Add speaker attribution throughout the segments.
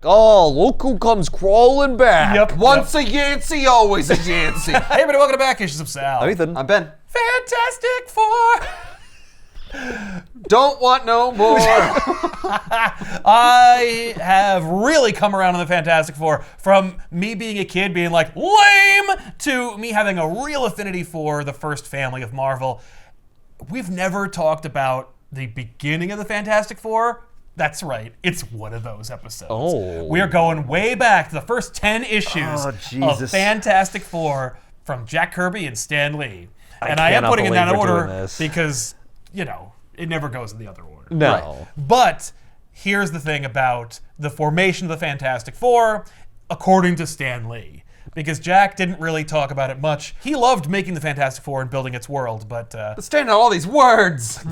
Speaker 1: Oh, look who comes crawling back.
Speaker 2: Yep.
Speaker 3: Once a Yancey, always a Yancey.
Speaker 2: Hey everybody, welcome to Back Issues of Sal.
Speaker 1: I'm Ethan.
Speaker 3: I'm Ben.
Speaker 2: Fantastic Four!
Speaker 3: Don't want no more.
Speaker 2: I have really come around on the Fantastic Four from me being a kid being like, lame, to me having a real affinity for the first family of Marvel. We've never talked about the beginning of the Fantastic Four. That's right, it's one of those episodes.
Speaker 1: Oh.
Speaker 2: We are going way back to the first 10 issues of Fantastic Four from Jack Kirby and Stan Lee. And I am putting in that order because, you know, it never goes in the other order.
Speaker 1: No.
Speaker 2: Right. But here's the thing about the formation of the Fantastic Four, according to Stan Lee. Because Jack didn't really talk about it much. He loved making the Fantastic Four and building its world, but...
Speaker 3: Stand on all these words.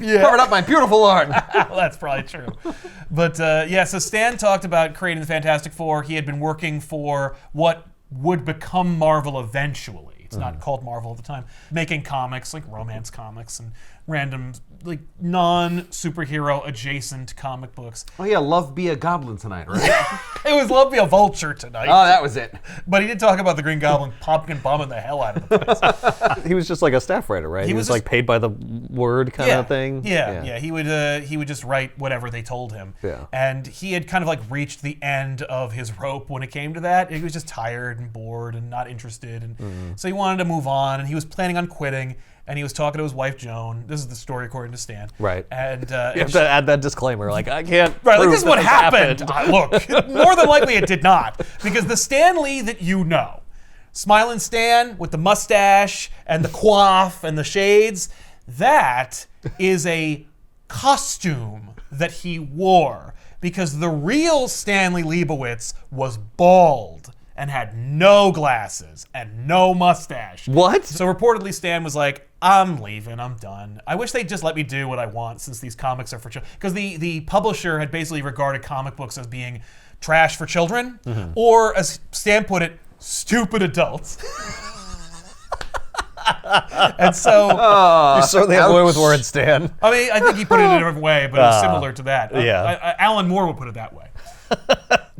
Speaker 2: Yeah.
Speaker 3: Covered up my beautiful art.
Speaker 2: Well, that's probably true. But yeah, so Stan talked about creating the Fantastic Four. He had been working for what would become Marvel eventually. It's not called Marvel at the time. Making comics, like romance comics and random, like non-superhero adjacent comic books.
Speaker 3: Oh yeah, love be a goblin tonight, right?
Speaker 2: It was Love Be a Vulture tonight.
Speaker 3: Oh, that was it.
Speaker 2: But he did talk about the Green Goblin pumpkin bombing the hell out of the place.
Speaker 1: He was just like a staff writer, right? He was
Speaker 2: just
Speaker 1: like paid by the word kind of thing.
Speaker 2: Yeah. He would just write whatever they told him.
Speaker 1: Yeah.
Speaker 2: And he had kind of like reached the end of his rope when it came to that. He was just tired and bored and not interested, and so he wanted to move on. And he was planning on quitting. And he was talking to his wife Joan. This is the story according to Stan.
Speaker 1: Right.
Speaker 2: And
Speaker 1: You have to add that disclaimer, like, I can't
Speaker 2: right, like
Speaker 1: prove
Speaker 2: this is what
Speaker 1: this
Speaker 2: happened. Look, more than likely it did not. Because the Stan Lee that you know, Smiling Stan with the mustache and the coif and the shades, that is a costume that he wore. Because the real Stanley Leibowitz was bald and had no glasses and no mustache.
Speaker 1: What?
Speaker 2: So reportedly Stan was like, I'm leaving, I'm done. I wish they'd just let me do what I want since these comics are for children. Because the publisher had basically regarded comic books as being trash for children, or as Stan put it, stupid adults. And so...
Speaker 1: You certainly have a way with words, Stan.
Speaker 2: I mean, I think he put it in a different way, but it was similar to that.
Speaker 1: Yeah.
Speaker 2: Alan Moore would put it that way.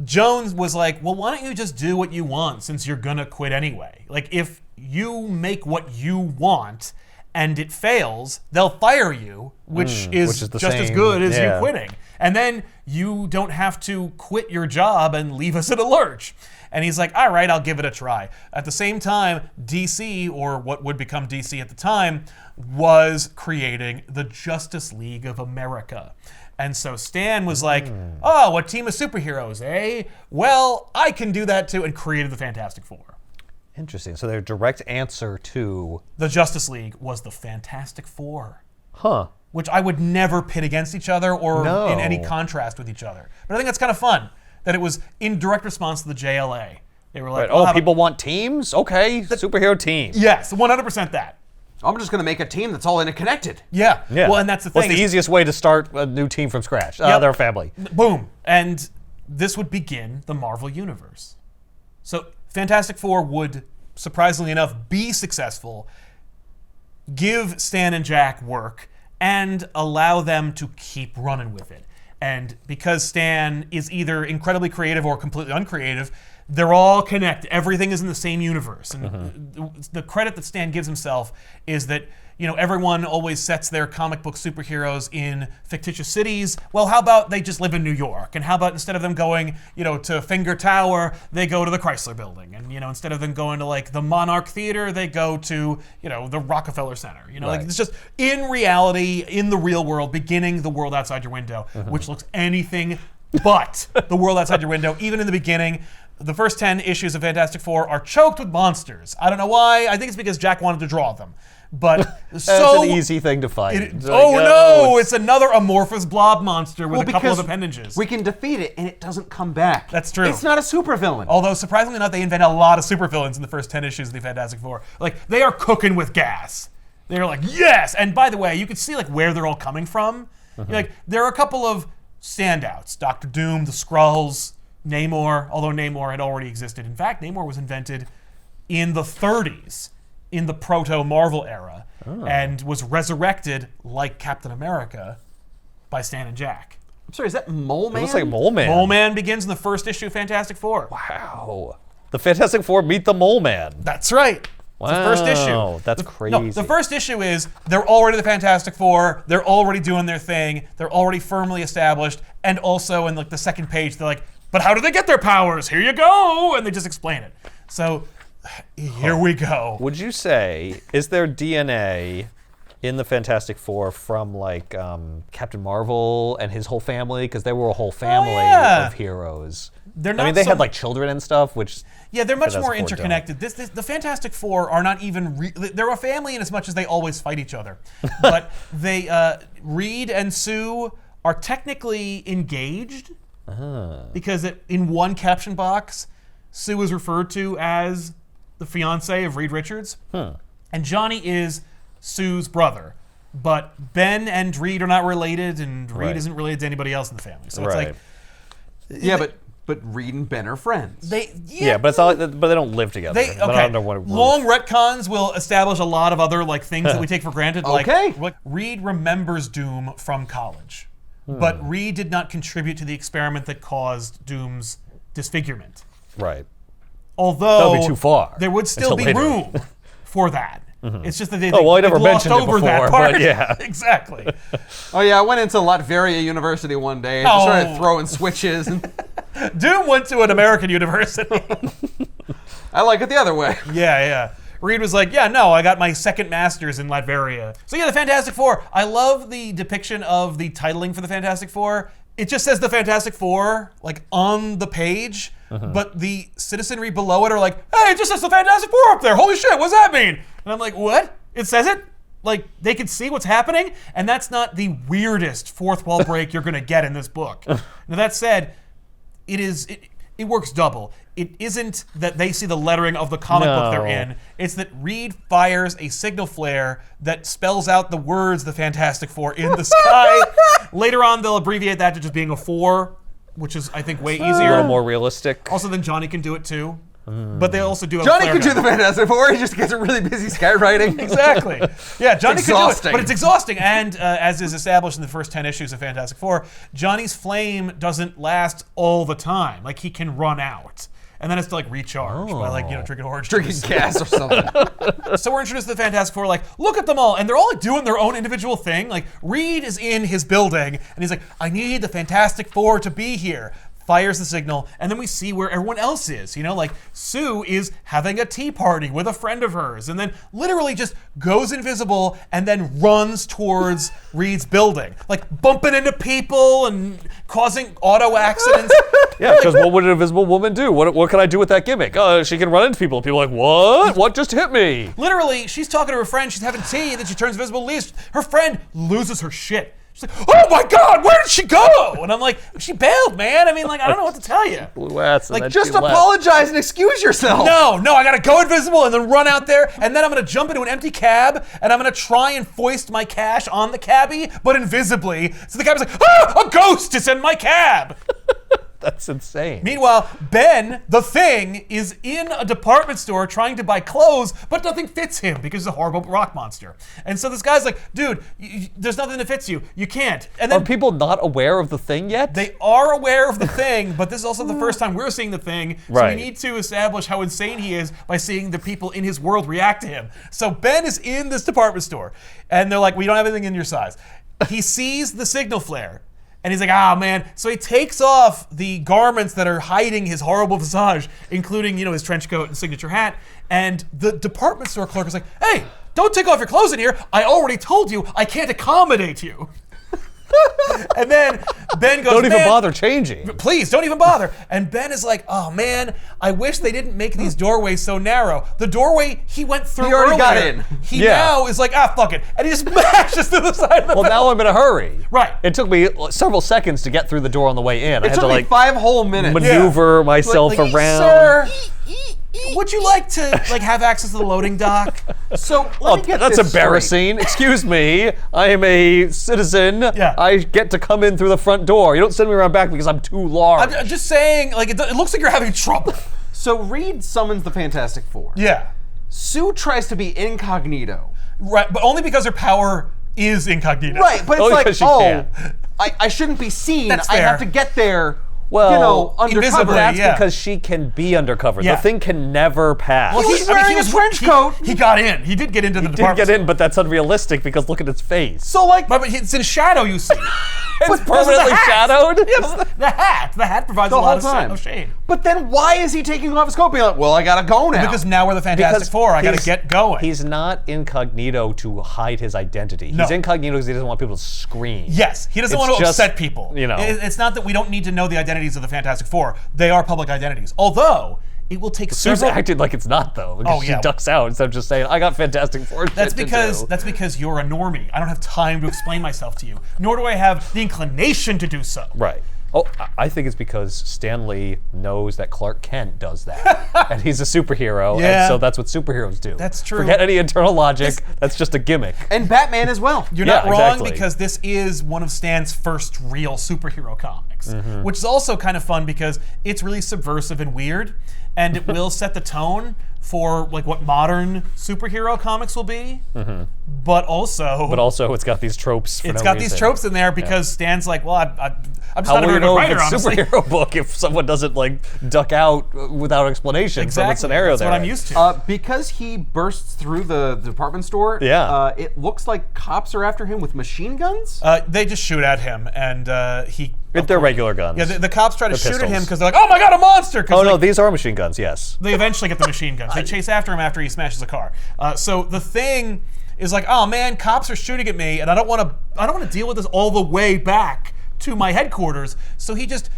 Speaker 2: Jones was like, well, why don't you just do what you want since you're gonna quit anyway? Like, if you make what you want and it fails, they'll fire you, which is just as good as you quitting. And then you don't have to quit your job and leave us in a lurch. And he's like, all right, I'll give it a try. At the same time, DC, or what would become DC at the time, was creating the Justice League of America. And so Stan was like, oh, what team of superheroes, eh? Well, I can do that too, and created the Fantastic Four.
Speaker 1: Interesting. So their direct answer to...
Speaker 2: The Justice League was the Fantastic Four.
Speaker 1: Huh.
Speaker 2: Which I would never pit against each other or in any contrast with each other. But I think that's kind of fun, that it was in direct response to the JLA. They were like,
Speaker 1: people want teams? Okay, superhero teams.
Speaker 2: Yes, 100% that.
Speaker 3: I'm just gonna make a team that's all interconnected.
Speaker 2: Yeah. Well, and that's the thing.
Speaker 1: What's the easiest way to start a new team from scratch? Their family.
Speaker 2: Boom. And this would begin the Marvel Universe. So Fantastic Four would, surprisingly enough, be successful, give Stan and Jack work, and allow them to keep running with it. And because Stan is either incredibly creative or completely uncreative, they're all connected. Everything is in the same universe. And the credit that Stan gives himself is that, you know, everyone always sets their comic book superheroes in fictitious cities. Well, how about they just live in New York? And how about instead of them going, you know, to Finger Tower, they go to the Chrysler Building? And, you know, instead of them going to, like, the Monarch Theater, they go to, you know, the Rockefeller Center. You know, like, it's just in reality, in the real world, beginning the world outside your window, which looks anything but the world outside your window, even in the beginning. The first 10 issues of Fantastic Four are choked with monsters. I don't know why. I think it's because Jack wanted to draw them. But
Speaker 1: It's an easy thing to fight.
Speaker 2: It's another amorphous blob monster with a couple of appendages.
Speaker 3: We can defeat it and it doesn't come back.
Speaker 2: That's true.
Speaker 3: It's not a supervillain.
Speaker 2: Although, surprisingly enough, they invent a lot of supervillains in the first 10 issues of the Fantastic Four. Like, they are cooking with gas. They're like, yes! And by the way, you can see like where they're all coming from. Like, there are a couple of standouts. Dr. Doom, the Skrulls, Namor, although Namor had already existed. In fact, Namor was invented in the 30s, in the proto-Marvel era, and was resurrected, like Captain America, by Stan and Jack.
Speaker 3: I'm sorry, is that Mole Man?
Speaker 1: It looks like Mole Man.
Speaker 2: Mole Man begins in the first issue of Fantastic Four.
Speaker 1: Wow. The Fantastic Four meet the Mole Man.
Speaker 2: That's right.
Speaker 1: Wow.
Speaker 2: It's the first issue.
Speaker 1: That's crazy.
Speaker 2: No, the first issue is they're already the Fantastic Four. They're already doing their thing. They're already firmly established. And also in like the second page, they're like, but how do they get their powers? Here you go. And they just explain it. So here we go.
Speaker 1: Would you say, is there DNA in the Fantastic Four from like Captain Marvel and his whole family? Because they were a whole family of heroes.
Speaker 2: They're not
Speaker 1: I mean, they had like children and stuff, which...
Speaker 2: Yeah, they're much
Speaker 1: Fantastic
Speaker 2: more
Speaker 1: Four
Speaker 2: interconnected. The Fantastic Four are not even... they're a family in as much as they always fight each other. But they... Reed and Sue are technically engaged because in one caption box, Sue is referred to as the fiance of Reed Richards. And Johnny is Sue's brother. But Ben and Reed are not related, and Reed isn't related to anybody else in the family. So it's like...
Speaker 3: Yeah, but Reed and Ben are friends.
Speaker 1: but it's not like but they don't live together. But I don't know what
Speaker 2: Long retcons will establish a lot of other like things that we take for granted.
Speaker 3: Okay.
Speaker 2: Like Reed remembers Doom from college, but Reed did not contribute to the experiment that caused Doom's disfigurement.
Speaker 1: Right.
Speaker 2: Although
Speaker 1: That would be too far
Speaker 2: there would still be
Speaker 1: until later.
Speaker 2: room for that. It's just that they,
Speaker 1: Oh, well, I never
Speaker 2: glossed
Speaker 1: mentioned it
Speaker 2: over that
Speaker 1: before,
Speaker 2: part.
Speaker 1: but yeah.
Speaker 2: Exactly.
Speaker 3: Oh yeah, I went into Latveria University one day and just started throwing switches. And
Speaker 2: Doom went to an American university.
Speaker 3: I like it the other way.
Speaker 2: Yeah. Reed was like, yeah, no, I got my second master's in Latveria. So yeah, the Fantastic Four. I love the depiction of the titling for the Fantastic Four. It just says the Fantastic Four, like, on the page, but the citizenry below it are like, hey, it just says the Fantastic Four up there. Holy shit, what's that mean? And I'm like, what? It says it? Like, they can see what's happening? And that's not the weirdest fourth wall break you're gonna get in this book. Now that said, it works double. It isn't that they see the lettering of the comic book they're in. It's that Reed fires a signal flare that spells out the words the Fantastic Four in the sky. Later on, they'll abbreviate that to just being a 4, which is, I think, way easier.
Speaker 1: A little more realistic.
Speaker 2: Also, then Johnny can do it too. But they also do have
Speaker 3: Johnny
Speaker 2: flare
Speaker 3: could do
Speaker 2: gun.
Speaker 3: the Fantastic Four. He just gets really busy skywriting.
Speaker 2: Exactly. Yeah, Johnny could do it,
Speaker 3: exhausting.
Speaker 2: but it's exhausting. And as is established in the first 10 issues of Fantastic Four, Johnny's flame doesn't last all the time. Like, he can run out. And then it's to like recharge by like, drinking orange
Speaker 3: Drinking
Speaker 2: juice.
Speaker 3: gas or something.
Speaker 2: So we're introduced to the Fantastic Four, like, look at them all. And they're all like, doing their own individual thing. Like, Reed is in his building and he's like, I need the Fantastic Four to be here. Fires the signal, and then we see where everyone else is. Like Sue is having a tea party with a friend of hers, and then literally just goes invisible and then runs towards Reed's building, like bumping into people and causing auto accidents.
Speaker 1: Yeah, because what would an invisible woman do? What can I do with that gimmick? She can run into people. People are like, what? What just hit me?
Speaker 2: Literally, she's talking to her friend, she's having tea, then she turns invisible, leaves. Her friend loses her shit. She's like, oh my God, where did she go? And I'm like, she bailed, man. I mean, like, I don't know what to tell you.
Speaker 1: Blue ass.
Speaker 2: Like,
Speaker 1: and then
Speaker 3: Just
Speaker 1: she left.
Speaker 3: apologize and excuse yourself.
Speaker 2: No, I gotta go invisible and then run out there, and then I'm gonna jump into an empty cab, and I'm gonna try and foist my cash on the cabbie, but invisibly. So the cabbie's like, a ghost is in my cab.
Speaker 1: That's insane.
Speaker 2: Meanwhile, Ben, the Thing, is in a department store trying to buy clothes, but nothing fits him because he's a horrible rock monster. And so this guy's like, dude, there's nothing that fits you. You can't. And then
Speaker 1: Are people not aware of the thing yet?
Speaker 2: they are aware of the Thing, but this is also the first time we're seeing the Thing, so
Speaker 1: Right.
Speaker 2: we need to establish how insane he is by seeing the people in his world react to him. So Ben is in this department store, and they're like, we don't have anything in your size. He sees the signal flare, and he's like, ah, man. So he takes off the garments that are hiding his horrible visage, including, his trench coat and signature hat, and the department store clerk is like, hey, don't take off your clothes in here. I already told you I can't accommodate you. And then Ben goes,
Speaker 1: Don't even
Speaker 2: "Man,
Speaker 1: bother changing.
Speaker 2: please, don't even bother." And Ben is like, oh man, I wish they didn't make these doorways so narrow. The doorway he went through
Speaker 3: He already got
Speaker 2: earlier,
Speaker 3: in.
Speaker 2: He
Speaker 1: Yeah.
Speaker 2: now is like, fuck it. And he just smashes to the side of the
Speaker 1: Well, now I'm in a hurry.
Speaker 2: Right.
Speaker 1: It took me several seconds to get through the door on the way in. I
Speaker 3: It
Speaker 1: had
Speaker 3: took
Speaker 1: to
Speaker 3: me
Speaker 1: like
Speaker 3: 5 whole minutes.
Speaker 1: maneuver myself
Speaker 2: Like,
Speaker 1: around.
Speaker 2: Sir, would you like to have access to the loading dock?
Speaker 3: So let
Speaker 1: Oh,
Speaker 3: me get
Speaker 1: that's
Speaker 3: this straight.
Speaker 1: embarrassing. Excuse me. I am a citizen.
Speaker 2: Yeah.
Speaker 1: I get to come in through the front door. You don't send me around back because I'm too large.
Speaker 2: I'm just saying, like, it looks like you're having trouble.
Speaker 3: So Reed summons the Fantastic Four.
Speaker 2: Yeah.
Speaker 3: Sue tries to be incognito.
Speaker 2: Right, but only because her power is incognito.
Speaker 3: Right, but it's
Speaker 1: Only
Speaker 3: like,
Speaker 1: 'cause she
Speaker 3: oh,
Speaker 1: can.
Speaker 3: I shouldn't be seen.
Speaker 2: That's
Speaker 3: I have
Speaker 2: fair.
Speaker 3: to get there.
Speaker 1: Well,
Speaker 3: undercover.
Speaker 2: invisibly,
Speaker 1: That's
Speaker 2: yeah.
Speaker 1: because she can be undercover.
Speaker 2: Yeah.
Speaker 1: The thing can never pass.
Speaker 3: He was wearing a trench coat.
Speaker 2: He got in. He did get into the
Speaker 1: Didn't
Speaker 2: department
Speaker 1: get in, but that's unrealistic because look at his face.
Speaker 3: So like,
Speaker 2: But it's in shadow, you see.
Speaker 1: It's permanently shadowed.
Speaker 2: Yes, the hat provides
Speaker 3: the
Speaker 2: a
Speaker 3: whole
Speaker 2: lot
Speaker 3: time.
Speaker 2: of shade.
Speaker 3: But then why is he taking off his coat? Being like, well, I gotta go now.
Speaker 2: Because now we're the Fantastic Four. I got to
Speaker 1: he's-
Speaker 2: get going.
Speaker 1: He's not incognito to hide his identity.
Speaker 2: No.
Speaker 1: He's incognito because he doesn't want people to scream.
Speaker 2: Yes, he doesn't
Speaker 1: It's
Speaker 2: want to
Speaker 1: just,
Speaker 2: upset people.
Speaker 1: you know.
Speaker 2: It's not that we don't need to know the identities of the Fantastic Four. They are public identities. Although it will take
Speaker 1: Sue's
Speaker 2: several.
Speaker 1: acted like it's not though. Because
Speaker 2: Oh, yeah.
Speaker 1: she ducks out instead of just saying, "I got Fantastic Four."
Speaker 2: That's
Speaker 1: shit to
Speaker 2: because
Speaker 1: do."
Speaker 2: you're a normie. I don't have time to explain myself to you, nor do I have the inclination to do so.
Speaker 1: Right. Oh, I think it's because Stan Lee knows that Clark Kent does that, and he's a superhero,
Speaker 2: Yeah.
Speaker 1: and so that's what superheroes do.
Speaker 2: That's true.
Speaker 1: Forget any internal logic. That's just a gimmick.
Speaker 3: and Batman as well.
Speaker 2: You're
Speaker 1: Yeah,
Speaker 2: not wrong
Speaker 1: exactly.
Speaker 2: because this is one of Stan's first real superhero comics,
Speaker 1: Mm-hmm.
Speaker 2: which is also kind of fun because it's really subversive and weird, and it will set the tone for like what modern superhero comics will be. But also,
Speaker 1: It's got these tropes. For
Speaker 2: it's
Speaker 1: no
Speaker 2: got
Speaker 1: reason.
Speaker 2: these tropes in there because Stan's like, well, I'm just
Speaker 1: How
Speaker 2: not a
Speaker 1: will
Speaker 2: very
Speaker 1: you
Speaker 2: good
Speaker 1: know if
Speaker 2: writer,
Speaker 1: it's a
Speaker 2: honestly.
Speaker 1: superhero book if someone doesn't like duck out without explanation from
Speaker 2: Exactly.
Speaker 1: the scenario
Speaker 2: That's
Speaker 1: they're
Speaker 2: what I'm
Speaker 1: in?
Speaker 2: used to.
Speaker 3: Because he bursts through the department store.
Speaker 1: Yeah.
Speaker 3: It looks like cops are after him with machine guns.
Speaker 2: They just shoot at him, and he.
Speaker 1: If they're regular guns.
Speaker 2: Yeah, the cops try to
Speaker 1: They're
Speaker 2: shoot at him
Speaker 1: pistols.
Speaker 2: because they're like, "Oh my God, a monster!" 'Cause,
Speaker 1: Oh no,
Speaker 2: like,
Speaker 1: these are machine guns. Yes.
Speaker 2: they eventually get the machine guns. They chase after him after he smashes a car. So the Thing is like, "Oh man, cops are shooting at me, and I don't want to deal with this all the way back to my headquarters." So he just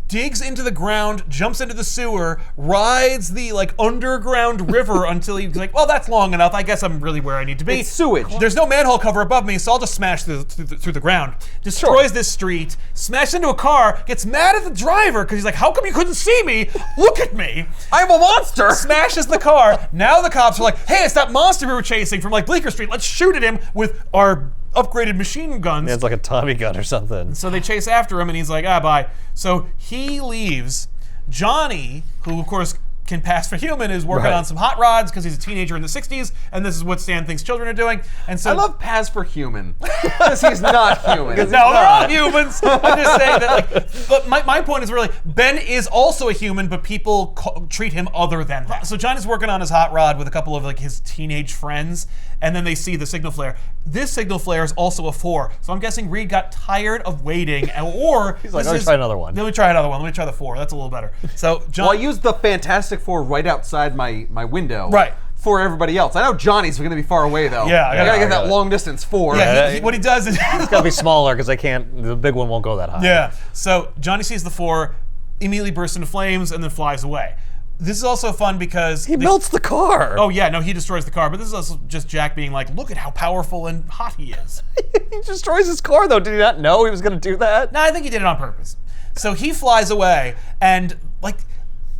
Speaker 2: digs into the ground, jumps into the sewer, rides the like underground river until he's like, "Well, that's long enough. I guess I'm really where I need to be."
Speaker 3: It's sewage.
Speaker 2: There's no manhole cover above me, so I'll just smash through the ground. Destroys this street, smashes into a car, gets mad at the driver because he's like, "How come you couldn't see me? Look at me!"
Speaker 3: I'm a monster.
Speaker 2: Smashes the car. Now the cops are like, "Hey, it's that monster we were chasing from like Bleecker Street. Let's shoot at him with our upgraded machine guns."
Speaker 1: Yeah, it's like a Tommy gun or something.
Speaker 2: So they chase after him, and he's like, bye. So he leaves. Johnny, who of course can pass for human, is working
Speaker 1: Right.
Speaker 2: on some hot rods because he's a teenager in the 60s, and this is what Stan thinks children are doing. And so
Speaker 3: I love Paz for human because he's not human.
Speaker 2: no, they're all humans. I'm just saying that. Like, but my point is really Ben is also a human, but people treat him other than that. So Johnny's working on his hot rod with a couple of like his teenage friends, and then they see the signal flare. This signal flare is also a 4, so I'm guessing Reed got tired of waiting, or
Speaker 1: He's like, "Let me try another one."
Speaker 2: Let me try another one. Let me try the 4. That's a little better. So John,
Speaker 3: Well, I used the Fantastic Four right outside my window.
Speaker 2: Right.
Speaker 3: For everybody else. I know Johnny's going to be far away though.
Speaker 2: Yeah,
Speaker 3: I gotta
Speaker 2: I
Speaker 3: get
Speaker 1: got
Speaker 3: that
Speaker 1: it.
Speaker 3: long distance 4.
Speaker 2: yeah, what he does is
Speaker 1: It's gotta be smaller because the big one won't go that high.
Speaker 2: Yeah. So Johnny sees the 4, immediately bursts into flames, and then flies away. This is also fun because
Speaker 1: He melts the car.
Speaker 2: Oh yeah, no, he destroys the car. But this is also just Jack being like, "Look at how powerful and hot he is."
Speaker 1: He destroys his car though. Did he not know he was gonna do that?
Speaker 2: No, I think he did it on purpose. So he flies away, and like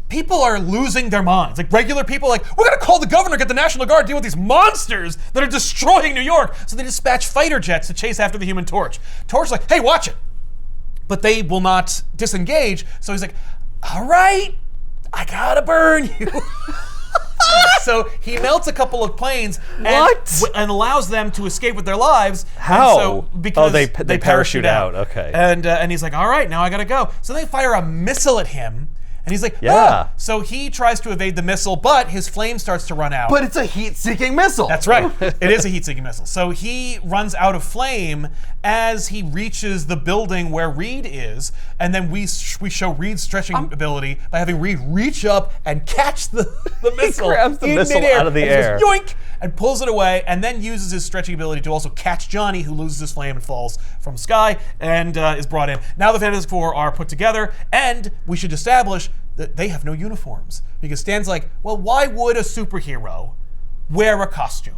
Speaker 2: people are losing their minds. Like regular people, are like, "We're gonna call the governor, get the National Guard, deal with these monsters that are destroying New York." So they dispatch fighter jets to chase after the Human Torch. Torch's like, "Hey, watch it," but they will not disengage. So he's like, "All right, I gotta burn you." So he melts a couple of planes and allows them to escape with their lives.
Speaker 1: How?
Speaker 2: And so, because
Speaker 1: they parachute out. Okay.
Speaker 2: And he's like, "All right, now I gotta go." So they fire a missile at him, and he's like,
Speaker 1: Yeah.
Speaker 2: "Ah." So he tries to evade the missile, but his flame starts to run out.
Speaker 3: But it's a heat-seeking missile.
Speaker 2: That's right. It is a heat-seeking missile. So he runs out of flame as he reaches the building where Reed is, and then we show Reed's stretching ability by having Reed reach up and catch the missile.
Speaker 1: grabs the
Speaker 2: in
Speaker 1: missile
Speaker 2: midair,
Speaker 1: out of the
Speaker 2: and just
Speaker 1: air.
Speaker 2: goes, yoink, and pulls it away, and then uses his stretching ability to also catch Johnny, who loses his flame and falls from the sky, and is brought in. Now the Fantastic Four are put together, and we should establish that they have no uniforms. Because Stan's like, well, why would a superhero wear a costume?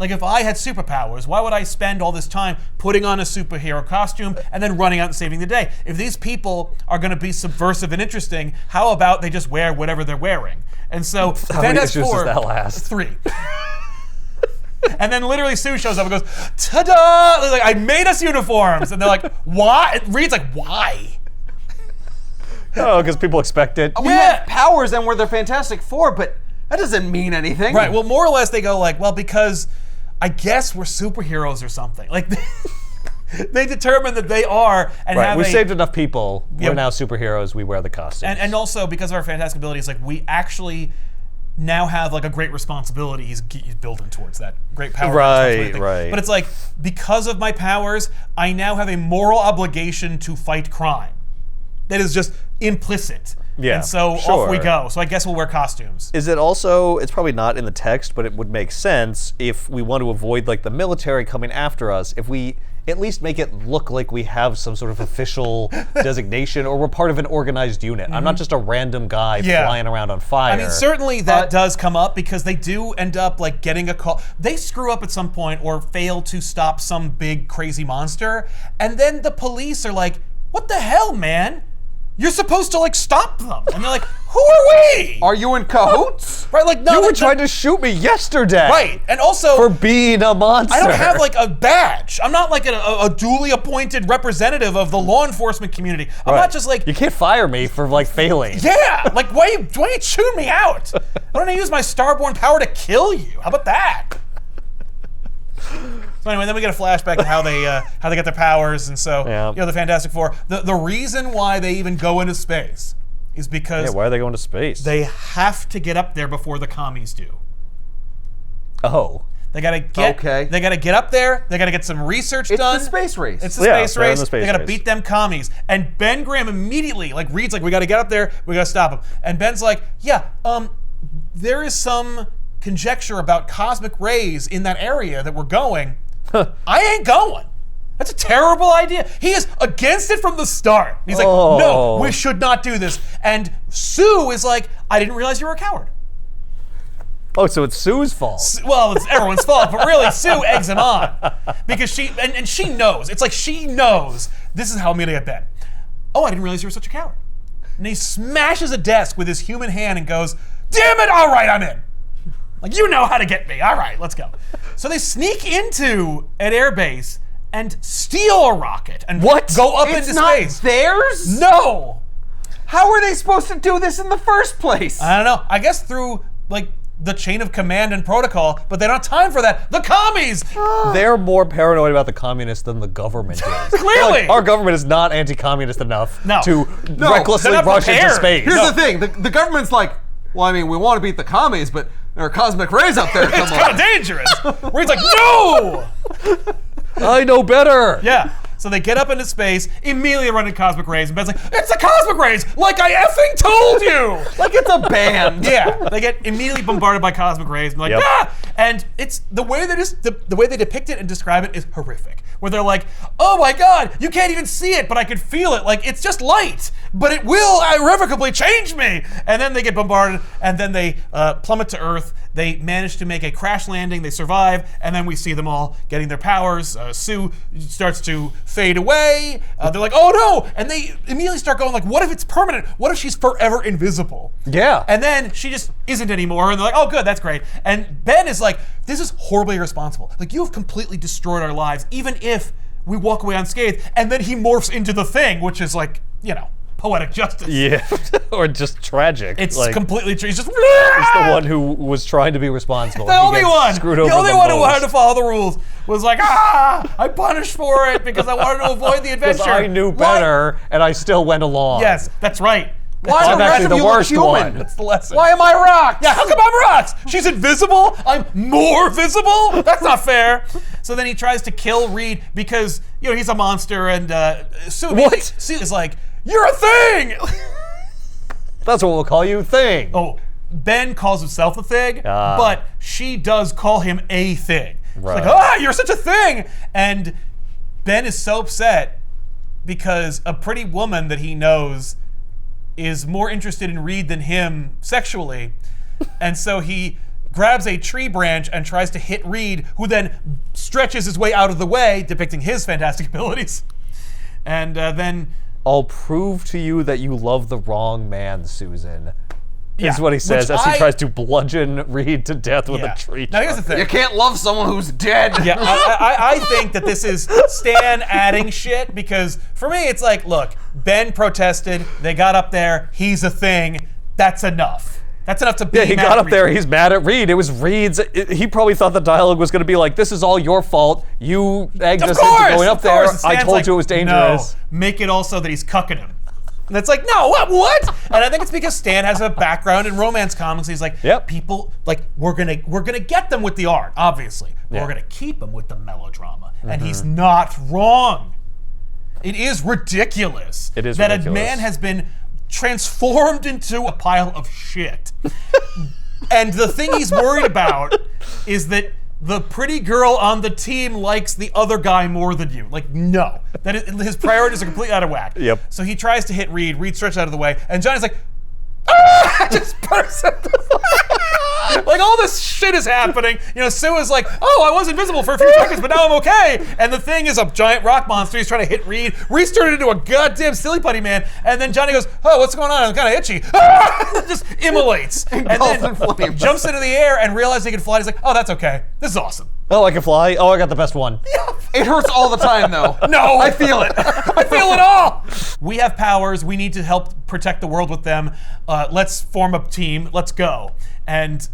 Speaker 2: Like, if I had superpowers, why would I spend all this time putting on a superhero costume and then running out and saving the day? If these people are going to be subversive and interesting, how about they just wear whatever they're wearing? And so,
Speaker 1: How many
Speaker 2: Fantastic
Speaker 1: issues
Speaker 2: Four,
Speaker 1: does that last?
Speaker 2: 3. And then literally Sue shows up and goes, ta-da! They're like, I made us uniforms. And they're like, why? Reed's like, why?
Speaker 1: Oh, because people expect it.
Speaker 3: We have powers and we're the Fantastic Four, but that doesn't mean anything.
Speaker 2: Right, well, more or less they go like, well, because I guess we're superheroes or something. Like, they determine that they are and have
Speaker 1: we saved enough people.
Speaker 2: Yeah.
Speaker 1: We're now superheroes. We wear the costumes.
Speaker 2: and also because of our fantastic abilities, like we actually now have like a great responsibility. He's building towards that great power.
Speaker 1: Right, right.
Speaker 2: But it's like, because of my powers, I now have a moral obligation to fight crime. That is just implicit.
Speaker 1: Yeah,
Speaker 2: and so off we go. So I guess we'll wear costumes.
Speaker 1: Is it also, it's probably not in the text, but it would make sense if we want to avoid like the military coming after us, if we at least make it look like we have some sort of official designation or we're part of an organized unit. I'm not just a random guy flying around on fire.
Speaker 2: I mean, certainly that does come up because they do end up like getting a call. They screw up at some point or fail to stop some big crazy monster, and then the police are like, "What the hell, man? You're supposed to like stop them." And they're like, "Who are we?
Speaker 3: Are you in cahoots?
Speaker 2: Right, like, no,
Speaker 1: you were trying to shoot me yesterday.
Speaker 2: Right, and also
Speaker 1: for being a monster.
Speaker 2: I don't have like a badge. I'm not like a duly appointed representative of the law enforcement community. I'm not just like,
Speaker 1: you can't fire me for like failing.
Speaker 2: yeah, like why you chewing me out? Why don't I use my starborn power to kill you? How about that? So anyway, then we get a flashback to how they get their powers, and so you know, the Fantastic Four. The reason why they even go into space is because
Speaker 1: why are they going to space?
Speaker 2: they have to get up there before the commies do.
Speaker 1: Oh.
Speaker 2: They gotta get. They gotta get up there. They gotta get some research done.
Speaker 3: It's the space race.
Speaker 2: It's the space
Speaker 1: they're in
Speaker 2: race.
Speaker 1: the space
Speaker 2: They gotta
Speaker 1: race.
Speaker 2: beat them commies. And Ben Graham immediately like reads like, we gotta get up there. We gotta stop them. And Ben's like, yeah, there is some conjecture about cosmic rays in that area that we're going. I ain't going. That's a terrible idea. He is against it from the start. He's like, no, we should not do this. And Sue is like, I didn't realize you were a coward.
Speaker 1: Oh, so it's Sue's fault.
Speaker 2: Well, it's everyone's fault, but really Sue eggs him on. Because she knows. It's like she knows this is how I'm gonna get Ben. Oh, I didn't realize you were such a coward. And he smashes a desk with his human hand and goes, damn it, all right, I'm in. Like, you know how to get me. All right, let's go. So they sneak into an airbase and steal a rocket and go up into space.
Speaker 3: It's not theirs?
Speaker 2: No.
Speaker 3: How are they supposed to do this in the first place?
Speaker 2: I don't know. I guess through, like, the chain of command and protocol, but they don't have time for that. The commies!
Speaker 1: They're more paranoid about the communists than the government is.
Speaker 2: Clearly!
Speaker 1: Like, our government is not anti-communist enough to recklessly
Speaker 2: they're not
Speaker 1: rush into
Speaker 2: prepared.
Speaker 1: space.
Speaker 3: Here's the thing. The government's like, well, I mean, we want to beat the commies, but there are cosmic rays up there.
Speaker 2: It's kind of dangerous. Where he's like, no!
Speaker 1: I know better.
Speaker 2: Yeah. So they get up into space, immediately run into cosmic rays, and Ben's like, it's the cosmic rays, like I effing told you!
Speaker 3: Like it's a band.
Speaker 2: Yeah, they get immediately bombarded by cosmic rays, and like, ah! And it's the way the way they depict it and describe it is horrific. Where they're like, oh my god, you can't even see it, but I can feel it. Like, it's just light, but it will irrevocably change me. And then they get bombarded, and then they plummet to Earth. They manage to make a crash landing, they survive, and then we see them all getting their powers. Sue starts to fade away. They're like, oh no! And they immediately start going like, what if it's permanent? What if she's forever invisible?
Speaker 1: Yeah.
Speaker 2: And then she just isn't anymore, and they're like, oh good, that's great. And Ben is like, this is horribly irresponsible. Like, you have completely destroyed our lives, even if we walk away unscathed. And then he morphs into the Thing, which is like, you know, poetic justice.
Speaker 1: Yeah, or just tragic.
Speaker 2: It's
Speaker 1: like,
Speaker 2: completely true. He's just
Speaker 1: he's the one who was trying to be responsible.
Speaker 2: the only one.
Speaker 1: Screwed over
Speaker 2: the only
Speaker 1: the
Speaker 2: one who
Speaker 1: most.
Speaker 2: wanted to follow the rules was like, I punished for it because I wanted to avoid the adventure.
Speaker 1: Because I knew better, and I still went along.
Speaker 2: Yes, that's right.
Speaker 3: Why
Speaker 1: I'm
Speaker 3: the rest
Speaker 1: actually
Speaker 3: of
Speaker 1: the
Speaker 3: you look
Speaker 1: worst
Speaker 3: human?
Speaker 1: one.
Speaker 2: That's the lesson.
Speaker 3: Why am I rocks?
Speaker 2: Yeah, how come I'm rocks? She's invisible? I'm more visible? That's not fair. So then he tries to kill Reed because, you know, he's a monster, and Sue is like, you're a Thing!
Speaker 1: That's what we'll call you, Thing.
Speaker 2: Oh, Ben calls himself a Thing, but she does call him a Thing.
Speaker 1: Right.
Speaker 2: She's like, you're such a Thing! And Ben is so upset because a pretty woman that he knows is more interested in Reed than him sexually. And so he grabs a tree branch and tries to hit Reed, who then stretches his way out of the way, depicting his fantastic abilities. And then...
Speaker 1: I'll prove to you that you love the wrong man, Susan.
Speaker 2: Yeah,
Speaker 1: Is what he says
Speaker 2: which
Speaker 1: as he tries to bludgeon Reed to death with a tree.
Speaker 2: Now here's the thing.
Speaker 3: You can't love someone who's dead.
Speaker 2: Yeah, I think that this is Stan adding shit, because for me it's like, look, Ben protested, they got up there, he's a Thing, that's enough. That's enough to be
Speaker 1: Yeah, he
Speaker 2: mad
Speaker 1: got
Speaker 2: at
Speaker 1: up
Speaker 2: Reed.
Speaker 1: there. He's mad at Reed. It was Reed's. He probably thought the dialogue was going to be like, "This is all your fault. You egged us into going up there. I told you it was dangerous."
Speaker 2: No, make it also that he's cucking him. And it's like, no, what? And I think it's because Stan has a background in romance comics. He's like,
Speaker 1: Yep.
Speaker 2: people like we're gonna get them with the art, obviously, but
Speaker 1: Yeah.
Speaker 2: we're gonna keep them with the melodrama. And he's not wrong. It is ridiculous
Speaker 1: It is
Speaker 2: that
Speaker 1: ridiculous.
Speaker 2: a man has been transformed into a pile of shit. And the thing he's worried about is that the pretty girl on the team likes the other guy more than you. Like, no. His priorities are completely out of whack.
Speaker 1: Yep.
Speaker 2: So he tries to hit Reed. Reed stretches out of the way. And Johnny's like, ah! Just bursts into like, all this shit is happening. You know, Sue is like, oh, I was invisible for a few seconds, but now I'm okay. And the thing is a giant rock monster. He's trying to hit Reed. Reed's turned into a goddamn silly putty man. And then Johnny goes, oh, what's going on? I'm kind of itchy. Just immolates. And
Speaker 3: Engulfed
Speaker 2: then
Speaker 3: in flames.
Speaker 2: jumps into the air and realizes he can fly. He's like, oh, that's okay. This is awesome.
Speaker 1: Oh, I can fly. Oh, I got the best one.
Speaker 3: It hurts all the time, though.
Speaker 2: No.
Speaker 3: I feel it.
Speaker 2: I feel it all. We have powers. We need to help protect the world with them. Let's form a team. Let's go. And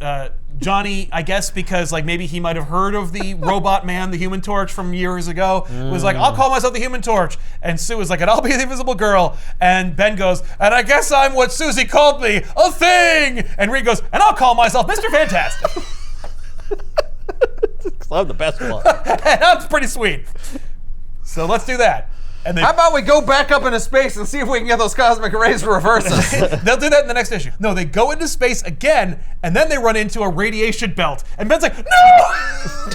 Speaker 2: Johnny, I guess because like maybe he might have heard of the robot man, the Human Torch from years ago, was like, I'll call myself the Human Torch. And Sue is like, and I'll be the Invisible Girl. And Ben goes, and I guess I'm what Susie called me, a thing. And Reed goes, and I'll call myself Mr. Fantastic.
Speaker 1: I'm the best one.
Speaker 2: That's pretty sweet. So let's do that. And
Speaker 3: How about we go back up into space and see if we can get those cosmic rays to reverse us?
Speaker 2: they'll do that in the next issue. No, they go into space again, and then they run into a radiation belt. And Ben's like, no!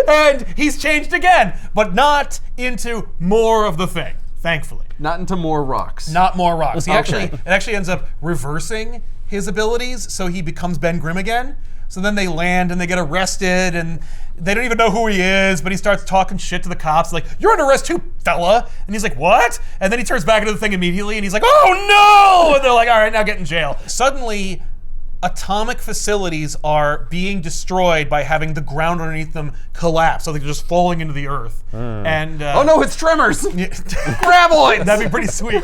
Speaker 2: And he's changed again, but not into more of the thing, thankfully.
Speaker 3: Not into more rocks.
Speaker 2: Not more rocks.
Speaker 3: Okay.
Speaker 2: It actually ends up reversing his abilities, so he becomes Ben Grimm again. So then they land and they get arrested, and they don't even know who he is, but he starts talking shit to the cops, like, you're under arrest too, fella. And he's like, what? And then he turns back into the thing immediately, and he's like, oh no! And they're like, all right, now get in jail. Suddenly, atomic facilities are being destroyed by having the ground underneath them collapse, so they're just falling into the earth. And
Speaker 3: Oh no, it's tremors! Graboids!
Speaker 2: That'd be pretty sweet.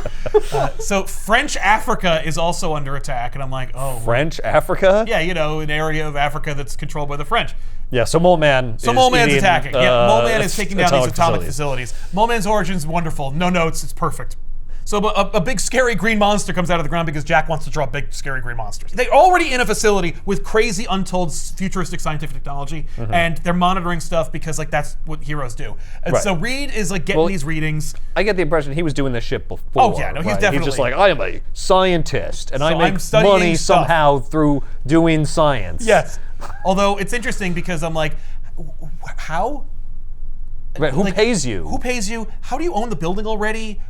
Speaker 2: So French Africa is also under attack, and I'm like, oh.
Speaker 1: French Africa?
Speaker 2: Yeah, you know, an area of Africa that's controlled by the French.
Speaker 1: Yeah, so Mole Man
Speaker 2: So
Speaker 1: is
Speaker 2: Mole Man's
Speaker 1: eating,
Speaker 2: attacking. Yeah, Mole Man is taking down these atomic
Speaker 1: facilities.
Speaker 2: Mole Man's origin's wonderful. No notes, it's perfect. So a big scary green monster comes out of the ground because Jack wants to draw big scary green monsters. They're already in a facility with crazy untold futuristic scientific technology, and they're monitoring stuff because like that's what heroes do. And
Speaker 1: Right.
Speaker 2: so Reed is like getting these readings.
Speaker 1: I get the impression he was doing this shit before.
Speaker 2: Oh, yeah, no, he's
Speaker 1: right?
Speaker 2: definitely-
Speaker 1: He's just like, I am a scientist, and I
Speaker 2: So
Speaker 1: make
Speaker 2: I'm studying
Speaker 1: money
Speaker 2: stuff.
Speaker 1: somehow through doing science.
Speaker 2: Yes. Although it's interesting because I'm like, how?
Speaker 1: Right, who
Speaker 2: Like,
Speaker 1: pays you?
Speaker 2: Who pays you? How do you own the building already?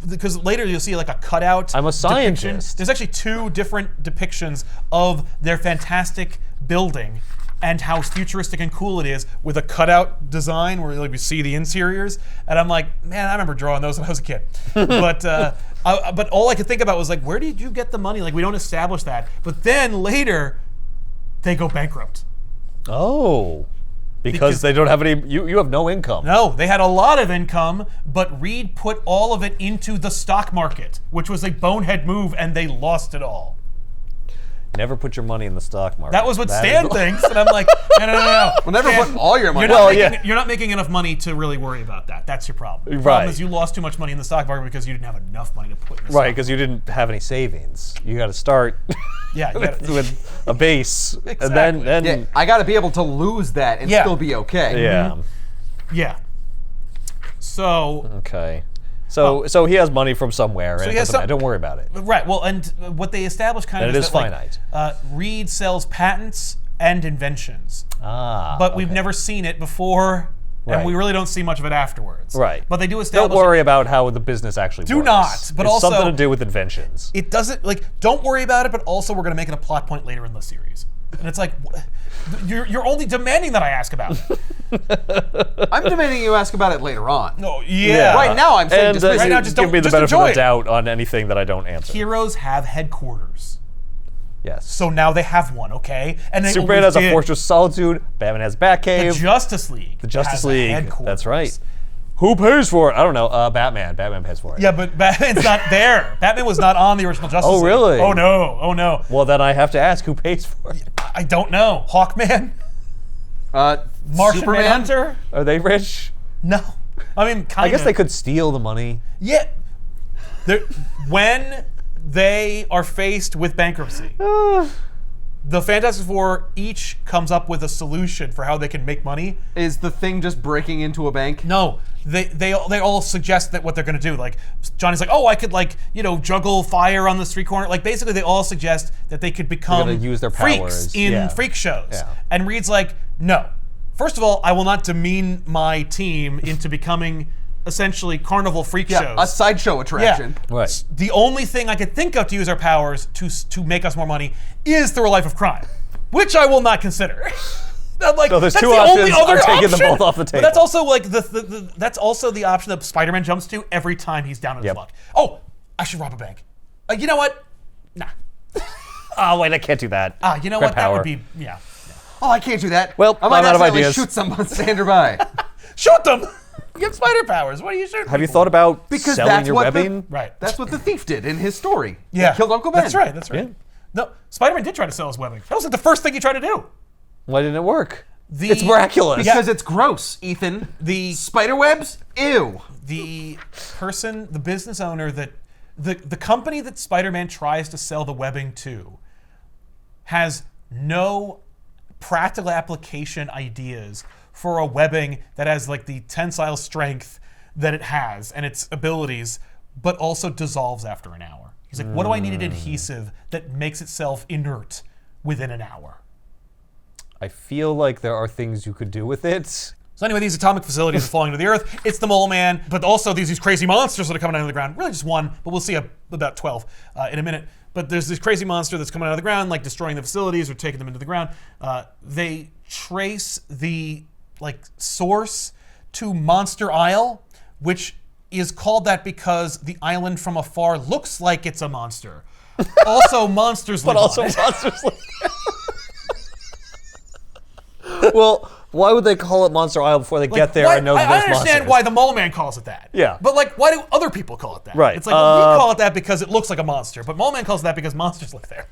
Speaker 2: Because later you'll see like a cutout.
Speaker 1: I'm a
Speaker 2: depiction.
Speaker 1: scientist.
Speaker 2: There's actually 2 different depictions of their fantastic building and how futuristic and cool it is with a cutout design where like, we see the interiors. And I'm like, man, I remember drawing those when I was a kid. But all I could think about was like, where did you get the money? Like we don't establish that. But then later, they go bankrupt.
Speaker 1: Oh. Because they don't have any, you have no income.
Speaker 2: No, they had a lot of income, but Reed put all of it into the stock market, which was a bonehead move, and they lost it all.
Speaker 1: Never put your money in the stock market.
Speaker 2: That was what
Speaker 1: That
Speaker 2: Stan
Speaker 1: is-
Speaker 2: thinks, and I'm like, no.
Speaker 3: Well, never
Speaker 2: Stan,
Speaker 3: put all your money.
Speaker 2: You're not making enough money to really worry about that. That's your problem. The
Speaker 1: Right.
Speaker 2: problem is you lost too much money in the stock market because you didn't have enough money to put in the stock
Speaker 1: Right, because you didn't have any savings. You got to start
Speaker 2: Yeah, you gotta-
Speaker 1: with a base, and
Speaker 2: Exactly.
Speaker 1: then
Speaker 3: Yeah, I got to be able to lose that and
Speaker 2: Yeah.
Speaker 3: still be okay.
Speaker 1: yeah.
Speaker 2: Yeah. So,
Speaker 1: Okay. So he has money from somewhere, and
Speaker 2: he
Speaker 1: it
Speaker 2: has
Speaker 1: doesn't
Speaker 2: some-
Speaker 1: matter. Don't worry about it.
Speaker 2: right, well, and what they established kind
Speaker 1: And
Speaker 2: of
Speaker 1: it
Speaker 2: is
Speaker 1: is
Speaker 2: that,
Speaker 1: finite.
Speaker 2: Like, Reed sells patents and inventions.
Speaker 1: Ah.
Speaker 2: But we've
Speaker 1: okay.
Speaker 2: never seen it before, and
Speaker 1: Right.
Speaker 2: we really don't see much of it afterwards.
Speaker 1: Right.
Speaker 2: But they do establish.
Speaker 1: Don't worry about how the business actually
Speaker 2: Do
Speaker 1: works.
Speaker 2: not, but
Speaker 1: it's
Speaker 2: also-
Speaker 1: something to do with inventions.
Speaker 2: It doesn't like. Don't worry about it, but also we're going to make it a plot point later in the series. And it's like, you're only demanding that I ask about it.
Speaker 3: I'm demanding you ask about it later on.
Speaker 2: No, yeah.
Speaker 3: Right now, I'm saying
Speaker 1: and
Speaker 3: dismiss
Speaker 2: Right
Speaker 3: it.
Speaker 2: now, just
Speaker 1: give
Speaker 2: don't-
Speaker 1: me the
Speaker 2: just
Speaker 1: benefit
Speaker 2: enjoy
Speaker 1: of
Speaker 2: it.
Speaker 1: the doubt on anything that I don't answer.
Speaker 2: Heroes have headquarters,
Speaker 1: Yes.
Speaker 2: so now they have one. Okay, and they
Speaker 1: Superman
Speaker 2: always
Speaker 1: has a
Speaker 2: did.
Speaker 1: Fortress of Solitude. Batman has
Speaker 2: The
Speaker 1: Batcave.
Speaker 2: Justice League.
Speaker 1: The Justice
Speaker 2: has a
Speaker 1: League.
Speaker 2: headquarters.
Speaker 1: That's right. Who pays for it? I don't know. Batman. Batman pays for it.
Speaker 2: Yeah, but Batman's not there. Batman was not on the original Justice League.
Speaker 1: Oh, really?
Speaker 2: Oh, no. Oh, no.
Speaker 1: Well, then I have to ask, who pays for it?
Speaker 2: I don't know. Hawkman? Martian
Speaker 3: Superman?
Speaker 2: Manhunter?
Speaker 1: Are they rich?
Speaker 2: No. I mean, kind of.
Speaker 1: I guess they could steal the money.
Speaker 2: Yeah. When they are faced with bankruptcy, the Fantastic Four each comes up with a solution for how they can make money.
Speaker 3: Is the Thing just breaking into a bank?
Speaker 2: No, they all suggest that what they're going to do. Like Johnny's like, oh, I could juggle fire on the street corner. Like basically, they all suggest that they could become
Speaker 1: gonna use their
Speaker 2: freaks
Speaker 1: powers.
Speaker 2: in
Speaker 1: Yeah.
Speaker 2: freak shows.
Speaker 1: Yeah.
Speaker 2: And Reed's like, no. First of all, I will not demean my team into becoming essentially carnival freak shows.
Speaker 3: A sideshow attraction.
Speaker 2: Yeah.
Speaker 1: Right.
Speaker 2: The only thing I could think of to use our powers to make us more money is through a life of crime, which I will not consider. I'm like,
Speaker 1: So there's
Speaker 2: that's
Speaker 1: two
Speaker 2: the only
Speaker 1: options.
Speaker 2: other
Speaker 1: I'm taking them
Speaker 2: option.
Speaker 1: both off the
Speaker 2: But
Speaker 1: table.
Speaker 2: that's also like that's also the option that Spider-Man jumps to every time he's down in his
Speaker 1: Yep.
Speaker 2: luck. Oh, I should rob a bank. You know what? Nah.
Speaker 1: Oh, wait, I can't do that.
Speaker 2: You know
Speaker 1: Grab
Speaker 2: what? That
Speaker 1: power.
Speaker 2: would be yeah.
Speaker 3: Oh, I can't do that.
Speaker 1: Well,
Speaker 3: I might
Speaker 1: I'm out of
Speaker 3: accidentally
Speaker 1: ideas.
Speaker 3: shoot someone standing by.
Speaker 2: Shoot them. You have spider powers. What are you shooting?
Speaker 1: Have you
Speaker 2: people
Speaker 1: thought about
Speaker 3: Because
Speaker 1: selling
Speaker 3: that's
Speaker 1: your
Speaker 3: what
Speaker 1: webbing?
Speaker 2: Right.
Speaker 3: That's what the thief did in his story.
Speaker 2: Yeah.
Speaker 3: He killed Uncle Ben.
Speaker 2: That's right. That's right.
Speaker 1: Yeah.
Speaker 2: No, Spider-Man did try to sell his webbing. That was like the first thing he tried to do.
Speaker 1: Why didn't it work?
Speaker 2: The-
Speaker 1: It's miraculous.
Speaker 3: Because it's gross, Ethan.
Speaker 2: The
Speaker 3: Spider webs? Ew.
Speaker 2: the business owner that the company that Spider-Man tries to sell the webbing to has no practical application ideas for a webbing that has like the tensile strength that it has and its abilities, but also dissolves after an hour. He's like, what do I need an adhesive that makes itself inert within an hour?
Speaker 1: I feel like there are things you could do with it.
Speaker 2: So anyway, these atomic facilities are falling to the earth. It's the Mole Man, but also these crazy monsters that are coming out of the ground. Really just one, but we'll see about 12 in a minute. But there's this crazy monster that's coming out of the ground, like destroying the facilities or taking them into the ground. They trace the source to Monster Isle, which is called that because the island from afar looks like it's a monster. Also, monsters live
Speaker 1: But also
Speaker 2: on it.
Speaker 1: monsters like Well, why would they call it Monster Isle before they get there and know that
Speaker 2: I
Speaker 1: there's
Speaker 2: understand
Speaker 1: monsters?
Speaker 2: why the Mole Man calls it that.
Speaker 1: Yeah.
Speaker 2: But why do other people call it that?
Speaker 1: Right.
Speaker 2: It's like, well, we call it that because it looks like a monster, but Mole Man calls it that because monsters live there.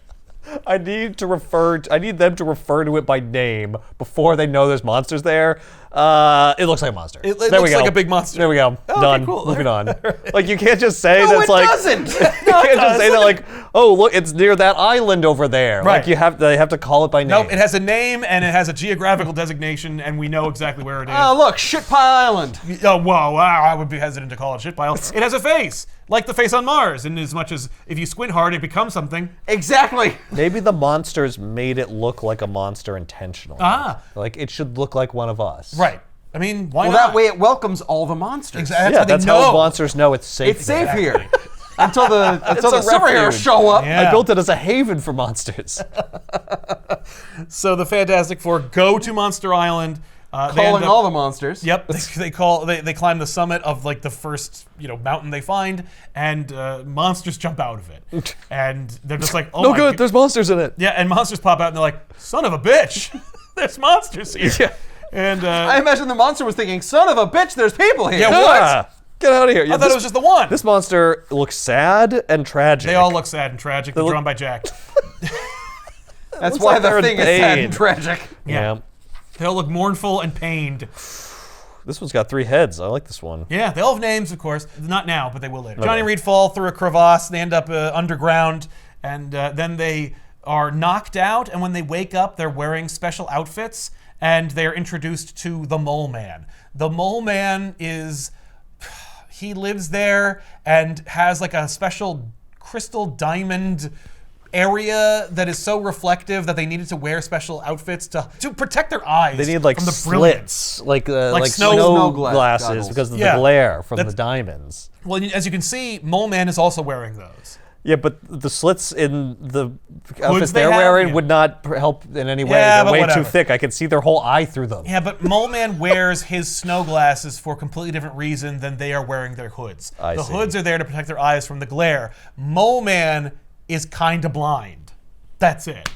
Speaker 1: I need them to refer to it by name before they know there's monsters there. It looks like a monster.
Speaker 2: It
Speaker 1: There we
Speaker 2: looks
Speaker 1: go.
Speaker 2: like a big monster.
Speaker 1: There we go.
Speaker 2: Okay,
Speaker 1: Done.
Speaker 2: cool.
Speaker 1: Moving on. Like you can't just say
Speaker 3: No,
Speaker 1: that's
Speaker 3: it
Speaker 1: like
Speaker 3: doesn't.
Speaker 1: you can't just say that like, oh look, it's near that island over there.
Speaker 2: Right.
Speaker 1: Like they have to call it by name.
Speaker 2: Nope, it has a name and it has a geographical designation, and we know exactly where it is.
Speaker 3: Oh, look, Shit Pile Island.
Speaker 2: Oh, whoa, wow, I would be hesitant to call it shit pile. It has a face, like the face on Mars, in as much as if you squint hard, it becomes something.
Speaker 3: Exactly.
Speaker 1: Maybe the monsters made it look like a monster intentionally.
Speaker 2: Ah.
Speaker 1: Like it should look like one of us.
Speaker 2: Right. I mean, why
Speaker 3: Well,
Speaker 2: not?
Speaker 3: that way it welcomes all the monsters.
Speaker 2: Exactly.
Speaker 1: Yeah,
Speaker 2: That's
Speaker 1: that's
Speaker 2: how they
Speaker 1: how
Speaker 2: know.
Speaker 1: monsters know it's safe.
Speaker 3: It's safe
Speaker 1: there.
Speaker 3: here. until the
Speaker 1: a
Speaker 3: superheroes
Speaker 1: refuge.
Speaker 3: show up.
Speaker 2: Yeah.
Speaker 1: I built it as a haven for monsters.
Speaker 2: So the Fantastic Four go to Monster Island. They end
Speaker 3: Calling
Speaker 2: up-
Speaker 3: all the monsters.
Speaker 2: Yep, they climb the summit of like the first mountain they find, and monsters jump out of it, and they're just like, oh
Speaker 1: No
Speaker 2: my
Speaker 1: good. There's monsters in it.
Speaker 2: yeah, and monsters pop out and they're like, son of a bitch, there's monsters here.
Speaker 1: Yeah.
Speaker 2: And
Speaker 3: I imagine the monster was thinking, son of a bitch, there's people here.
Speaker 2: Yeah, what?
Speaker 1: Ah, get out of here. Yeah,
Speaker 2: I thought it was just the one.
Speaker 1: This monster looks sad and tragic.
Speaker 2: They all look sad and tragic. They're
Speaker 1: look-
Speaker 2: drawn by Jack.
Speaker 3: That's
Speaker 1: Looks
Speaker 3: why
Speaker 1: like they're
Speaker 3: the
Speaker 1: in
Speaker 3: thing is sad
Speaker 1: pain.
Speaker 3: and tragic.
Speaker 1: Yeah.
Speaker 2: They all look mournful and pained.
Speaker 1: This one's got 3 heads. I like this one.
Speaker 2: Yeah, they all have names, of course. Not now, but they will later. Johnny and Reed fall through a crevasse. They end up underground, and then they are knocked out. And when they wake up, they're wearing special outfits, and they're introduced to the Mole Man. The Mole Man he lives there and has like a special crystal diamond area that is so reflective that they needed to wear special outfits to protect their eyes.
Speaker 1: They need like
Speaker 2: from the brilliance.
Speaker 1: slits, like
Speaker 2: snow
Speaker 3: Snow
Speaker 1: glasses
Speaker 3: goggles.
Speaker 1: because of
Speaker 2: Yeah.
Speaker 1: the glare from the
Speaker 2: That's-
Speaker 1: diamonds.
Speaker 2: Well, as you can see, Mole Man is also wearing those.
Speaker 1: Yeah, but the slits in the outfits
Speaker 2: they
Speaker 1: they're
Speaker 2: have?
Speaker 1: wearing
Speaker 2: Yeah.
Speaker 1: would not help in any way.
Speaker 2: Yeah,
Speaker 1: They're
Speaker 2: but
Speaker 1: way
Speaker 2: whatever.
Speaker 1: too thick. I could see their whole eye through them.
Speaker 2: Yeah, but Mole Man wears his snow glasses for a completely different reason than they are wearing their hoods.
Speaker 1: I
Speaker 2: The
Speaker 1: see.
Speaker 2: hoods are there to protect their eyes from the glare. Mole Man is kind of blind. That's it.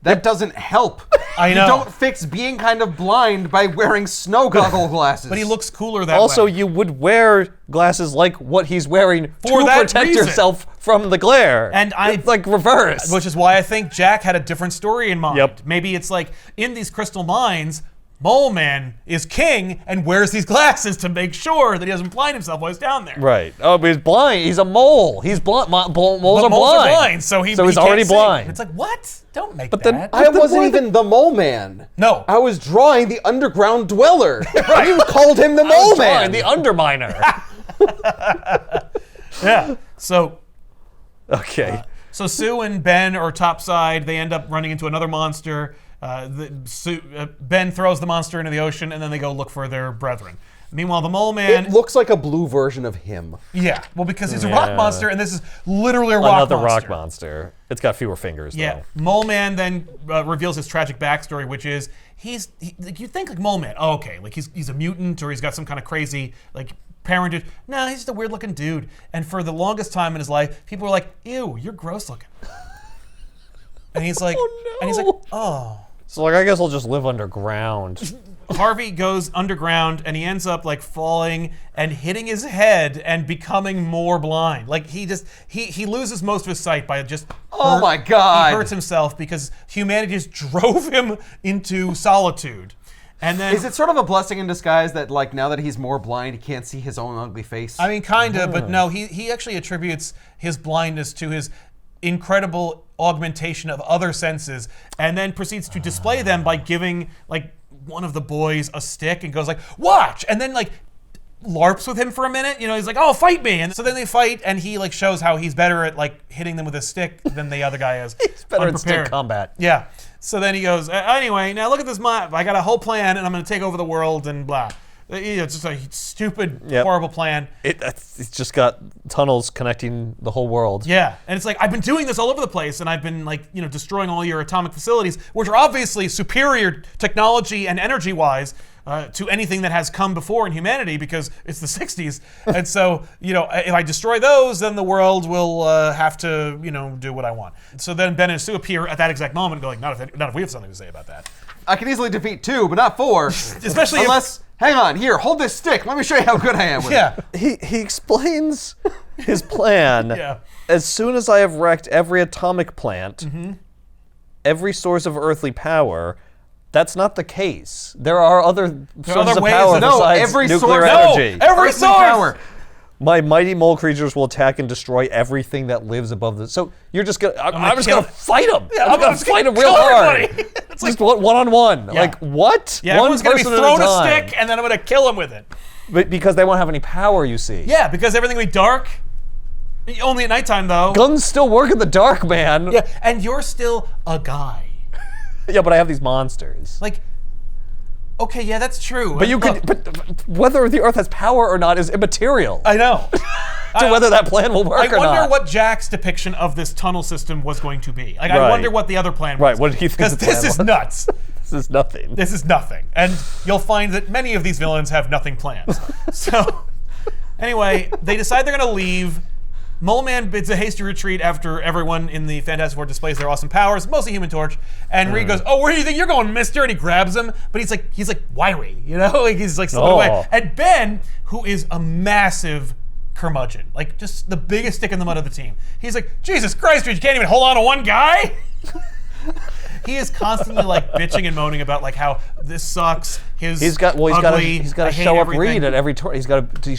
Speaker 3: That doesn't help.
Speaker 2: I know.
Speaker 3: You don't fix being kind of blind by wearing snow goggle glasses.
Speaker 2: But he looks cooler that
Speaker 1: Also,
Speaker 2: way.
Speaker 1: you would wear glasses like what he's wearing
Speaker 2: For
Speaker 1: to
Speaker 2: that
Speaker 1: protect
Speaker 2: reason.
Speaker 1: yourself from the glare.
Speaker 2: And
Speaker 1: it's like reverse.
Speaker 2: Which is why I think Jack had a different story in mind.
Speaker 1: Yep.
Speaker 2: Maybe it's like, in these crystal mines, Mole Man is king and wears these glasses to make sure that he doesn't blind himself while he's down there.
Speaker 1: Right. Oh, but he's blind. He's a mole. He's blind. Moles
Speaker 2: But
Speaker 1: are
Speaker 2: moles
Speaker 1: blind.
Speaker 2: are blind, so he
Speaker 1: he's
Speaker 2: can't
Speaker 1: already
Speaker 2: see.
Speaker 1: blind.
Speaker 2: It's like, what? Don't make
Speaker 1: But
Speaker 2: that.
Speaker 1: then-
Speaker 3: I wasn't even the Mole Man.
Speaker 2: No.
Speaker 3: I was drawing the underground dweller. You called him the
Speaker 1: I
Speaker 3: Mole
Speaker 1: was
Speaker 3: Man.
Speaker 1: blind, the underminer.
Speaker 2: Yeah. So
Speaker 1: Okay.
Speaker 2: So Sue and Ben are topside. They end up running into another monster. Ben throws the monster into the ocean, and then they go look for their brethren. Meanwhile, the Mole Man...
Speaker 3: It looks like a blue version of him.
Speaker 2: Yeah, well, because he's a rock monster, and this is literally a rock
Speaker 1: Another
Speaker 2: monster.
Speaker 1: rock monster. It's got fewer fingers,
Speaker 2: Yeah,
Speaker 1: though.
Speaker 2: Mole Man then reveals his tragic backstory, which is like, you think like Mole Man, oh, okay, like he's a mutant or he's got some kind of crazy like parentage. No, he's just a weird looking dude. And for the longest time in his life, people were like, "Ew, you're gross looking." And he's like, "Oh."
Speaker 1: So like, I guess I'll just live underground.
Speaker 2: Harvey goes underground and he ends up like falling and hitting his head and becoming more blind. Like he loses most of his sight by just
Speaker 3: Oh my God.
Speaker 2: He hurts himself because humanity just drove him into solitude. And then
Speaker 3: Is it sort of a blessing in disguise that like now that he's more blind, he can't see his own ugly face?
Speaker 2: I mean, kind of, but no, he actually attributes his blindness to his incredible augmentation of other senses and then proceeds to display them by giving like one of the boys a stick and goes like, "Watch!" and then like LARPs with him for a minute. You know, he's like, "Oh, fight me!" And so then they fight, and he like shows how he's better at like hitting them with a stick than the other guy is.
Speaker 1: He's better at
Speaker 2: Unprepared.
Speaker 1: stick combat.
Speaker 2: Yeah. So then he goes, "Anyway, now look at this map. I got a whole plan, and I'm going to take over the world and blah." It's just a stupid, horrible plan.
Speaker 1: It's just got tunnels connecting the whole world.
Speaker 2: Yeah, and it's like, I've been doing this all over the place, and I've been like, you know, destroying all your atomic facilities, which are obviously superior technology and energy-wise to anything that has come before in humanity because it's the 60s. And so, you know, if I destroy those, then the world will have to, you know, do what I want. So then Ben and Sue appear at that exact moment and go like, not if we have something to say about that.
Speaker 3: I can easily defeat 2, but not 4.
Speaker 2: Especially
Speaker 3: unless... Hang on, here, hold this stick. Let me show you how good I am with it.
Speaker 1: He explains his plan.
Speaker 2: Yeah.
Speaker 1: As soon as I have wrecked every atomic plant, every source of earthly power, that's not the case. There are other sources
Speaker 2: other
Speaker 1: of
Speaker 2: ways
Speaker 1: power
Speaker 2: of-
Speaker 3: No,
Speaker 1: besides
Speaker 3: every
Speaker 1: nuclear
Speaker 3: source-
Speaker 1: energy.
Speaker 2: Every
Speaker 3: Earthly
Speaker 2: source!
Speaker 3: power.
Speaker 1: My mighty mole creatures will attack and destroy everything that lives above the. So you're just gonna. I'm just
Speaker 2: kill-
Speaker 1: gonna fight them.
Speaker 2: Yeah,
Speaker 1: I'm gonna fight them real
Speaker 2: kill
Speaker 1: hard.
Speaker 2: everybody. It's
Speaker 1: Just one on one.
Speaker 2: Yeah.
Speaker 1: Like what?
Speaker 2: Yeah,
Speaker 1: one
Speaker 2: everyone's going to be
Speaker 1: person
Speaker 2: thrown
Speaker 1: at
Speaker 2: a
Speaker 1: time.
Speaker 2: stick, and then I'm going to kill him with it.
Speaker 1: But because they won't have any power, you see.
Speaker 2: Yeah, because everything will be dark. Only at nighttime, though.
Speaker 1: Guns still work in the dark, man.
Speaker 2: Yeah, and you're still a guy.
Speaker 1: Yeah, but I have these monsters.
Speaker 2: Like, okay, yeah, that's true.
Speaker 1: But you could. But whether the Earth has power or not is immaterial
Speaker 2: I know.
Speaker 1: to whether that plan will work
Speaker 2: I
Speaker 1: or not.
Speaker 2: wonder what Jack's depiction of this tunnel system was going to be. Like, I
Speaker 1: Right.
Speaker 2: wonder what the other plan was.
Speaker 1: Right, what did he think
Speaker 2: Because
Speaker 1: the plan
Speaker 2: this is
Speaker 1: was?
Speaker 2: nuts.
Speaker 1: This is nothing.
Speaker 2: This is nothing. And you'll find that many of these villains have nothing planned. So, anyway, they decide they're going to leave. Mole Man bids a hasty retreat after everyone in the Fantastic Four displays their awesome powers, mostly Human Torch. And Reed goes, "Oh, where do you think you're going, mister?" And he grabs him, but he's like wiry, you know? Like he's like slipping away. And Ben, who is a massive curmudgeon, like just the biggest stick in the mud of the team, he's like, "Jesus Christ, Reed, you can't even hold on to one guy?" He is constantly like bitching and moaning about like how this sucks. He's got
Speaker 1: to show up Reed at every tour. He's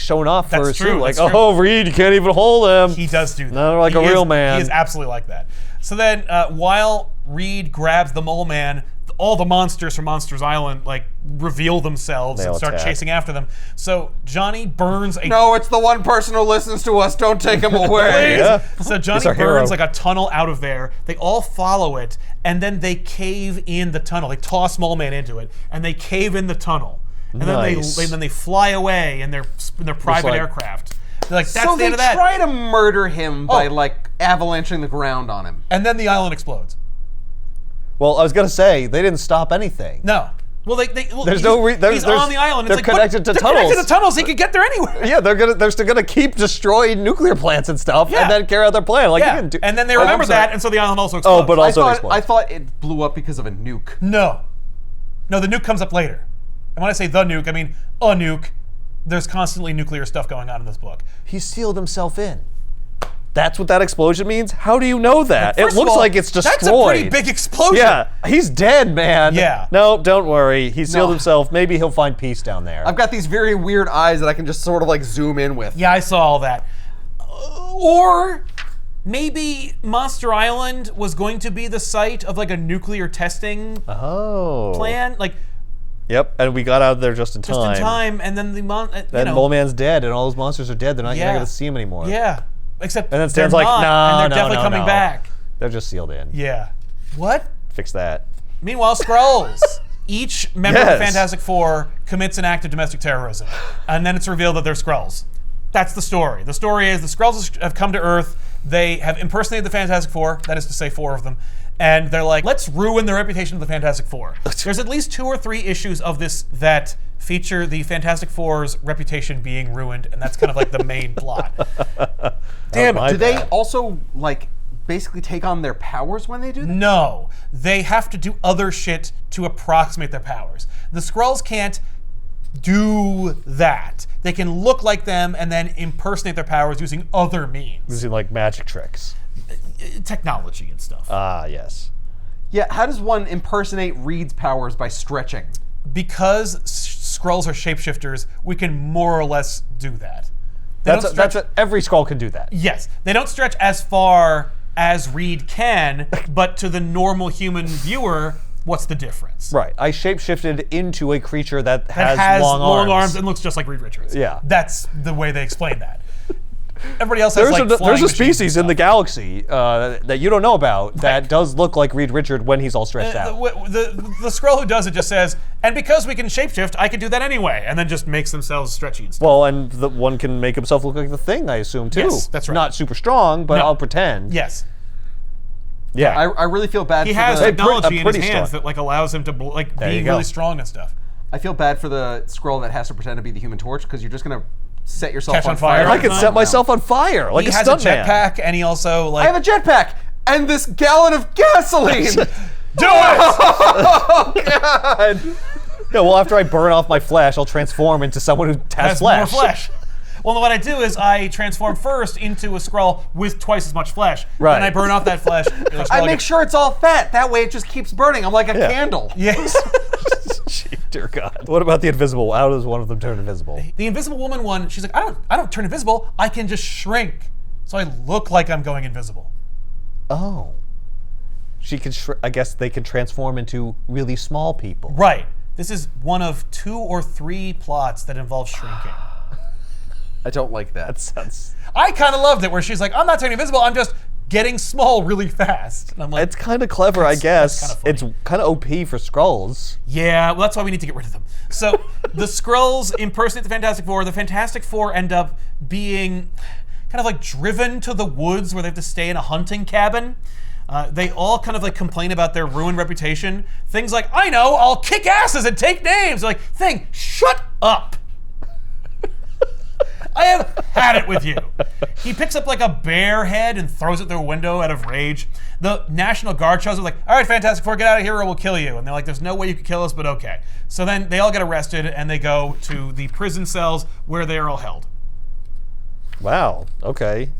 Speaker 1: showing off
Speaker 2: That's
Speaker 1: for
Speaker 2: true,
Speaker 1: Sue. Like,
Speaker 2: that's true.
Speaker 1: oh, Reed, you can't even hold him.
Speaker 2: He does do that.
Speaker 1: Not like a real man.
Speaker 2: He is absolutely like that. So then, while Reed grabs the Mole Man, all the monsters from Monsters Island like reveal themselves and
Speaker 1: They'll
Speaker 2: start
Speaker 1: attack.
Speaker 2: chasing after them. So Johnny burns a
Speaker 3: No, it's the one person who listens to us. Don't take him away.
Speaker 1: Yeah.
Speaker 2: So Johnny
Speaker 1: He's our
Speaker 2: burns
Speaker 1: hero.
Speaker 2: like a tunnel out of there. They all follow it, and then they cave in the tunnel. They toss Mole Man into it, and they cave in the tunnel. And
Speaker 1: Nice.
Speaker 2: then they fly away in their private
Speaker 1: like-
Speaker 2: aircraft. They're like, that's
Speaker 3: So
Speaker 2: the
Speaker 3: they
Speaker 2: end of that.
Speaker 3: try to murder him by
Speaker 2: Oh.
Speaker 3: like avalanching the ground on him.
Speaker 2: And then the island explodes.
Speaker 1: Well, I was gonna say they didn't stop anything.
Speaker 2: No. Well,
Speaker 1: There's no re- there's-
Speaker 2: he's
Speaker 1: there's-
Speaker 2: on the island.
Speaker 1: they're
Speaker 2: It's like,
Speaker 1: connected to
Speaker 2: they're
Speaker 1: tunnels.
Speaker 2: connected to tunnels. He could get there anywhere.
Speaker 1: Yeah, they're still gonna keep destroying nuclear plants and stuff,
Speaker 2: Yeah.
Speaker 1: and then carry out their plan. Like, you
Speaker 2: Yeah.
Speaker 1: can do.
Speaker 2: And then they
Speaker 1: I'm
Speaker 2: remember
Speaker 1: sorry.
Speaker 2: that, and so the island also explodes.
Speaker 1: but also
Speaker 3: I
Speaker 1: explodes.
Speaker 3: thought it blew up because of a nuke.
Speaker 2: no. No, the nuke comes up later. And when I say the nuke, I mean a nuke. There's constantly nuclear stuff going on in this book.
Speaker 1: He sealed himself in. That's what that explosion means? How do you know that? It
Speaker 2: First of
Speaker 1: looks
Speaker 2: all,
Speaker 1: like it's destroyed.
Speaker 2: That's a pretty big explosion.
Speaker 1: Yeah, he's dead, man.
Speaker 2: Yeah.
Speaker 1: No, don't worry. He sealed
Speaker 3: No.
Speaker 1: himself. Maybe he'll find peace down there.
Speaker 3: I've got these very weird eyes that I can just sort of like zoom in with.
Speaker 2: Yeah, I saw all that. Or maybe Monster Island was going to be the site of like a nuclear testing plan. Like,
Speaker 1: Yep, and we got out of there just in time.
Speaker 2: just in time, and then
Speaker 1: Then Mole Man's dead, and all those monsters are dead. They're not
Speaker 2: Yeah.
Speaker 1: you're not going to see him anymore.
Speaker 2: Yeah. Except
Speaker 1: And then Stan's
Speaker 2: they're
Speaker 1: like,
Speaker 2: not,
Speaker 1: no,
Speaker 2: and they're definitely coming
Speaker 1: no.
Speaker 2: back.
Speaker 1: They're just sealed in.
Speaker 2: Yeah. What?
Speaker 1: Fix that.
Speaker 2: Meanwhile, Skrulls. Each member of the
Speaker 1: Yes.
Speaker 2: Fantastic Four commits an act of domestic terrorism, and then it's revealed that they're Skrulls. That's the story. The story is the Skrulls have come to Earth. They have impersonated the Fantastic Four, that is to say 4 of them, and they're like, let's ruin the reputation of the Fantastic Four. There's at least 2 or 3 issues of this that feature the Fantastic Four's reputation being ruined, and that's kind of like the main plot. Damn
Speaker 1: my
Speaker 2: it.
Speaker 3: Do they
Speaker 1: bad.
Speaker 3: also like basically take on their powers when they do that?
Speaker 2: No, they have to do other shit to approximate their powers. The Skrulls can't do that. They can look like them and then impersonate their powers using other means.
Speaker 1: Using like magic tricks.
Speaker 2: Technology and stuff.
Speaker 1: Ah, yes.
Speaker 3: Yeah, how does one impersonate Reed's powers by stretching?
Speaker 2: Because Skrulls are shapeshifters, we can more or less do that. They don't stretch-
Speaker 1: Every Skrull can do that.
Speaker 2: Yes, they don't stretch as far as Reed can, but to the normal human viewer, what's the difference?
Speaker 1: Right. I shapeshifted into a creature that
Speaker 2: That
Speaker 1: has long arms.
Speaker 2: and looks just like Reed Richards.
Speaker 1: Yeah.
Speaker 2: That's the way they explain that. Everybody else has like flying
Speaker 1: There's a
Speaker 2: machines and
Speaker 1: species in the
Speaker 2: stuff.
Speaker 1: galaxy that you don't know about that does look like Reed Richard when he's all stretched out.
Speaker 2: The Skrull who does it just says, and because we can shapeshift, I can do that anyway, and then just makes themselves stretchy and stuff.
Speaker 1: Well, and the one can make himself look like the Thing, I assume, too.
Speaker 2: Yes, that's right.
Speaker 1: Not super strong, but
Speaker 2: No.
Speaker 1: I'll pretend.
Speaker 2: Yes.
Speaker 1: Yeah.
Speaker 3: I really feel bad
Speaker 2: He
Speaker 3: for
Speaker 2: has
Speaker 3: the...
Speaker 2: technology in his
Speaker 1: pretty
Speaker 2: hands
Speaker 1: strong.
Speaker 2: that like allows him to
Speaker 1: There you
Speaker 2: be
Speaker 1: go.
Speaker 2: really strong and stuff.
Speaker 3: I feel bad for the Skrull that has to pretend to be the Human Torch because you're just gonna set yourself
Speaker 2: Catch
Speaker 3: on
Speaker 2: on fire.
Speaker 3: fire.
Speaker 1: I could set myself on fire like
Speaker 2: He
Speaker 1: a
Speaker 2: has a
Speaker 1: stuntman.
Speaker 2: jetpack, and he also
Speaker 3: I have a jetpack and this gallon of gasoline.
Speaker 2: do it.
Speaker 3: Oh God!
Speaker 1: Yeah, well, after I burn off my flesh, I'll transform into someone who has flesh.
Speaker 2: More flesh. Well, what I do is I transform first into a Skrull with twice as much flesh.
Speaker 1: Right.
Speaker 2: Then I burn off that flesh. the other
Speaker 3: I
Speaker 2: Skrull
Speaker 3: make
Speaker 2: gets-
Speaker 3: sure it's all fat. That way it just keeps burning. I'm like a
Speaker 1: Yeah.
Speaker 3: candle.
Speaker 2: Yes.
Speaker 1: Gee, dear God. What about the invisible? How does one of them turn invisible?
Speaker 2: The Invisible Woman one, she's like, I don't turn invisible. I can just shrink, so I look like I'm going invisible.
Speaker 1: Oh. She can, I guess they can transform into really small people.
Speaker 2: Right. This is one of 2 or 3 plots that involve shrinking.
Speaker 3: I don't like that.
Speaker 1: That sounds...
Speaker 2: I kind of loved it, where she's like, I'm not turning invisible. I'm just getting small really fast. And I'm like,
Speaker 1: It's kind of clever, I guess.
Speaker 2: that's kinda
Speaker 1: It's
Speaker 2: funny.
Speaker 1: kind of OP for Skrulls.
Speaker 2: yeah, well, that's why we need to get rid of them. So the Skrulls impersonate the Fantastic Four. The Fantastic Four end up being kind of like driven to the woods where they have to stay in a hunting cabin. They all kind of like complain about their ruined reputation. Things like, I know, I'll kick asses and take names. They're like, Thing, shut up. I have had it with you. He picks up like a bear head and throws it through a window out of rage. The National Guard shows up like, all right, Fantastic Four, get out of here or we'll kill you. And they're like, there's no way you could kill us, but okay. So then they all get arrested and they go to the prison cells where they are all held.
Speaker 1: Wow, okay.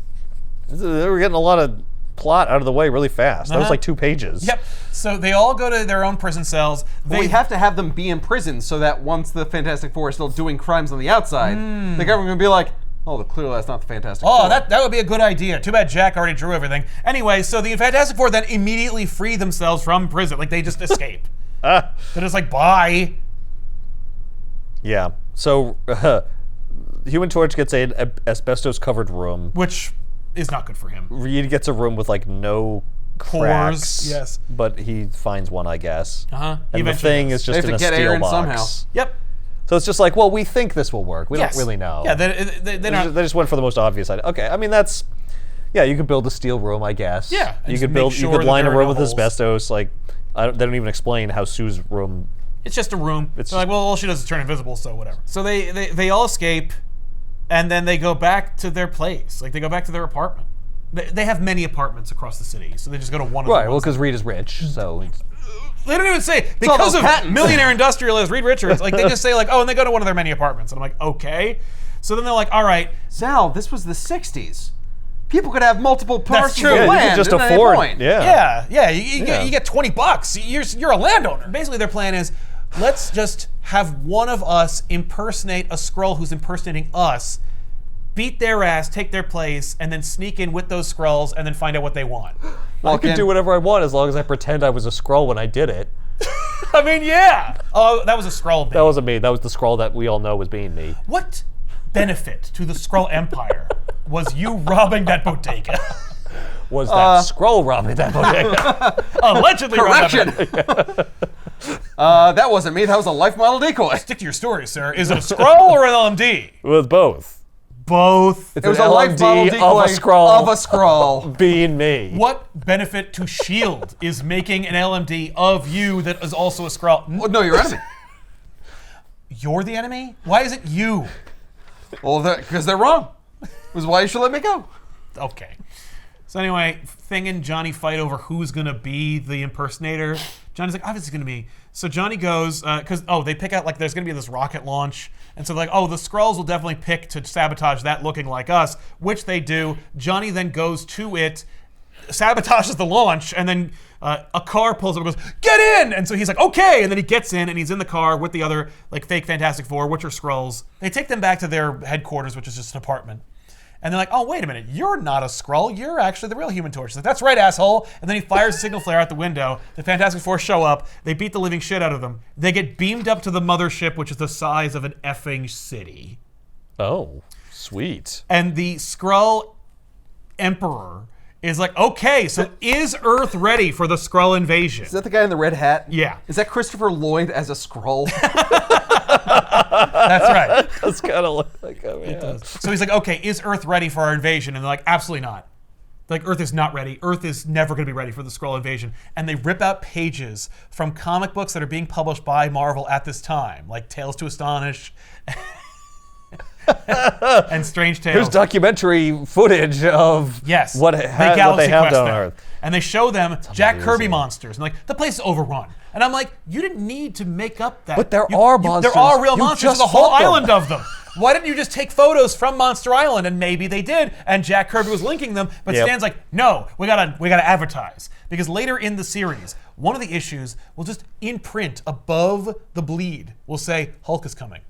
Speaker 1: They were getting a lot of plot out of the way really fast. That was
Speaker 2: Uh-huh.
Speaker 1: like 2 pages.
Speaker 2: Yep. So they all go to their own prison cells.
Speaker 3: Well, we have to have them be in prison so that once the Fantastic Four are still doing crimes on the outside, the government will be like, oh, clearly that's not the Fantastic Four.
Speaker 2: Oh, that would be a good idea. Too bad Jack already drew everything. Anyway, so the Fantastic Four then immediately free themselves from prison. Like, they just escape.
Speaker 1: Ah,
Speaker 2: They're just like, bye.
Speaker 1: yeah. So, Human Torch gets an asbestos-covered room.
Speaker 2: Which is not good for him.
Speaker 1: Reed gets a room with like no cracks.
Speaker 2: yes.
Speaker 1: But he finds one, I guess.
Speaker 2: Uh-huh. He
Speaker 1: And the
Speaker 2: eventually
Speaker 1: Thing
Speaker 2: does.
Speaker 1: is
Speaker 3: They
Speaker 1: just
Speaker 3: have
Speaker 1: in
Speaker 3: to
Speaker 1: a
Speaker 3: get air
Speaker 1: steel
Speaker 3: in
Speaker 1: box.
Speaker 3: somehow.
Speaker 2: Yep.
Speaker 1: So it's just like, well, we think this will work. We
Speaker 2: Yes.
Speaker 1: don't really know.
Speaker 2: Yeah, they don't.
Speaker 1: They just went for the most obvious idea. Okay, I mean that's, yeah, you could build a steel room, I guess.
Speaker 2: Yeah, and
Speaker 1: you
Speaker 2: just
Speaker 1: could
Speaker 2: make
Speaker 1: build,
Speaker 2: sure
Speaker 1: you could
Speaker 2: that
Speaker 1: line a
Speaker 2: there are
Speaker 1: room
Speaker 2: no
Speaker 1: with
Speaker 2: holes.
Speaker 1: asbestos. Like, they don't even explain how Sue's room.
Speaker 2: It's just a room.
Speaker 1: It's
Speaker 2: They're like, well, all she does is turn invisible, so whatever. So they all escape, and then they go back to their place. Like, they go back to their apartment. They have many apartments across the city, so they just go to one of
Speaker 1: Right.
Speaker 2: them.
Speaker 1: Well, because Reed is rich, so.
Speaker 2: They don't even say,
Speaker 3: all
Speaker 2: because
Speaker 3: those
Speaker 2: of
Speaker 3: patents.
Speaker 2: millionaire industrialist Reed Richards, like they just say like, oh, and they go to one of their many apartments. And I'm like, okay. So then they're like, all right,
Speaker 3: Sal, this was the 60s. People could have multiple parcels
Speaker 2: true.
Speaker 3: of
Speaker 2: Yeah, you
Speaker 3: land.
Speaker 1: could just
Speaker 3: at any
Speaker 1: afford.
Speaker 3: point.
Speaker 2: yeah, you
Speaker 1: Yeah.
Speaker 2: get $20. You're a landowner. Basically, their plan is, let's just have one of us impersonate a Skrull who's impersonating us, beat their ass, take their place, and then sneak in with those Skrulls and then find out what they want.
Speaker 1: I could
Speaker 3: in.
Speaker 1: do whatever I want as long as I pretend I was a Skrull when I did it.
Speaker 2: I mean, yeah. Oh, that was a Skrull.
Speaker 1: That wasn't me. That was the Skrull that we all know was being me.
Speaker 2: What benefit to the Skrull Empire was you robbing that bodega?
Speaker 1: Was that Skrull robbing that bodega?
Speaker 2: Allegedly robbing
Speaker 3: Correction.
Speaker 2: that.
Speaker 3: That wasn't me. That was a life model decoy.
Speaker 2: Stick to your story, sir. Is it a Skrull or an LMD?
Speaker 1: It was both.
Speaker 2: Both.
Speaker 1: It's
Speaker 3: It was
Speaker 1: an
Speaker 3: a life
Speaker 1: LMD
Speaker 3: model decoy
Speaker 1: of a Skrull
Speaker 3: Of a Skrull.
Speaker 1: being me.
Speaker 2: What benefit to S.H.I.E.L.D. is making an LMD of you that is also a Skrull?
Speaker 3: Well, no, you're enemy.
Speaker 2: You're the enemy? Why is it you?
Speaker 3: Well, because they're wrong. Was why you should let me go.
Speaker 2: Okay. So anyway, Thing and Johnny fight over who's gonna be the impersonator. Johnny's like, obviously gonna be. So Johnny goes, because they pick out like there's gonna be this rocket launch, and so like, the Skrulls will definitely pick to sabotage that looking like us, which they do. Johnny then goes to it, sabotages the launch, and then a car pulls up and goes, "Get in!" And so he's like, "Okay," and then he gets in, and he's in the car with the other like fake Fantastic Four, which are Skrulls. They take them back to their headquarters, which is just an apartment. And they're like, "Oh, wait a minute, you're not a Skrull, you're actually the real Human Torch." He's like, "That's right, asshole." And then he fires a signal flare out the window. The Fantastic Four show up, they beat the living shit out of them. They get beamed up to the mothership, which is the size of an effing city.
Speaker 1: Oh, sweet.
Speaker 2: And the Skrull Emperor is like, "Okay, so is Earth ready for the Skrull invasion?"
Speaker 3: Is that the guy in the red hat?
Speaker 2: Yeah.
Speaker 3: Is that Christopher Lloyd as a Skrull?
Speaker 2: That's right.
Speaker 1: That's kind of look like him. Yeah.
Speaker 2: So he's like, "Okay, is Earth ready for our invasion?" And they're like, "Absolutely not. Like, Earth is not ready. Earth is never going to be ready for the Skrull invasion." And they rip out pages from comic books that are being published by Marvel at this time, like Tales to Astonish and Strange Tales.
Speaker 1: Here's documentary footage of
Speaker 2: Yes.
Speaker 1: what
Speaker 2: Big
Speaker 1: they
Speaker 2: Galaxy
Speaker 1: have
Speaker 2: Quest
Speaker 1: done on
Speaker 2: there.
Speaker 1: Earth.
Speaker 2: And they show them Jack Kirby
Speaker 1: amazing.
Speaker 2: monsters. And like, the place is overrun. And I'm like, you didn't need to make up that.
Speaker 1: But there are monsters.
Speaker 2: There are real
Speaker 1: You
Speaker 2: monsters.
Speaker 1: just
Speaker 2: There's a whole
Speaker 1: fought them.
Speaker 2: island of them. Why didn't you just take photos from Monster Island? And maybe they did. And Jack Kirby was linking them. But
Speaker 1: Yep.
Speaker 2: Stan's like, no, we gotta advertise. Because later in the series, one of the issues will just in print above the bleed will say, Hulk is coming.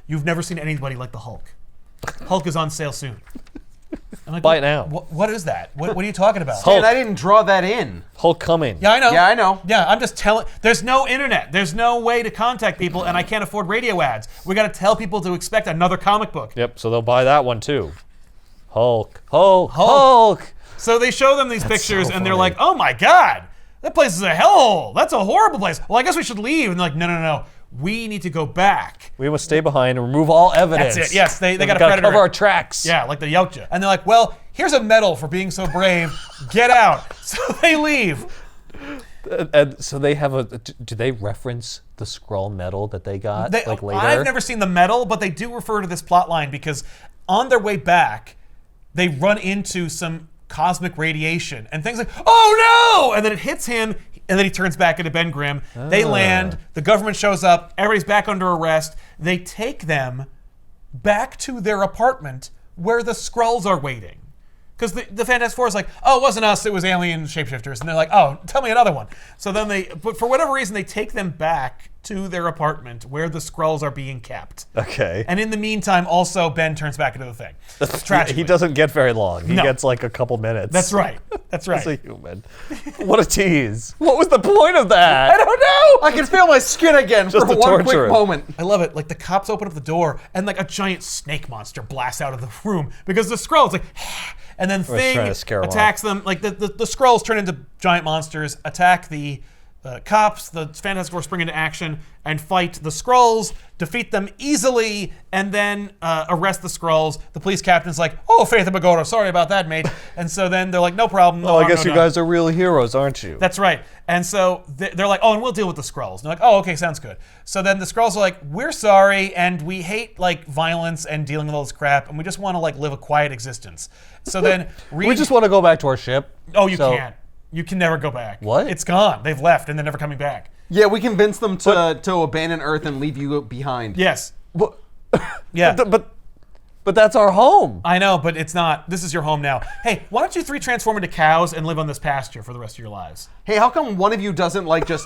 Speaker 2: You've never seen anybody like the Hulk. Hulk is on sale soon. I'm like,
Speaker 1: Buy it now.
Speaker 2: What is that? What are you talking about?
Speaker 1: Hulk.
Speaker 3: And I didn't draw that in.
Speaker 1: Hulk coming.
Speaker 2: Yeah, I know.
Speaker 3: Yeah, I know.
Speaker 2: Yeah, I'm just telling. There's no internet. There's no way to contact people, and I can't afford radio ads. We got to tell people to expect another comic book.
Speaker 1: Yep, so they'll buy that one too. Hulk. Hulk. Hulk.
Speaker 2: So they show them these pictures,
Speaker 1: so
Speaker 2: and they're
Speaker 1: funny.
Speaker 2: like, "Oh my God, that place is a hellhole. That's a horrible place. Well, I guess we should leave." And they're like, "No. We need to go back."
Speaker 1: We must stay behind and remove all evidence.
Speaker 2: That's it. Yes, they got a
Speaker 1: gotta
Speaker 2: predator.
Speaker 1: cover our tracks.
Speaker 2: Yeah, like the Yautja. And they're like, "Well, here's a medal for being so brave. Get out." So they leave.
Speaker 1: And so they have a. Do they reference the Skrull medal that they got like later?
Speaker 2: I've never seen the medal, but they do refer to this plot line because on their way back, they run into some cosmic radiation and things like, "Oh no!" And then it hits him, and then he turns back into Ben Grimm. They land, the government shows up, everybody's back under arrest. They take them back to their apartment where the Skrulls are waiting. Because the Fantastic Four is like, "Oh, it wasn't us, it was alien shapeshifters." And they're like, "Oh, tell me another one." So then but for whatever reason, they take them back to their apartment where the Skrulls are being kept.
Speaker 1: Okay.
Speaker 2: And in the meantime, also, Ben turns back into the Thing. Tragically.
Speaker 1: He doesn't get very long. He
Speaker 2: No.
Speaker 1: gets like a couple minutes.
Speaker 2: That's right. That's right.
Speaker 1: He's a human. What a tease. What was the point of that?
Speaker 2: I don't know!
Speaker 3: I can feel my skin again
Speaker 1: Just
Speaker 3: for
Speaker 1: to
Speaker 3: one
Speaker 1: torture
Speaker 3: quick
Speaker 1: him.
Speaker 3: moment.
Speaker 2: I love it. Like the cops open up the door and like a giant snake monster blasts out of the room because the Skrulls like, and then Thing
Speaker 1: trying to scare 'em
Speaker 2: attacks them. Like the Skrulls turn into giant monsters, attack the cops, the Fantastic Four spring into action and fight the Skrulls, defeat them easily, and then arrest the Skrulls. The police captain's like, "Oh, Faith and Magora, sorry about that, mate." And so then they're like, "No problem." No
Speaker 1: Oh, I
Speaker 2: harm,
Speaker 1: guess
Speaker 2: no
Speaker 1: you
Speaker 2: done."
Speaker 1: guys are real heroes, aren't you?
Speaker 2: That's right. And so they're like, "Oh, and we'll deal with the Skrulls." And they're like, "Oh, okay, sounds good." So then the Skrulls are like, "We're sorry, and we hate like violence and dealing with all this crap, and we just want to like live a quiet existence." So then
Speaker 1: we just want to go back to our ship.
Speaker 2: Oh, you can't. You can never go back.
Speaker 1: What?
Speaker 2: It's gone. They've left, and they're never coming back.
Speaker 3: Yeah, we convinced them to abandon Earth and leave you behind.
Speaker 2: Yes.
Speaker 1: But,
Speaker 2: Yeah.
Speaker 1: but that's our home.
Speaker 2: I know, but it's not. This is your home now. Hey, why don't you three transform into cows and live on this pasture for the rest of your lives?
Speaker 3: Hey, how come one of you doesn't like just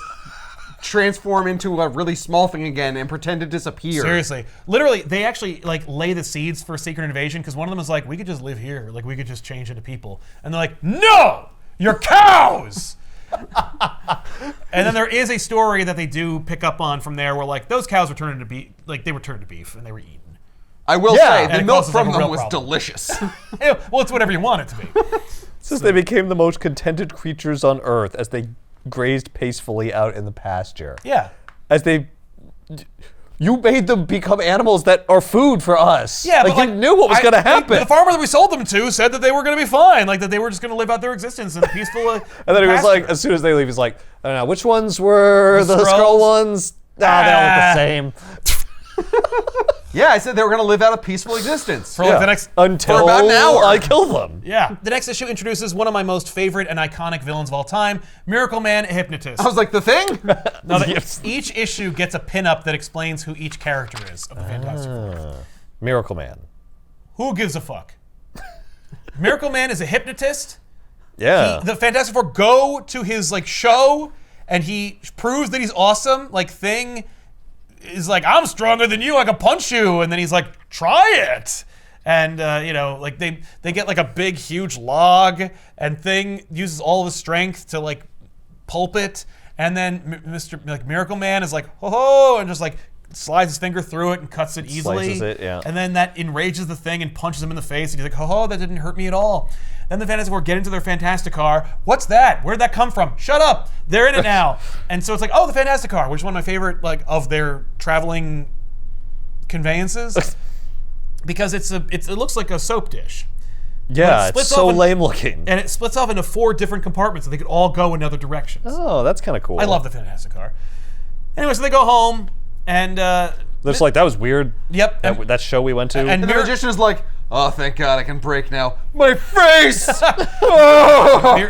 Speaker 3: transform into a really small thing again and pretend to disappear?
Speaker 2: Seriously. Literally, they actually like lay the seeds for Secret Invasion because one of them is like, we could just live here. Like, we could just change into people. And they're like, no! You're cows! And then there is a story that they do pick up on from there where like those cows were turned into beef, like they were turned to beef and they were eaten.
Speaker 3: I will
Speaker 1: Yeah.
Speaker 3: say,
Speaker 1: And
Speaker 3: the
Speaker 2: it
Speaker 3: milk
Speaker 2: causes, like,
Speaker 3: from
Speaker 2: a
Speaker 3: them
Speaker 2: real
Speaker 3: was
Speaker 2: problem.
Speaker 3: delicious.
Speaker 2: Well, it's whatever you want it to be.
Speaker 1: Since they became the most contented creatures on Earth as they grazed peacefully out in the pasture.
Speaker 2: Yeah.
Speaker 1: As they... You made them become animals that are food for us.
Speaker 2: Yeah,
Speaker 1: like,
Speaker 2: but
Speaker 1: you knew what was going to happen.
Speaker 2: The farmer that we sold them to said that they were going to be fine, like that they were just going to live out their existence in a peaceful.
Speaker 1: And then he was like, as soon as they leave, he's like, I don't know, which ones were the Skrull ones? They all look the same.
Speaker 3: Yeah, I said they were going to live out a peaceful existence.
Speaker 2: For like the next
Speaker 1: Until
Speaker 3: for about an hour.
Speaker 1: I kill them.
Speaker 2: Yeah. The next issue introduces one of my most favorite and iconic villains of all time, Miracle Man, a hypnotist.
Speaker 3: I was like, the thing?
Speaker 2: Now,
Speaker 1: Yes.
Speaker 2: each issue gets a pinup that explains who each character is of the Fantastic Four.
Speaker 1: Miracle Man.
Speaker 2: Who gives a fuck? Miracle Man is a hypnotist.
Speaker 1: Yeah.
Speaker 2: The Fantastic Four go to his like show, and he proves that he's awesome. Like Thing is like, I'm stronger than you, I can punch you, and then he's like, try it. And you know, like they get like a big, huge log, and Thing uses all of his strength to like pulp it, and then Mr. like Miracle Man is like, ho ho, and just like slides his finger through it and cuts it easily.
Speaker 1: Slices it, yeah.
Speaker 2: And then that enrages the Thing and punches him in the face, and he's like, ho ho, that didn't hurt me at all. Then the Fantastic Four get into their Fantastic Car. What's that? Where'd that come from? Shut up! They're in it now. And so it's like, oh, the Fantastic Car, which is one of my favorite like of their traveling conveyances, because it looks like a soap dish.
Speaker 1: Yeah,
Speaker 2: splits
Speaker 1: it's so
Speaker 2: off in-
Speaker 1: lame looking.
Speaker 2: And it splits off into 4 different compartments so they could all go in other directions.
Speaker 1: Oh, that's kind of cool.
Speaker 2: I love the Fantastic Car. Anyway, so they go home, and
Speaker 1: It's like, that was weird.
Speaker 2: yep,
Speaker 1: That show we went to.
Speaker 2: and
Speaker 3: And the
Speaker 2: Mir-
Speaker 3: magician is like, oh, thank God, I can break now. My face!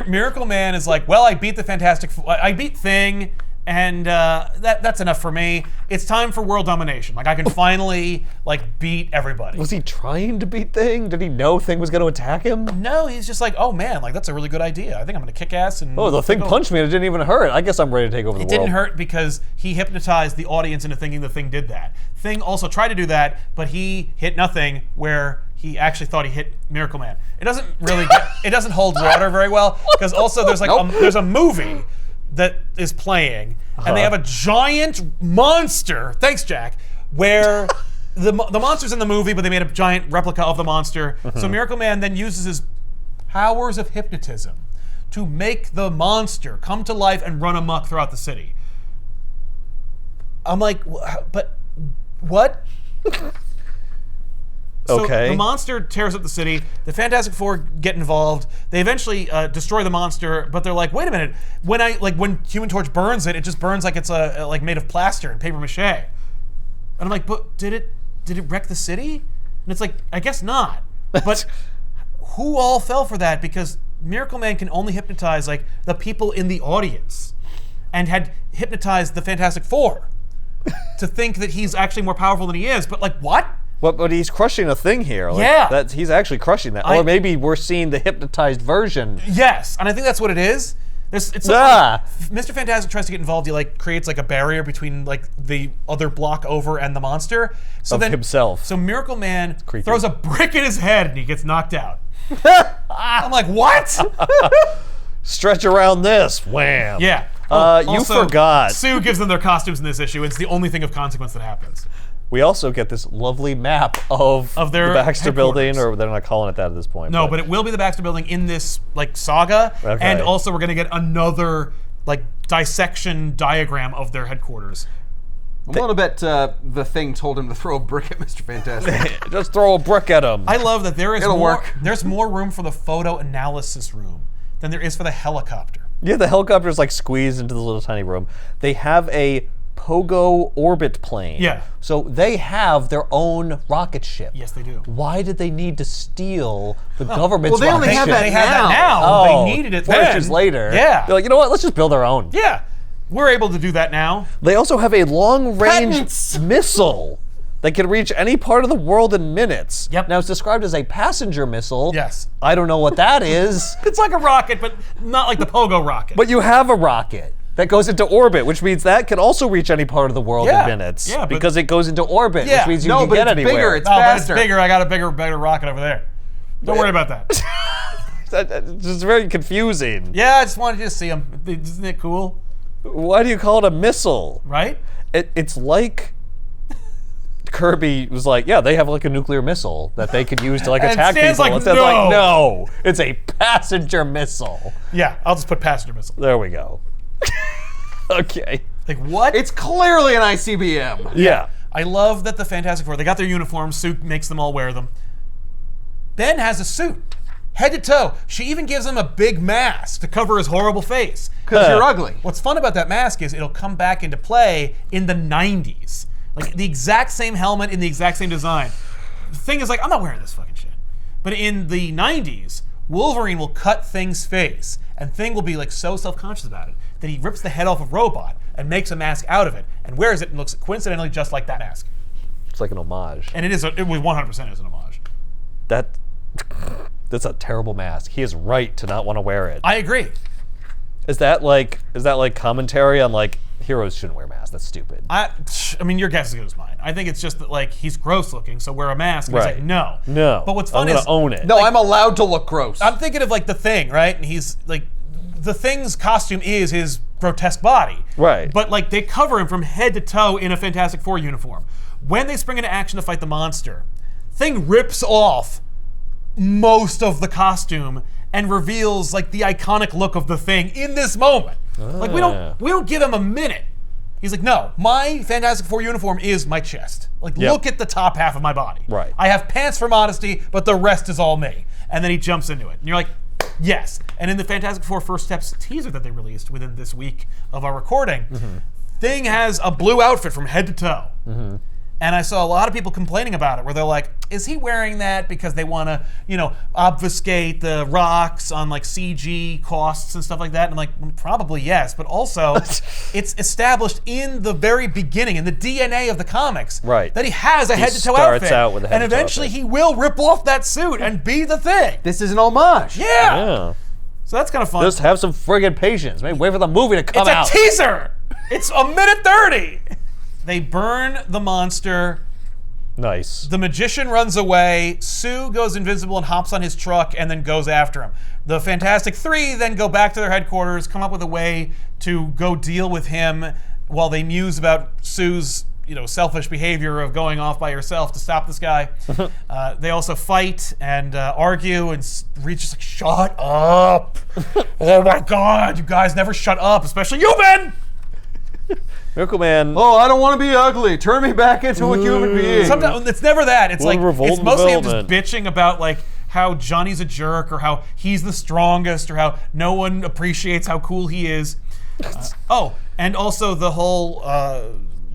Speaker 2: Miracle Man is like, well, I beat the Fantastic Four. I beat Thing, and that's enough for me. It's time for world domination. Like I can finally like beat everybody.
Speaker 1: Was he trying to beat Thing? Did he know Thing was going to attack him?
Speaker 2: No, he's just like, oh man, like that's a really good idea. I think I'm gonna kick ass and.
Speaker 1: Oh, the Thing punched me and it didn't even hurt. I guess I'm ready to take over the
Speaker 2: It
Speaker 1: world.
Speaker 2: didn't hurt because he hypnotized the audience into thinking the Thing did that. Thing also tried to do that, but he hit nothing where he actually thought he hit Miracle Man. It doesn't really it doesn't hold water very well because also there's like there's a movie that is playing and they have a giant monster. Thanks, Jack. Where the monster's in the movie, but they made a giant replica of the monster. So Miracle Man then uses his powers of hypnotism to make the monster come to life and run amok throughout the city. I'm like, but what? So
Speaker 1: Okay.
Speaker 2: the monster tears up the city. The Fantastic Four get involved. They eventually destroy the monster, but they're like, wait a minute. When Human Torch burns it, it just burns like it's like made of plaster and paper mache. And I'm like, but did it wreck the city? And it's like, I guess not. But who all fell for that? Because Miracle Man can only hypnotize like the people in the audience, and had hypnotized the Fantastic Four to think that he's actually more powerful than he is. But like, what?
Speaker 1: But he's crushing a thing here. Like,
Speaker 2: Yeah.
Speaker 1: he's actually crushing that. Or maybe we're seeing the hypnotized version.
Speaker 2: Yes, and I think that's what it is. It's
Speaker 1: Ah.
Speaker 2: Mr. Fantastic tries to get involved. He like creates like a barrier between like the other block over and the monster. So
Speaker 1: Of
Speaker 2: then
Speaker 1: himself.
Speaker 2: So Miracle Man
Speaker 1: creepy.
Speaker 2: throws a brick in his head and he gets knocked out. I'm like, what?
Speaker 1: Stretch around this. Wham.
Speaker 2: Yeah.
Speaker 1: You
Speaker 2: Also,
Speaker 1: forgot.
Speaker 2: Sue gives them their costumes in this issue. It's the only thing of consequence that happens.
Speaker 1: We also get this lovely map of
Speaker 2: their
Speaker 1: the Baxter Building,
Speaker 2: headquarters.
Speaker 1: or they're not calling it that at this point.
Speaker 2: No, but it will be the Baxter Building in this like saga,
Speaker 1: Okay.
Speaker 2: and also we're gonna get another like dissection diagram of their headquarters.
Speaker 3: I'm willing to bet the Thing told him to throw a brick at Mr. Fantastic.
Speaker 1: Just throw a brick at him.
Speaker 2: I love that
Speaker 3: It'll work.
Speaker 2: There's more room for the photo analysis room than there is for the helicopter.
Speaker 1: Yeah, the helicopter's like squeezed into the little tiny room. They have a Pogo orbit plane.
Speaker 2: Yeah.
Speaker 1: So they have their own rocket ship.
Speaker 2: Yes, they do.
Speaker 1: Why did they need to steal the government's
Speaker 3: well, they only
Speaker 1: rocket
Speaker 3: have
Speaker 1: ship?
Speaker 3: that
Speaker 2: They have
Speaker 3: now.
Speaker 2: that now.
Speaker 1: Oh,
Speaker 2: They needed it
Speaker 1: 4
Speaker 2: then.
Speaker 1: issues later.
Speaker 2: Yeah.
Speaker 1: They're like, you know what? Let's just build our own.
Speaker 2: Yeah. We're able to do that now.
Speaker 1: They also have a long-range
Speaker 3: Patents.
Speaker 1: missile that can reach any part of the world in minutes.
Speaker 2: Yep.
Speaker 1: Now, it's described as a passenger missile.
Speaker 2: Yes.
Speaker 1: I don't know what that is.
Speaker 2: It's like a rocket, but not like the Pogo rocket.
Speaker 1: But you have a rocket that goes into orbit, which means that can also reach any part of the world
Speaker 2: Yeah.
Speaker 1: in minutes.
Speaker 2: Yeah, but-
Speaker 1: because it goes into orbit,
Speaker 2: Yeah.
Speaker 1: which means you
Speaker 3: No,
Speaker 1: can
Speaker 3: but
Speaker 1: get
Speaker 3: it's
Speaker 1: anywhere.
Speaker 3: bigger. It's
Speaker 2: but
Speaker 3: faster.
Speaker 2: it's bigger. I got a better rocket over there. Don't worry about that.
Speaker 1: It's just very confusing.
Speaker 2: Yeah, I just wanted you to see them. Isn't it cool?
Speaker 1: Why do you call it a missile?
Speaker 2: Right?
Speaker 1: It's like Kirby was like, yeah, they have like a nuclear missle that they could use to like
Speaker 2: And
Speaker 1: attack
Speaker 2: Stan's
Speaker 1: people.
Speaker 2: like,
Speaker 1: And Stan's
Speaker 2: no.
Speaker 1: like, no, it's a passenger missile.
Speaker 2: Yeah, I'll just put passenger missile.
Speaker 1: There we go. Okay.
Speaker 2: Like, what?
Speaker 3: It's clearly an ICBM.
Speaker 1: Yeah.
Speaker 2: I love that the Fantastic Four, they got their uniforms, suit makes them all wear them. Ben has a suit, head to toe. She even gives him a big mask to cover his horrible face.
Speaker 3: Because you're ugly.
Speaker 2: What's fun about that mask is it'll come back into play in the 90s. Like the exact same helmet in the exact same design. The thing is, like, I'm not wearing this fucking shit. But in the 90s, Wolverine will cut Thing's face, and Thing will be like so self-conscious about it that he rips the head off of Robot and makes a mask out of it and wears it and looks coincidentally just like that mask.
Speaker 1: It's like an homage.
Speaker 2: And it 100% is an homage.
Speaker 1: That's a terrible mask. He is right to not want to wear it.
Speaker 2: I agree.
Speaker 1: Is that like commentary on like heroes shouldn't wear masks? That's stupid.
Speaker 2: I mean, your guess is as good as mine. I think it's just that like he's gross looking, so wear a mask. And he's
Speaker 1: Right.
Speaker 2: like, no.
Speaker 1: No.
Speaker 2: But what's
Speaker 1: I'm
Speaker 2: fun
Speaker 1: gonna
Speaker 2: is
Speaker 1: own it.
Speaker 3: No, I'm allowed to look gross.
Speaker 2: I'm thinking of like the Thing, right? And he's like, the Thing's costume is his grotesque body.
Speaker 1: Right.
Speaker 2: But like they cover him from head to toe in a Fantastic Four uniform. When they spring into action to fight the monster, Thing rips off most of the costume and reveals like the iconic look of the Thing in this moment. Like we don't give him a minute. He's like, no, my Fantastic Four uniform is my chest. Like,
Speaker 1: Yep.
Speaker 2: look at the top half of my body.
Speaker 1: Right.
Speaker 2: I have pants for modesty, but the rest is all me. And then he jumps into it. And you're like, yes. And in the Fantastic Four First Steps teaser that they released within this week of our recording, Thing has a blue outfit from head to toe. And I saw a lot of people complaining about it, where they're like, is he wearing that because they want to, obfuscate the rocks on like CG costs and stuff like that? And I'm like, probably yes, but also it's established in the very beginning, in the DNA of the comics,
Speaker 1: Right.
Speaker 2: that he has a head-to-toe
Speaker 1: starts
Speaker 2: outfit.
Speaker 1: out with a
Speaker 2: and
Speaker 1: head-to-toe
Speaker 2: eventually
Speaker 1: outfit.
Speaker 2: he will rip off that suit and be the Thing.
Speaker 3: This is an homage.
Speaker 2: Yeah.
Speaker 1: Yeah.
Speaker 2: So that's kind of fun.
Speaker 1: Just have some friggin' patience. Maybe wait for the movie to come
Speaker 2: It's
Speaker 1: out.
Speaker 2: a teaser. It's a minute 30. They burn the monster.
Speaker 1: Nice.
Speaker 2: The magician runs away. Sue goes invisible and hops on his truck and then goes after him. The Fantastic Three then go back to their headquarters, come up with a way to go deal with him while they muse about Sue's selfish behavior of going off by herself to stop this guy. They also fight and argue, and Reed's just like, shut up. Oh my God, you guys never shut up, especially you, Ben.
Speaker 1: Miracle Man.
Speaker 3: Oh, I don't want to be ugly. Turn me back into a human being.
Speaker 2: Sometimes it's never that. It's like
Speaker 1: revolt
Speaker 2: it's
Speaker 1: and
Speaker 2: mostly him just
Speaker 1: development.
Speaker 2: bitching about like how Johnny's a jerk or how he's the strongest or how no one appreciates how cool he is. And also the whole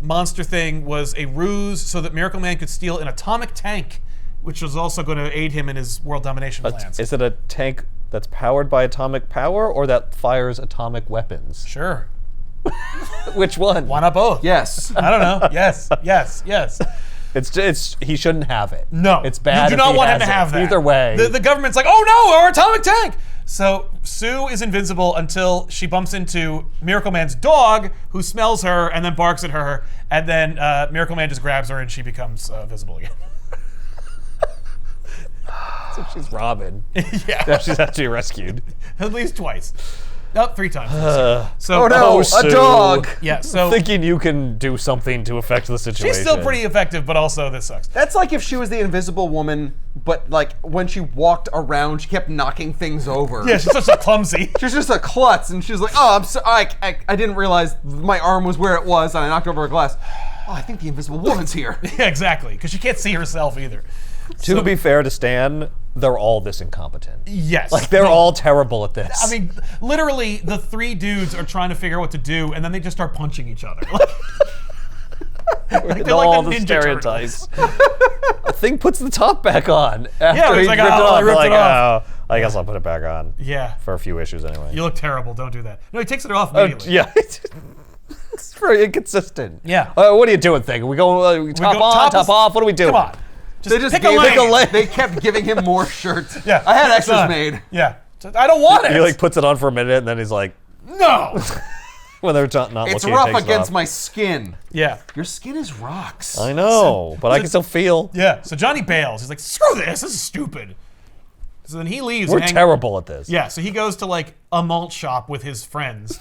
Speaker 2: monster thing was a ruse so that Miracle Man could steal an atomic tank, which was also going to aid him in his world domination plans.
Speaker 1: Is it a tank that's powered by atomic power or that fires atomic weapons?
Speaker 2: Sure.
Speaker 1: Which one?
Speaker 2: Why not both?
Speaker 3: Yes.
Speaker 2: I don't know. Yes.
Speaker 1: It's he shouldn't have it.
Speaker 2: No.
Speaker 1: It's bad.
Speaker 2: You do
Speaker 1: if
Speaker 2: not
Speaker 1: he
Speaker 2: want him
Speaker 1: has
Speaker 2: to
Speaker 1: it.
Speaker 2: have that.
Speaker 1: Either way.
Speaker 2: The government's like, oh no, our atomic tank! So Sue is invincible until she bumps into Miracle Man's dog, who smells her and then barks at her, and then Miracle Man just grabs her and she becomes visible again.
Speaker 1: So she's Robin.
Speaker 2: Yeah.
Speaker 1: Now she's actually rescued.
Speaker 2: At least twice. Oh, 3 times. So,
Speaker 3: Oh no,
Speaker 1: Sue.
Speaker 3: a dog!
Speaker 2: Yeah, so
Speaker 1: Thinking you can do something to affect the situation.
Speaker 2: she's still pretty effective, but also this sucks.
Speaker 3: That's like if she was the Invisible Woman, but like when she walked around, she kept knocking things over.
Speaker 2: Yeah, she's such a clumsy.
Speaker 3: She was just a klutz, and she was like, "Oh, I'm so I didn't realize my arm was where it was, and I knocked over a glass. Oh, I think the Invisible Woman's here."
Speaker 2: Yeah, exactly, because she can't see herself either.
Speaker 1: To be fair to Stan, they're all this incompetent.
Speaker 2: Yes.
Speaker 1: Like, they're all terrible at this.
Speaker 2: I mean, literally, the 3 dudes are trying to figure out what to do, and then they just start punching each other. Like, they're
Speaker 1: all
Speaker 2: like
Speaker 1: the
Speaker 2: Ninja
Speaker 1: stereotypes. A thing puts the top back on after
Speaker 2: Yeah, he's
Speaker 1: he
Speaker 2: like,
Speaker 1: ripped it
Speaker 2: "Oh, I
Speaker 1: off.
Speaker 2: ripped
Speaker 1: Like,
Speaker 2: it off."
Speaker 1: oh, I guess I'll put it back on.
Speaker 2: Yeah.
Speaker 1: For a few issues anyway.
Speaker 2: You look terrible. Don't do that. No, he takes it off immediately.
Speaker 1: Yeah. It's very inconsistent.
Speaker 2: Yeah.
Speaker 1: What are you doing, thing? We go top
Speaker 2: go
Speaker 1: on, top
Speaker 2: topless?
Speaker 1: off? What do we do?
Speaker 2: Come on.
Speaker 3: They just
Speaker 2: pick
Speaker 3: gave
Speaker 2: a lane.
Speaker 3: They kept giving him more shirts.
Speaker 2: Yeah.
Speaker 3: I had
Speaker 2: It's
Speaker 3: extras
Speaker 2: on.
Speaker 3: made.
Speaker 2: Yeah. I don't want it.
Speaker 1: He like puts it on for a minute and then he's like,
Speaker 2: No.
Speaker 1: when they're not
Speaker 3: It's
Speaker 1: looking,
Speaker 3: rough
Speaker 1: takes it
Speaker 3: against
Speaker 1: off.
Speaker 3: my skin.
Speaker 2: Yeah.
Speaker 3: Your skin is rocks.
Speaker 1: I know, but I can still feel.
Speaker 2: Yeah. So Johnny bails. He's like, screw this. This is stupid. So then he leaves.
Speaker 1: We're
Speaker 2: and
Speaker 1: terrible at this.
Speaker 2: Yeah. So he goes to like a malt shop with his friends.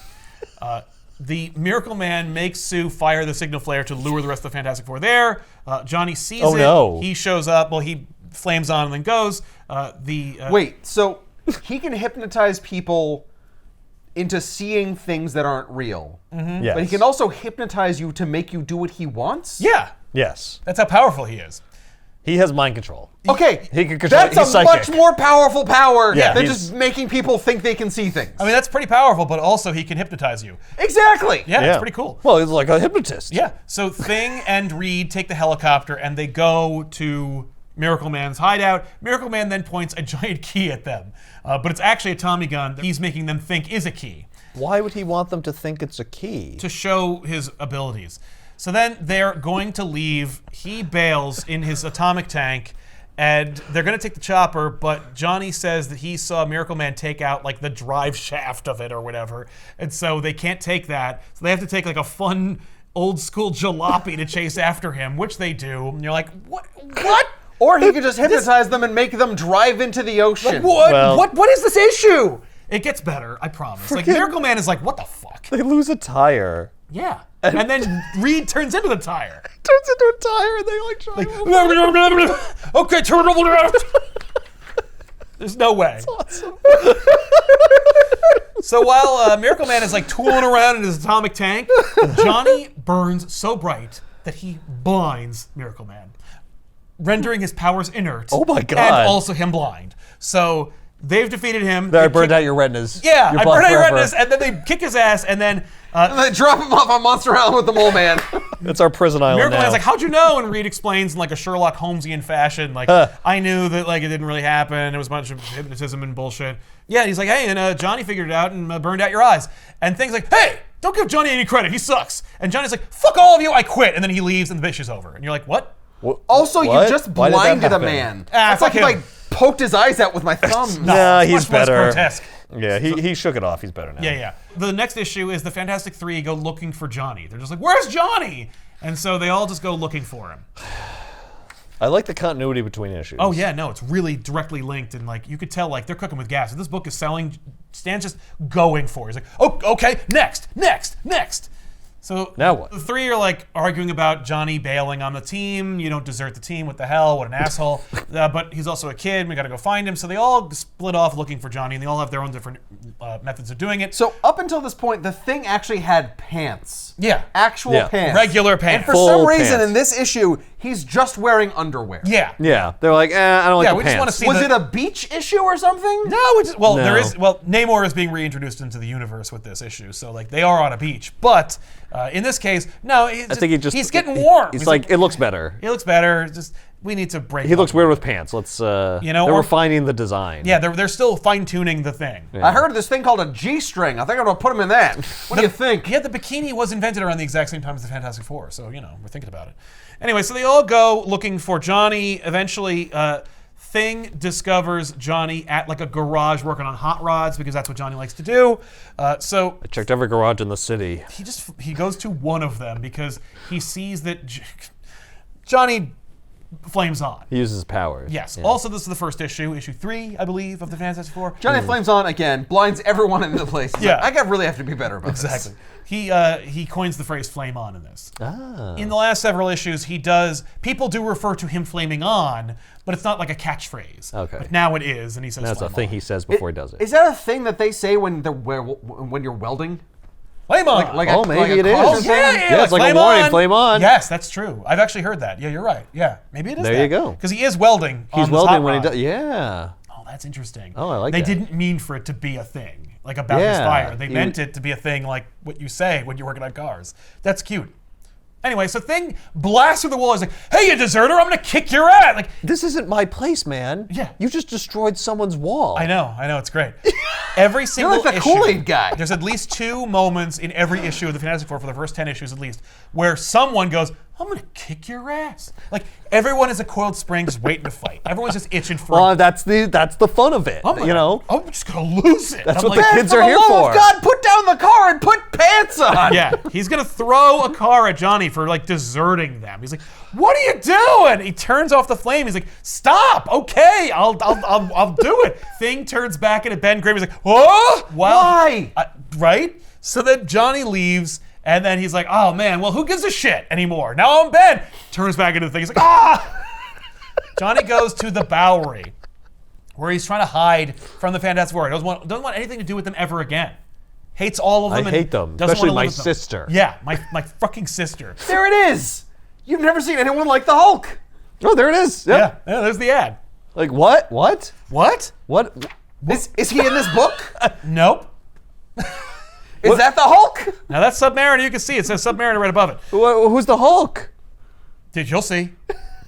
Speaker 2: The Miracle Man makes Sue fire the signal flare to lure the rest of the Fantastic Four there. Johnny sees it.
Speaker 1: No.
Speaker 2: He shows up. Well, he flames on and then goes.
Speaker 3: Wait, so he can hypnotize people into seeing things that aren't real.
Speaker 1: Yes.
Speaker 3: But he can also hypnotize you to make you do what he wants?
Speaker 2: Yeah.
Speaker 1: Yes.
Speaker 2: That's how powerful he is.
Speaker 1: He has mind control.
Speaker 3: Okay,
Speaker 1: He can control.
Speaker 3: that's
Speaker 1: He's
Speaker 3: a
Speaker 1: psychic.
Speaker 3: much more powerful power
Speaker 1: Yeah,
Speaker 3: than
Speaker 1: he's-
Speaker 3: just making people think they can see things.
Speaker 2: I mean, that's pretty powerful, but also he can hypnotize you.
Speaker 3: Exactly.
Speaker 2: Yeah, it's pretty cool.
Speaker 1: Well, he's like a hypnotist.
Speaker 2: Yeah. So Thing and Reed take the helicopter and they go to Miracle Man's hideout. Miracle Man then points a giant key at them, but it's actually a Tommy gun that he's making them think is a key
Speaker 1: Why would he want them to think it's a key?
Speaker 2: to show his abilities. So then they're going to leave. He bails in his atomic tank. And they're going to take the chopper, but Johnny says that he saw Miracle Man take out like the drive shaft of it or whatever. And so they can't take that. So they have to take like a fun old school jalopy to chase after him, which they do. And you're like, what? What?
Speaker 3: Or he could just hypnotize them and make them drive into the ocean.
Speaker 2: What?
Speaker 1: Well-
Speaker 2: What is this issue? It gets better, I promise. Like Miracle Man is like, what the fuck?
Speaker 1: They lose a tire.
Speaker 2: Yeah. And then Reed turns into the tire.
Speaker 1: Turns into a tire and they like drive.
Speaker 2: Okay, turn over left. There's no way.
Speaker 1: Awesome.
Speaker 2: So while Miracle Man is like tooling around in his atomic tank, Johnny burns so bright that he blinds Miracle Man, rendering his powers inert.
Speaker 1: Oh my God.
Speaker 2: And also him blind. So they've defeated him.
Speaker 1: There, I
Speaker 2: They
Speaker 1: burned
Speaker 2: kick-
Speaker 1: out your retinas.
Speaker 2: Yeah,
Speaker 1: You're
Speaker 2: I
Speaker 1: blind
Speaker 2: burned out your
Speaker 1: forever.
Speaker 2: retinas, and then they kick his ass, and then
Speaker 3: And they drop him off on Monster Island with the Mole Man.
Speaker 1: It's our prison island
Speaker 2: Miracle
Speaker 1: now.
Speaker 2: Man's like, how'd you know? And Reed explains in like a Sherlock Holmesian fashion, like, I knew that like it didn't really happen. It was a bunch of hypnotism and bullshit. Yeah, and he's like, hey, and Johnny figured it out and burned out your eyes. And Thing's like, hey, don't give Johnny any credit. He sucks. And Johnny's like, fuck all of you, I quit. And then he leaves and the bitch is over. And you're like, what?
Speaker 3: Also,
Speaker 1: What?
Speaker 3: you just
Speaker 1: Why did that
Speaker 3: blinded a
Speaker 1: happen?
Speaker 3: man.
Speaker 2: Ah,
Speaker 3: It's like
Speaker 2: fuck
Speaker 3: if
Speaker 2: him.
Speaker 3: I poked his eyes out with my thumb.
Speaker 1: Nah,
Speaker 2: it's
Speaker 1: he's
Speaker 2: much less
Speaker 1: better.
Speaker 2: grotesque.
Speaker 1: Yeah, he shook it off. He's better now.
Speaker 2: Yeah, yeah. The next issue is the Fantastic Three go looking for Johnny. They're just like, where's Johnny? And so they all just go looking for him.
Speaker 1: I like the continuity between issues.
Speaker 2: Oh yeah, no, it's really directly linked, and like you could tell, like they're cooking with gas. If this book is selling, Stan's just going for it. He's like, oh, okay, next. So
Speaker 1: Now what?
Speaker 2: The three are like arguing about Johnny bailing on the team. You don't desert the team. What the hell? What an asshole. But he's also a kid. We got to go find him. So they all split off looking for Johnny, and they all have their own different methods of doing it.
Speaker 3: So up until this point, the Thing actually had pants.
Speaker 2: Yeah.
Speaker 3: Actual
Speaker 1: Yeah.
Speaker 3: pants.
Speaker 2: Regular
Speaker 3: And
Speaker 2: pants.
Speaker 3: for
Speaker 1: Full
Speaker 3: some reason,
Speaker 1: pants.
Speaker 3: in this issue, he's just wearing underwear.
Speaker 2: Yeah.
Speaker 1: Yeah, they're like, I don't like
Speaker 2: Yeah,
Speaker 1: the
Speaker 2: we
Speaker 1: pants.
Speaker 2: just want to see.
Speaker 3: Was
Speaker 2: the-
Speaker 3: it a beach issue or something?
Speaker 2: No, it's just, well,
Speaker 1: No.
Speaker 2: there is. Well, Namor is being reintroduced into the universe with this issue, so like they are on a beach. But in this case, no,
Speaker 1: I think
Speaker 2: he's getting warm.
Speaker 1: He's like, it looks better.
Speaker 2: he looks better. Just we need to break.
Speaker 1: He
Speaker 2: up.
Speaker 1: looks weird with pants. Let's,
Speaker 2: know,
Speaker 1: they're
Speaker 2: or-
Speaker 1: refining the design.
Speaker 2: Yeah, they're still fine tuning the thing.
Speaker 3: I heard of this thing called a G-string. I think I'm gonna put him in that. What do you think?
Speaker 2: Yeah, the bikini was invented around the exact same time as the Fantastic Four, so you know we're thinking about it. Anyway, so they all go looking for Johnny. Eventually, Thing discovers Johnny at like a garage working on hot rods because that's what Johnny likes to do. So
Speaker 1: I checked every garage in the city.
Speaker 2: he goes to one of them because he sees that Johnny flames on.
Speaker 1: He uses his powers.
Speaker 2: Yes.
Speaker 1: Yeah.
Speaker 2: Also, this is the first issue 3, I believe, of the Fantastic Four.
Speaker 3: Johnny flames on again, blinds everyone into the place. He's
Speaker 2: Yeah.
Speaker 3: like, really have to be better about
Speaker 2: Exactly.
Speaker 3: this.
Speaker 2: He coins the phrase "flame on" in this.
Speaker 1: Ah.
Speaker 2: In the last several issues, people do refer to him flaming on, but it's not like a catchphrase.
Speaker 1: Okay.
Speaker 2: But now it is, and he says
Speaker 1: That's a
Speaker 2: flame
Speaker 1: thing
Speaker 2: on.
Speaker 1: he says before he does it.
Speaker 3: Is that a thing that they say when you're welding?
Speaker 2: Flame on!
Speaker 1: Oh, maybe it is.
Speaker 2: Oh,
Speaker 1: thing?
Speaker 2: yeah,
Speaker 1: Yeah, it's like a
Speaker 2: flame
Speaker 1: warning,
Speaker 2: on.
Speaker 1: flame on.
Speaker 2: Yes, that's true. I've actually heard that. Yeah, you're right. Yeah, maybe it is
Speaker 1: There you go.
Speaker 2: Because he is welding
Speaker 1: He's
Speaker 2: on this
Speaker 1: welding
Speaker 2: hot
Speaker 1: when he
Speaker 2: rod.
Speaker 1: does. Yeah.
Speaker 2: Oh, that's interesting.
Speaker 1: Oh, I like
Speaker 2: they
Speaker 1: that.
Speaker 2: didn't mean for it to be a thing, like about his
Speaker 1: Yeah,
Speaker 2: fire. They
Speaker 1: he-
Speaker 2: meant it to be a thing like what you say when you're working on cars. That's cute. Anyway, so Thing blasts through the wall. He's like, "Hey, you deserter! I'm gonna kick your ass!" Like,
Speaker 1: This isn't my place, man.
Speaker 2: Yeah.
Speaker 1: You just destroyed someone's wall.
Speaker 2: I know, it's great. Every single
Speaker 3: like the
Speaker 2: issue,
Speaker 3: Kool-Aid guy.
Speaker 2: There's at least 2 moments in every issue of the Fantastic Four for the first 10 issues at least, where someone goes, "I'm gonna kick your ass." Like everyone is a coiled spring, just waiting to fight. Everyone's just itching for.
Speaker 1: Well, that's the fun of it.
Speaker 2: I'm
Speaker 1: you know.
Speaker 2: I'm just gonna lose it.
Speaker 1: That's
Speaker 2: I'm
Speaker 1: what
Speaker 2: like,
Speaker 1: the kids
Speaker 3: For
Speaker 1: are
Speaker 3: the
Speaker 1: here
Speaker 3: love
Speaker 1: for.
Speaker 3: of God, put down the car and put pants on.
Speaker 2: Yeah, he's gonna throw a car at Johnny for like deserting them. He's like, "What are you doing?" He turns off the flame. He's like, "Stop! Okay, I'll do it." Thing turns back into Ben Grimm. He's like, "Oh,
Speaker 3: Why?
Speaker 2: right?" So then Johnny leaves, and then he's like, "Oh man, well who gives a shit anymore? Now I'm Ben." Turns back into the thing. He's like, "Ah!" Johnny goes to the Bowery, where he's trying to hide from the Fantastic Four. He doesn't want anything to do with them ever again. Hates all of them.
Speaker 1: I
Speaker 2: and
Speaker 1: hate them,
Speaker 2: doesn't
Speaker 1: especially
Speaker 2: wanna
Speaker 1: my
Speaker 2: live with them.
Speaker 1: sister.
Speaker 2: Yeah, my fucking sister.
Speaker 3: There it is. You've never seen anyone like the Hulk.
Speaker 1: Oh, there it is. Yep.
Speaker 2: Yeah, there's the ad.
Speaker 1: Like what? What?
Speaker 2: What?
Speaker 3: Is he in this book?
Speaker 2: Nope.
Speaker 3: Is that the Hulk?
Speaker 2: Now that's Submariner. You can see it says Submariner right above it.
Speaker 1: Who's the Hulk?
Speaker 2: Dude, you'll see.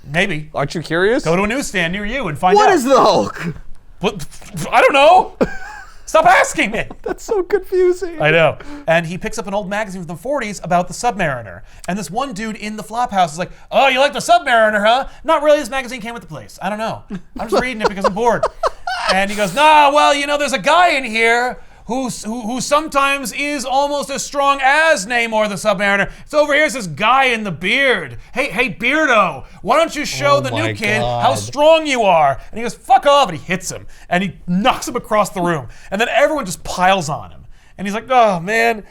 Speaker 2: Maybe.
Speaker 1: Aren't you curious?
Speaker 2: Go to a newsstand near you and find out.
Speaker 3: What is the Hulk?
Speaker 2: What? I don't know. Stop asking me.
Speaker 1: That's so confusing.
Speaker 2: I know. And he picks up an old magazine from the 40s about the Submariner. And this one dude in the Flophouse is like, "Oh, you like the Submariner, huh?" "Not really. This magazine came with the place. I don't know. I'm just reading it because I'm bored." And he goes, "Nah, well, there's a guy in here who sometimes is almost as strong as Namor the Submariner. It's over here, it's this guy in the beard. Hey, Beardo, why don't you show the
Speaker 1: my
Speaker 2: new kid
Speaker 1: God.
Speaker 2: how strong you are?" And he goes, "Fuck off," and he hits him. And he knocks him across the room. And then everyone just piles on him. And he's like, "Oh, man,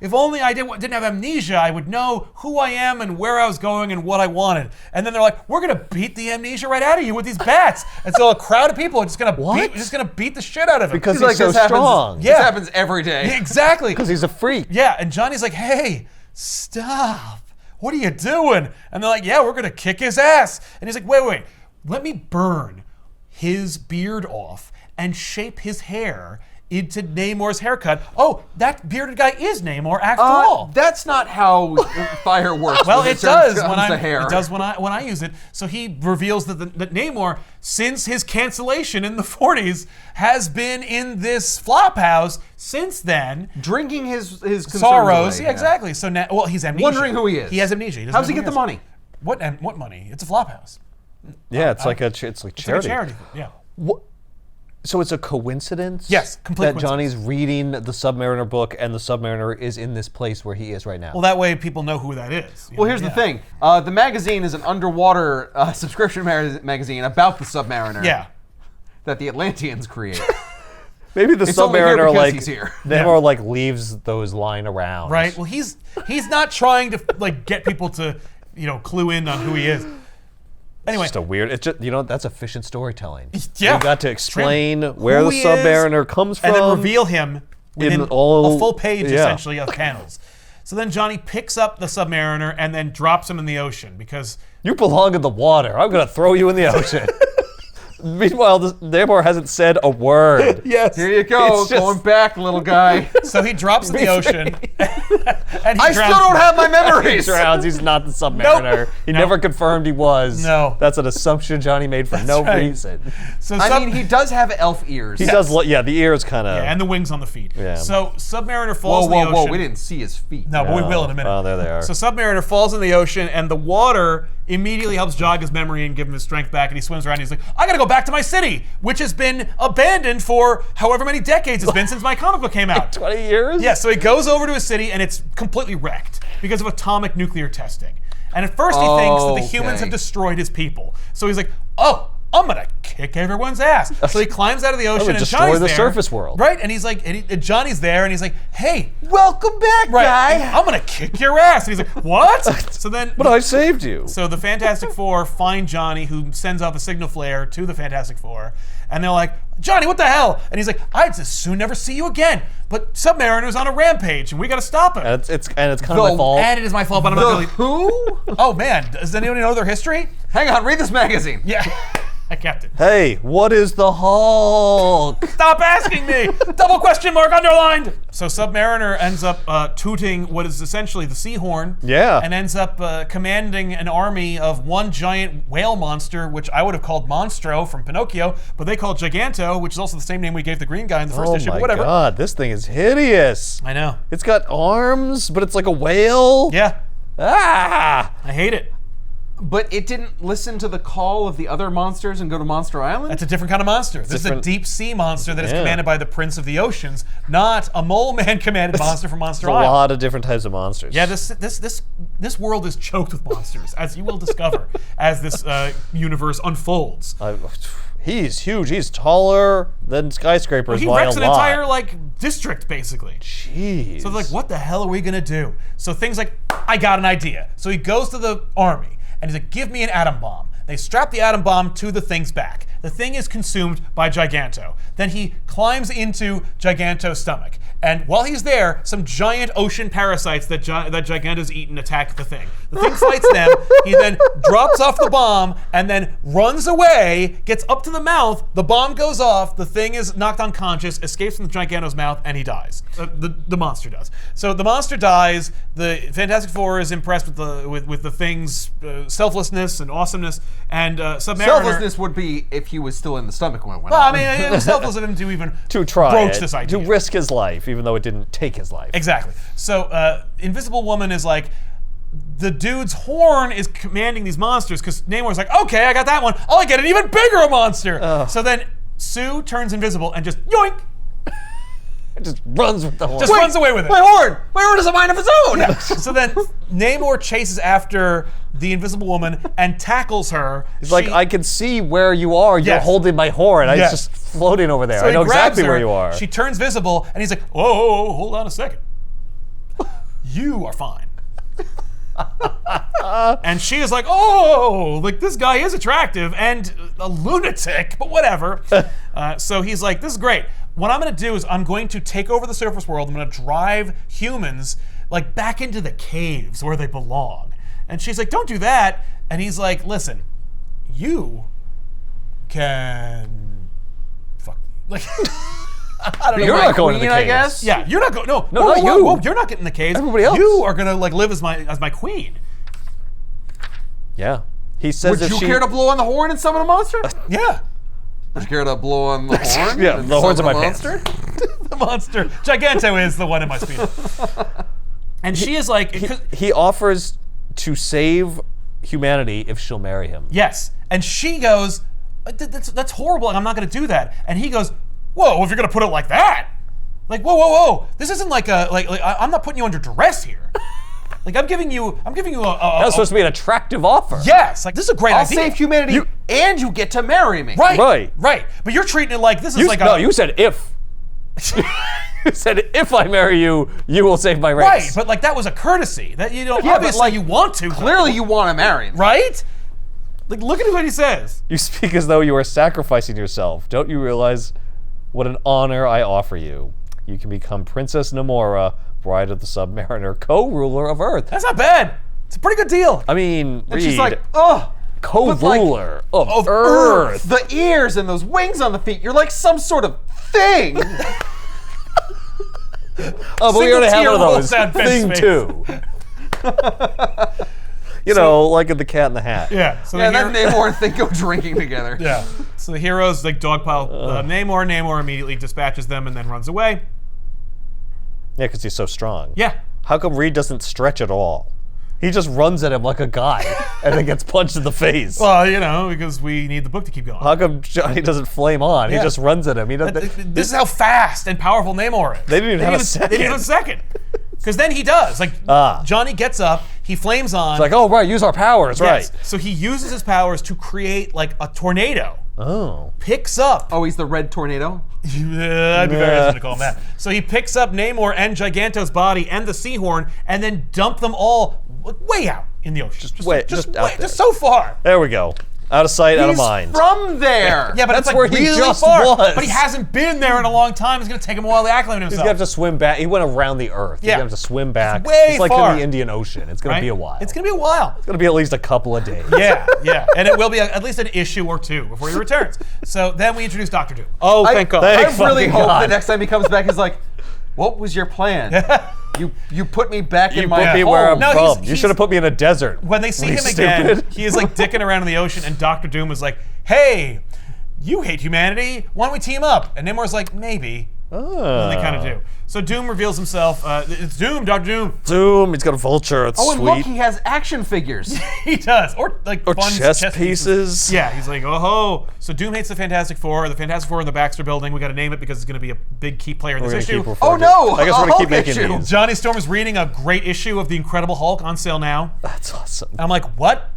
Speaker 2: if only I didn't have amnesia, I would know who I am and where I was going and what I wanted." And then they're like, "We're gonna beat the amnesia right out of you with these bats." And so a crowd of people are just gonna beat the shit out of him.
Speaker 1: Because
Speaker 3: He's
Speaker 1: he's
Speaker 3: like,
Speaker 1: so
Speaker 3: this happens-
Speaker 1: strong.
Speaker 2: Yeah.
Speaker 3: This happens every day.
Speaker 2: Exactly.
Speaker 1: Because he's a freak.
Speaker 2: Yeah, and Johnny's like, "Hey, stop. What are you doing?" And they're like, "Yeah, we're gonna kick his ass." And he's like, wait, let me burn his beard off and shape his hair into Namor's haircut. Oh, that bearded guy is Namor after all.
Speaker 3: That's not how fire works.
Speaker 2: Well,
Speaker 3: when
Speaker 2: it does
Speaker 3: comes
Speaker 2: when
Speaker 3: to hair.
Speaker 2: it does when I use it. So he reveals that that Namor, since his cancellation in the 40s, has been in this flop house since then.
Speaker 3: Drinking his concerns
Speaker 2: Sorrows,
Speaker 3: away,
Speaker 2: yeah, exactly. So now, well, he's amnesia.
Speaker 3: Wondering who he is.
Speaker 2: He has amnesia. He doesn't
Speaker 3: How's he
Speaker 2: know
Speaker 3: get the
Speaker 2: who
Speaker 3: money?
Speaker 2: What money? It's a flop house.
Speaker 1: Yeah, it's like
Speaker 2: It's
Speaker 1: charity.
Speaker 2: like a charity. Yeah.
Speaker 1: So it's a coincidence?
Speaker 2: Yes, complete
Speaker 1: that Johnny's reading the Submariner book and the Submariner is in this place where he is right now.
Speaker 2: Well, that way people know who that is.
Speaker 3: Well, here's the thing. The magazine is an underwater subscription magazine about the Submariner.
Speaker 2: Yeah.
Speaker 3: That the Atlanteans create.
Speaker 1: Maybe the
Speaker 3: It's only here
Speaker 1: Submariner
Speaker 3: because he's here.
Speaker 1: Namor leaves those lying around.
Speaker 2: Right. Well, he's not trying to get people to clue in on who he is. Anyway,
Speaker 1: It's just a weird. It's just that's efficient storytelling.
Speaker 2: Yeah.
Speaker 1: You got to explain where
Speaker 2: who
Speaker 1: the
Speaker 2: he is,
Speaker 1: Submariner comes from,
Speaker 2: and then reveal him within a full page essentially of panels. So then Johnny picks up the Submariner and then drops him in the ocean because
Speaker 1: You belong in the water. I'm gonna throw you in the ocean. Meanwhile, Namor hasn't said a word.
Speaker 2: yes,
Speaker 3: Here you go,
Speaker 1: It's just-
Speaker 3: going back, little guy.
Speaker 2: so he drops in the ocean. And he
Speaker 3: I still
Speaker 2: drowns
Speaker 3: don't have my
Speaker 1: He
Speaker 3: memories.
Speaker 1: drowns. He's not the Submariner. He never confirmed he was.
Speaker 2: No.
Speaker 1: That's an assumption Johnny made for no
Speaker 2: right.
Speaker 1: reason.
Speaker 2: So
Speaker 3: I mean, he does have elf ears.
Speaker 1: He does. Yeah, the ears kind of.
Speaker 2: and the wings on the feet.
Speaker 1: Yeah.
Speaker 2: So Submariner falls
Speaker 3: Whoa,
Speaker 2: in the
Speaker 3: whoa,
Speaker 2: ocean.
Speaker 3: whoa! We didn't see his feet.
Speaker 2: No, but we will in a minute.
Speaker 1: Oh, there they are.
Speaker 2: So Submariner falls in the ocean, and the water immediately helps jog his memory and give him his strength back, and he swims around, and he's like, "I gotta go back to my city, which has been abandoned for however many decades it's been since my comic book came out."
Speaker 1: 20 years?
Speaker 2: Yeah, so he goes over to his city, and it's completely wrecked because of atomic nuclear testing. And at first he thinks that the humans
Speaker 3: Okay.
Speaker 2: have destroyed his people. So he's like, oh, I'm gonna kick everyone's ass. So he climbs out of the ocean and
Speaker 1: destroy
Speaker 2: Johnny's
Speaker 1: the
Speaker 2: there.
Speaker 1: surface world.
Speaker 2: Right? And he's like, and Johnny's there and he's like, hey,
Speaker 3: Welcome back,
Speaker 2: right,
Speaker 3: guy.
Speaker 2: I'm gonna kick your ass. And he's like, what? So then
Speaker 1: But I saved you.
Speaker 2: so the Fantastic Four find Johnny, who sends off a signal flare to the Fantastic Four, and they're like, Johnny, what the hell? And he's like, I'd just soon never see you again. But Submariner's on a rampage, and we gotta stop him.
Speaker 1: And it's kind of my fault.
Speaker 2: And it is my fault, but I'm
Speaker 3: The
Speaker 2: not really.
Speaker 3: who?
Speaker 2: Oh man, does anyone know their history?
Speaker 3: Hang on, read this magazine.
Speaker 2: Yeah, I kept it.
Speaker 1: Hey, what is the Hulk?
Speaker 2: Stop asking me! Double question mark underlined! So Submariner ends up tooting what is essentially the sea horn.
Speaker 1: Yeah.
Speaker 2: And ends up commanding an army of one giant whale monster, which I would have called Monstro from Pinocchio, but they call it Giganto, which is also the same name we gave the green guy in the first
Speaker 1: Oh
Speaker 2: issue,
Speaker 1: my
Speaker 2: but whatever.
Speaker 1: god, this thing is hideous.
Speaker 2: I know.
Speaker 1: It's got arms, but it's like a whale.
Speaker 2: Yeah,
Speaker 1: Ah!
Speaker 2: I hate it.
Speaker 3: But it didn't listen to the call of the other monsters and go to Monster Island?
Speaker 2: That's a different kind of monster. This is a
Speaker 1: different-
Speaker 2: deep sea monster that is
Speaker 1: Yeah.
Speaker 2: commanded by the Prince of the Oceans, not a mole man commanded monster from Monster
Speaker 1: There's a
Speaker 2: Island.
Speaker 1: lot of different types of monsters.
Speaker 2: Yeah, this world is choked with monsters, as you will discover as this universe unfolds.
Speaker 1: He's huge. He's taller than skyscrapers
Speaker 2: He
Speaker 1: by a
Speaker 2: wrecks
Speaker 1: lot.
Speaker 2: an entire district basically.
Speaker 1: Jeez.
Speaker 2: So they're like, what the hell are we gonna do? So things like, I got an idea. So he goes to the army and he's like, give me an atom bomb. They strap the atom bomb to the thing's back. The thing is consumed by Giganto. Then he climbs into Giganto's stomach. And while he's there, some giant ocean parasites that Giganto's eaten attack the thing. The thing fights them. He then drops off the bomb and then runs away, gets up to the mouth. The bomb goes off. The thing is knocked unconscious, escapes from the Giganto's mouth, and he dies. The monster does. So the monster dies. The Fantastic Four is impressed with the thing's selflessness and awesomeness. And Submariner.
Speaker 3: Selflessness would be if he was still in the stomach when it went
Speaker 2: Well, I
Speaker 3: on.
Speaker 2: mean, it was selfless of him to even
Speaker 1: to try
Speaker 2: broach
Speaker 1: it,
Speaker 2: this idea.
Speaker 1: to risk his life, even though it didn't take his life.
Speaker 2: Exactly. So Invisible Woman is like, the dude's horn is commanding these monsters because Namor's like, okay, I got that one. I'll get an even bigger monster. So then Sue turns invisible and just yoink,
Speaker 1: It just runs with the horn.
Speaker 2: just runs away with it.
Speaker 3: My horn! My horn has a mind of its own!
Speaker 2: So then Namor chases after the Invisible Woman and tackles her.
Speaker 1: It's like, I can see where you are. You're
Speaker 2: Yes.
Speaker 1: holding my horn.
Speaker 2: Yes.
Speaker 1: It's just floating over there.
Speaker 2: So
Speaker 1: I
Speaker 2: he
Speaker 1: know
Speaker 2: grabs
Speaker 1: exactly
Speaker 2: her,
Speaker 1: where you are.
Speaker 2: She turns visible, and he's like, whoa, hold on a second. You are fine. And she is like, oh, like this guy is attractive and a lunatic, but whatever. So he's like, this is great. What I'm going to do is I'm going to take over the surface world. I'm going to drive humans back into the caves where they belong. And she's like, don't do that. And he's like, listen, you can fuck me. I don't know.
Speaker 1: You're
Speaker 3: My
Speaker 1: not going to the
Speaker 3: queen, I
Speaker 1: caves.
Speaker 3: guess?
Speaker 2: Yeah, you're not going. No,
Speaker 1: not
Speaker 2: whoa,
Speaker 1: you.
Speaker 2: whoa, you're not getting in the caves.
Speaker 1: Everybody else.
Speaker 2: You are gonna live as my queen.
Speaker 1: Yeah. He says
Speaker 3: Would
Speaker 1: if
Speaker 3: you
Speaker 1: she...
Speaker 3: care to blow on the horn and summon a monster?
Speaker 2: Yeah,
Speaker 3: Would you care to blow on the horn?
Speaker 1: Yeah,
Speaker 3: and
Speaker 1: the horns
Speaker 3: summon
Speaker 1: in
Speaker 3: a
Speaker 1: my
Speaker 3: monster?
Speaker 2: the monster Giganto is the one in my speed. And she is like,
Speaker 1: He offers to save humanity if she'll marry him.
Speaker 2: yes, and she goes, that's horrible. I'm not gonna do that. And he goes, whoa, if you're gonna put it like that, like whoa, this isn't like I'm not putting you under duress here. Like I'm giving you
Speaker 1: That's supposed to be an attractive offer.
Speaker 2: yes, like this is a great
Speaker 3: I'll
Speaker 2: idea.
Speaker 3: save humanity and you get to marry me.
Speaker 1: Right.
Speaker 2: But you're treating it like this is
Speaker 1: You,
Speaker 2: like
Speaker 1: no,
Speaker 2: a
Speaker 1: you said if. You said if I marry you, you will save my race.
Speaker 2: right, but like that was a courtesy that
Speaker 3: but,
Speaker 2: obviously
Speaker 3: like,
Speaker 2: you want to
Speaker 3: Clearly you want to marry me.
Speaker 2: right. Like look at what he says.
Speaker 1: You speak as though you are sacrificing yourself. Don't you realize what an honor I offer you? You can become Princess Namora, bride of the Submariner, co-ruler of Earth.
Speaker 2: That's not bad. It's a pretty good deal.
Speaker 1: I mean,
Speaker 3: And she's like, ugh.
Speaker 1: co-ruler of
Speaker 2: Earth.
Speaker 1: Earth.
Speaker 3: The ears and those wings on the feet, you're like some sort of thing.
Speaker 1: Oh, but we
Speaker 2: Single
Speaker 1: already have
Speaker 2: tier
Speaker 1: one of
Speaker 2: rolls
Speaker 1: those.
Speaker 2: down Ben's
Speaker 1: Thing
Speaker 2: face.
Speaker 1: two. You know, like in the Cat in the Hat.
Speaker 2: Yeah. So
Speaker 3: And
Speaker 2: the
Speaker 3: then Namor and Thing go drinking together.
Speaker 2: yeah. So the heroes like dogpile Namor. Namor immediately dispatches them and then runs away.
Speaker 1: Yeah, because he's so strong.
Speaker 2: Yeah.
Speaker 1: How come Reed doesn't stretch at all? He just runs at him like a guy and then gets punched in the face.
Speaker 2: Well, because we need the book to keep going.
Speaker 1: How come Johnny doesn't flame on?
Speaker 2: Yeah.
Speaker 1: He just runs at him. He doesn't.
Speaker 2: This is how fast and powerful Namor is.
Speaker 1: They didn't even have a second.
Speaker 2: They didn't have a second. Because then he does. Like, Johnny gets up, he flames on.
Speaker 1: It's like, oh, right, use our powers,
Speaker 2: Yes.
Speaker 1: right.
Speaker 2: So he uses his powers to create, like, a tornado.
Speaker 1: Oh.
Speaker 2: Picks up.
Speaker 3: Oh, he's the red tornado?
Speaker 2: I'd be very hesitant to call him that. So he picks up Namor and Giganto's body and the Seahorn and then dump them all way out in the ocean. Just so far.
Speaker 1: There we go. Out of sight, out of mind.
Speaker 3: He's from there!
Speaker 2: Yeah, but
Speaker 1: That's
Speaker 2: it's like
Speaker 1: where he
Speaker 2: really
Speaker 1: just
Speaker 2: far.
Speaker 1: was.
Speaker 2: But he hasn't been there in a long time. It's going to take him a while to acclimate
Speaker 1: He's
Speaker 2: himself.
Speaker 1: going to have to swim back. He went around the Earth. He's
Speaker 2: Yeah.
Speaker 1: going to have to swim back.
Speaker 2: It's way
Speaker 1: It's like
Speaker 2: far.
Speaker 1: in the Indian Ocean. It's going to be a while.
Speaker 2: It's going to be a while.
Speaker 1: It's going to be at least a couple of days.
Speaker 2: Yeah. And it will be at least an issue or two before he returns. So then we introduce Dr. Doom.
Speaker 1: Oh, thank God.
Speaker 3: I
Speaker 1: Thank
Speaker 3: really
Speaker 1: fucking
Speaker 3: hope
Speaker 1: God.
Speaker 3: the next time he comes back, he's like, what was your plan? You put me back in
Speaker 1: You
Speaker 3: my
Speaker 1: put me
Speaker 3: home.
Speaker 1: where I'm
Speaker 2: No,
Speaker 1: from.
Speaker 2: he's-
Speaker 1: You should have put me in a desert.
Speaker 2: When they see
Speaker 1: You
Speaker 2: him again,
Speaker 1: stupid.
Speaker 2: he is like dicking around in the ocean, and Dr. Doom is like, hey, you hate humanity. Why don't we team up? And Namor's like, maybe.
Speaker 1: Oh.
Speaker 2: And they kind of do. So Doom reveals himself. It's Doom, Dr. Doom.
Speaker 1: Doom, he's got a vulture. It's
Speaker 3: Oh, and
Speaker 1: sweet.
Speaker 3: look, he has action figures.
Speaker 2: He does. Or like
Speaker 1: Or
Speaker 2: fun
Speaker 1: chess pieces.
Speaker 2: Yeah, he's like, oh ho. So Doom hates the Fantastic Four. The Fantastic Four in the Baxter building. We got to name it because it's going to be a big key player in
Speaker 1: We're
Speaker 2: this
Speaker 1: gonna
Speaker 2: issue.
Speaker 1: keep
Speaker 3: Oh
Speaker 1: referring to
Speaker 3: no!
Speaker 1: it. I guess
Speaker 3: a
Speaker 1: we're going to keep
Speaker 3: Hulk
Speaker 1: making
Speaker 3: issue.
Speaker 1: these.
Speaker 2: Johnny Storm is reading a great issue of The Incredible Hulk on sale now.
Speaker 1: That's awesome.
Speaker 2: I'm like, what?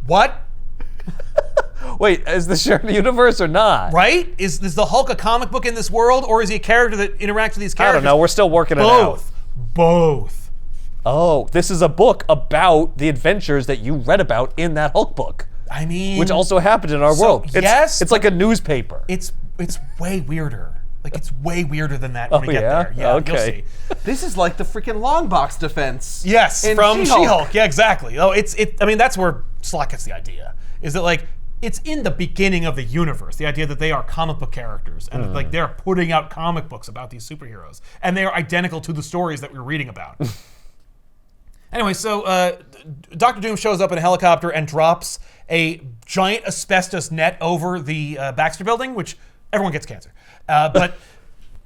Speaker 2: What?
Speaker 1: Wait, is this shared universe or not?
Speaker 2: Right? Is the Hulk a comic book in this world, or is he a character that interacts with these
Speaker 1: I
Speaker 2: characters?
Speaker 1: don't know. We're still working it out.
Speaker 2: Both.
Speaker 1: Oh, this is a book about the adventures that you read about in that Hulk book,
Speaker 2: I mean,
Speaker 1: which also happened in our
Speaker 2: So,
Speaker 1: world. It's,
Speaker 2: yes,
Speaker 1: it's like a newspaper.
Speaker 2: it's way weirder. Like, it's way weirder than that when
Speaker 1: Oh,
Speaker 2: we get
Speaker 1: yeah?
Speaker 2: there. Yeah,
Speaker 1: Okay.
Speaker 2: you'll see.
Speaker 3: This is like the freaking long box defense.
Speaker 2: Yes,
Speaker 3: in
Speaker 2: from
Speaker 3: She-Hulk.
Speaker 2: She-Hulk. Yeah, exactly. Oh, I mean, that's where Slott gets the idea. Is that like it's in the beginning of the universe, the idea that they are comic book characters and that, like they're putting out comic books about these superheroes, and they are identical to the stories that we're reading about. Anyway, so Dr. Doom shows up in a helicopter and drops a giant asbestos net over the Baxter building, which everyone gets cancer, but.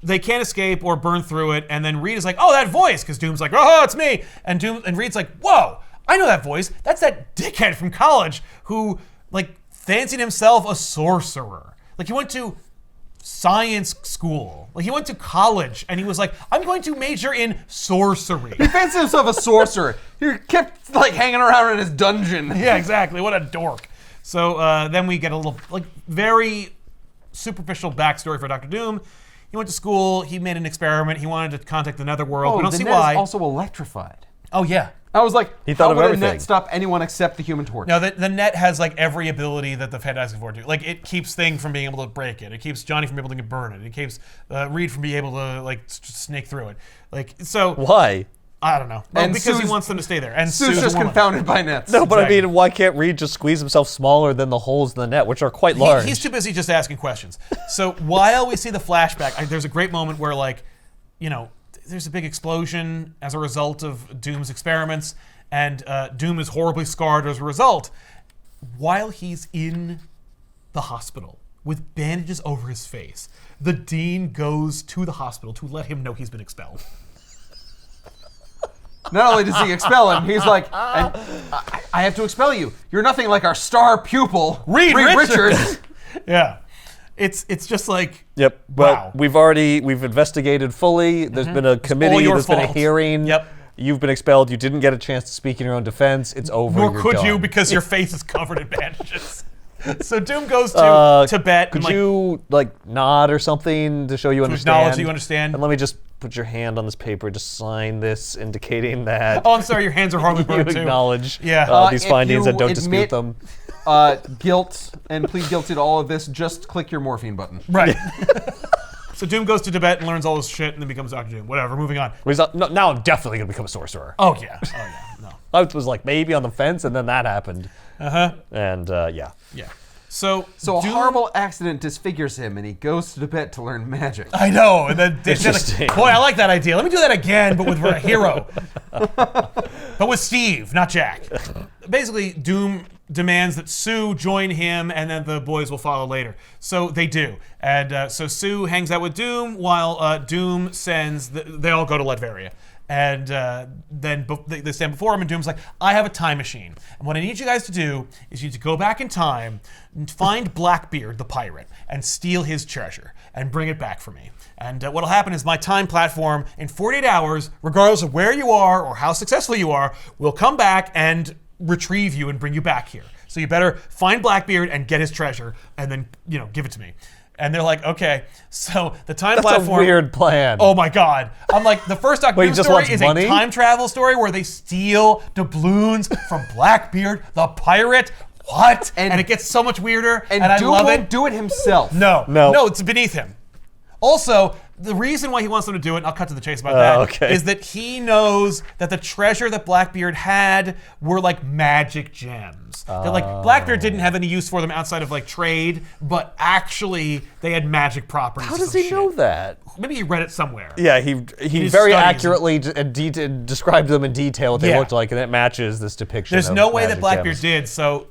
Speaker 2: They can't escape or burn through it, and then Reed is like, "Oh, that voice!" Because Doom's like, "Oh, it's me!" And Reed's like, "Whoa, I know that voice. That's that dickhead from college who like fancied himself a sorcerer. Like he went to science school. Like he went to college, and he was like, I'm going to major in sorcery."
Speaker 3: He fancies himself a sorcerer. He kept like hanging around in his dungeon.
Speaker 2: Yeah, exactly. What a dork. So then we get a little like very superficial backstory for Dr. Doom. He went to school. He made an experiment. He wanted to contact the Netherworld.
Speaker 3: Oh,
Speaker 2: We don't
Speaker 3: the
Speaker 2: see
Speaker 3: net
Speaker 2: why.
Speaker 3: is also electrified.
Speaker 2: Oh yeah.
Speaker 3: I was like,
Speaker 1: He thought
Speaker 3: how
Speaker 1: of
Speaker 3: would a
Speaker 1: everything.
Speaker 3: net stop anyone except the Human Torch?
Speaker 2: No, the net has like every ability that the Fantastic Four do. Like it keeps Thing from being able to break it. It keeps Johnny from being able to burn it. It keeps Reed from being able to like snake through it. Like so.
Speaker 1: Why?
Speaker 2: I don't know. Well,
Speaker 3: And
Speaker 2: because he
Speaker 3: Sue's-
Speaker 2: wants them to stay there. And
Speaker 3: Sue's
Speaker 2: a
Speaker 3: just
Speaker 2: woman.
Speaker 3: confounded by nets.
Speaker 1: No, but
Speaker 2: Exactly.
Speaker 1: I mean, why can't Reed just squeeze himself smaller than the holes in the net, which are quite
Speaker 2: He-
Speaker 1: large?
Speaker 2: he's too busy just asking questions. So while we see the flashback, there's a great moment where like, you know, there's a big explosion as a result of Doom's experiments, and Doom is horribly scarred as a result. While he's in the hospital with bandages over his face, the dean goes to the hospital to let him know he's been expelled.
Speaker 3: Not only does he expel him, he's like, I have to expel you. You're nothing like our star pupil,
Speaker 2: Reed
Speaker 3: Richards.
Speaker 2: Yeah. It's just like,
Speaker 1: Yep. Well,
Speaker 2: Wow.
Speaker 1: we've investigated fully. There's been a committee.
Speaker 2: your
Speaker 1: There's been a
Speaker 2: fault.
Speaker 1: hearing.
Speaker 2: Yep.
Speaker 1: You've been expelled. You didn't get a chance to speak in your own defense. It's over.
Speaker 2: nor
Speaker 1: You're
Speaker 2: could you
Speaker 1: done.
Speaker 2: because your face is covered in bandages. So Doom goes to Tibet.
Speaker 1: Could
Speaker 2: and, like,
Speaker 1: you like nod or something to show you understand?
Speaker 2: acknowledge that you understand?
Speaker 1: And let me just put your hand on this paper. Just sign this, indicating that
Speaker 2: Oh, I'm sorry, your hands are horribly
Speaker 1: you
Speaker 2: burned too.
Speaker 1: acknowledge
Speaker 2: Yeah.
Speaker 1: these
Speaker 3: If
Speaker 1: findings
Speaker 3: you
Speaker 1: and don't dispute
Speaker 3: admit-
Speaker 1: them.
Speaker 3: Guilt and plead guilty to all of this, just click your morphine button.
Speaker 2: Right. So Doom goes to Tibet and learns all this shit and then becomes Dr. Doom. Whatever, moving on.
Speaker 1: No, now I'm definitely gonna become a sorcerer.
Speaker 2: Oh yeah. Oh yeah. No.
Speaker 1: I was like maybe on the fence, and then that happened. And yeah.
Speaker 2: Yeah. So
Speaker 3: So a
Speaker 2: Doom-
Speaker 3: horrible accident disfigures him, and he goes to Tibet to learn magic.
Speaker 2: I know. And then they're
Speaker 1: Interesting.
Speaker 2: like, boy, I like that idea. Let me do that again, but with a hero. But with Steve, not Jack. Basically, Doom demands that Sue join him, and then the boys will follow later. So they do. And so Sue hangs out with Doom, while Doom sends, they all go to Latveria. And then they stand before him, and Doom's like, I have a time machine. And what I need you guys to do is you need to go back in time and find Blackbeard, the pirate, and steal his treasure. and bring it back for me. And what'll happen is my time platform in 48 hours, regardless of where you are or how successful you are, will come back and retrieve you and bring you back here. So you better find Blackbeard and get his treasure and then, give it to me. And they're like, okay. So the time platform.
Speaker 1: That's a weird plan.
Speaker 2: Oh my God. I'm like, the first Doctor
Speaker 1: Wait,
Speaker 2: Doom
Speaker 1: he just
Speaker 2: story
Speaker 1: wants
Speaker 2: is
Speaker 1: money?
Speaker 2: a time travel story where they steal doubloons from Blackbeard, the pirate. What? And it gets so much weirder. And I
Speaker 3: Doom
Speaker 2: love
Speaker 3: won't
Speaker 2: it.
Speaker 3: do it himself.
Speaker 2: No,
Speaker 1: No.
Speaker 2: it's beneath him. Also, the reason why he wants them to do it, and I'll cut to the chase about that,
Speaker 1: okay.
Speaker 2: is that he knows that the treasure that Blackbeard had were like magic gems. That like Blackbeard didn't have any use for them outside of like trade, but actually they had magic properties.
Speaker 1: How does he know that?
Speaker 2: Maybe he read it somewhere.
Speaker 1: Yeah, he
Speaker 2: his
Speaker 1: very
Speaker 2: studies.
Speaker 1: accurately described them in detail what they
Speaker 2: Yeah.
Speaker 1: looked like, and it matches this depiction.
Speaker 2: There's
Speaker 1: of
Speaker 2: no way that
Speaker 1: magic
Speaker 2: Blackbeard
Speaker 1: gems.
Speaker 2: did. So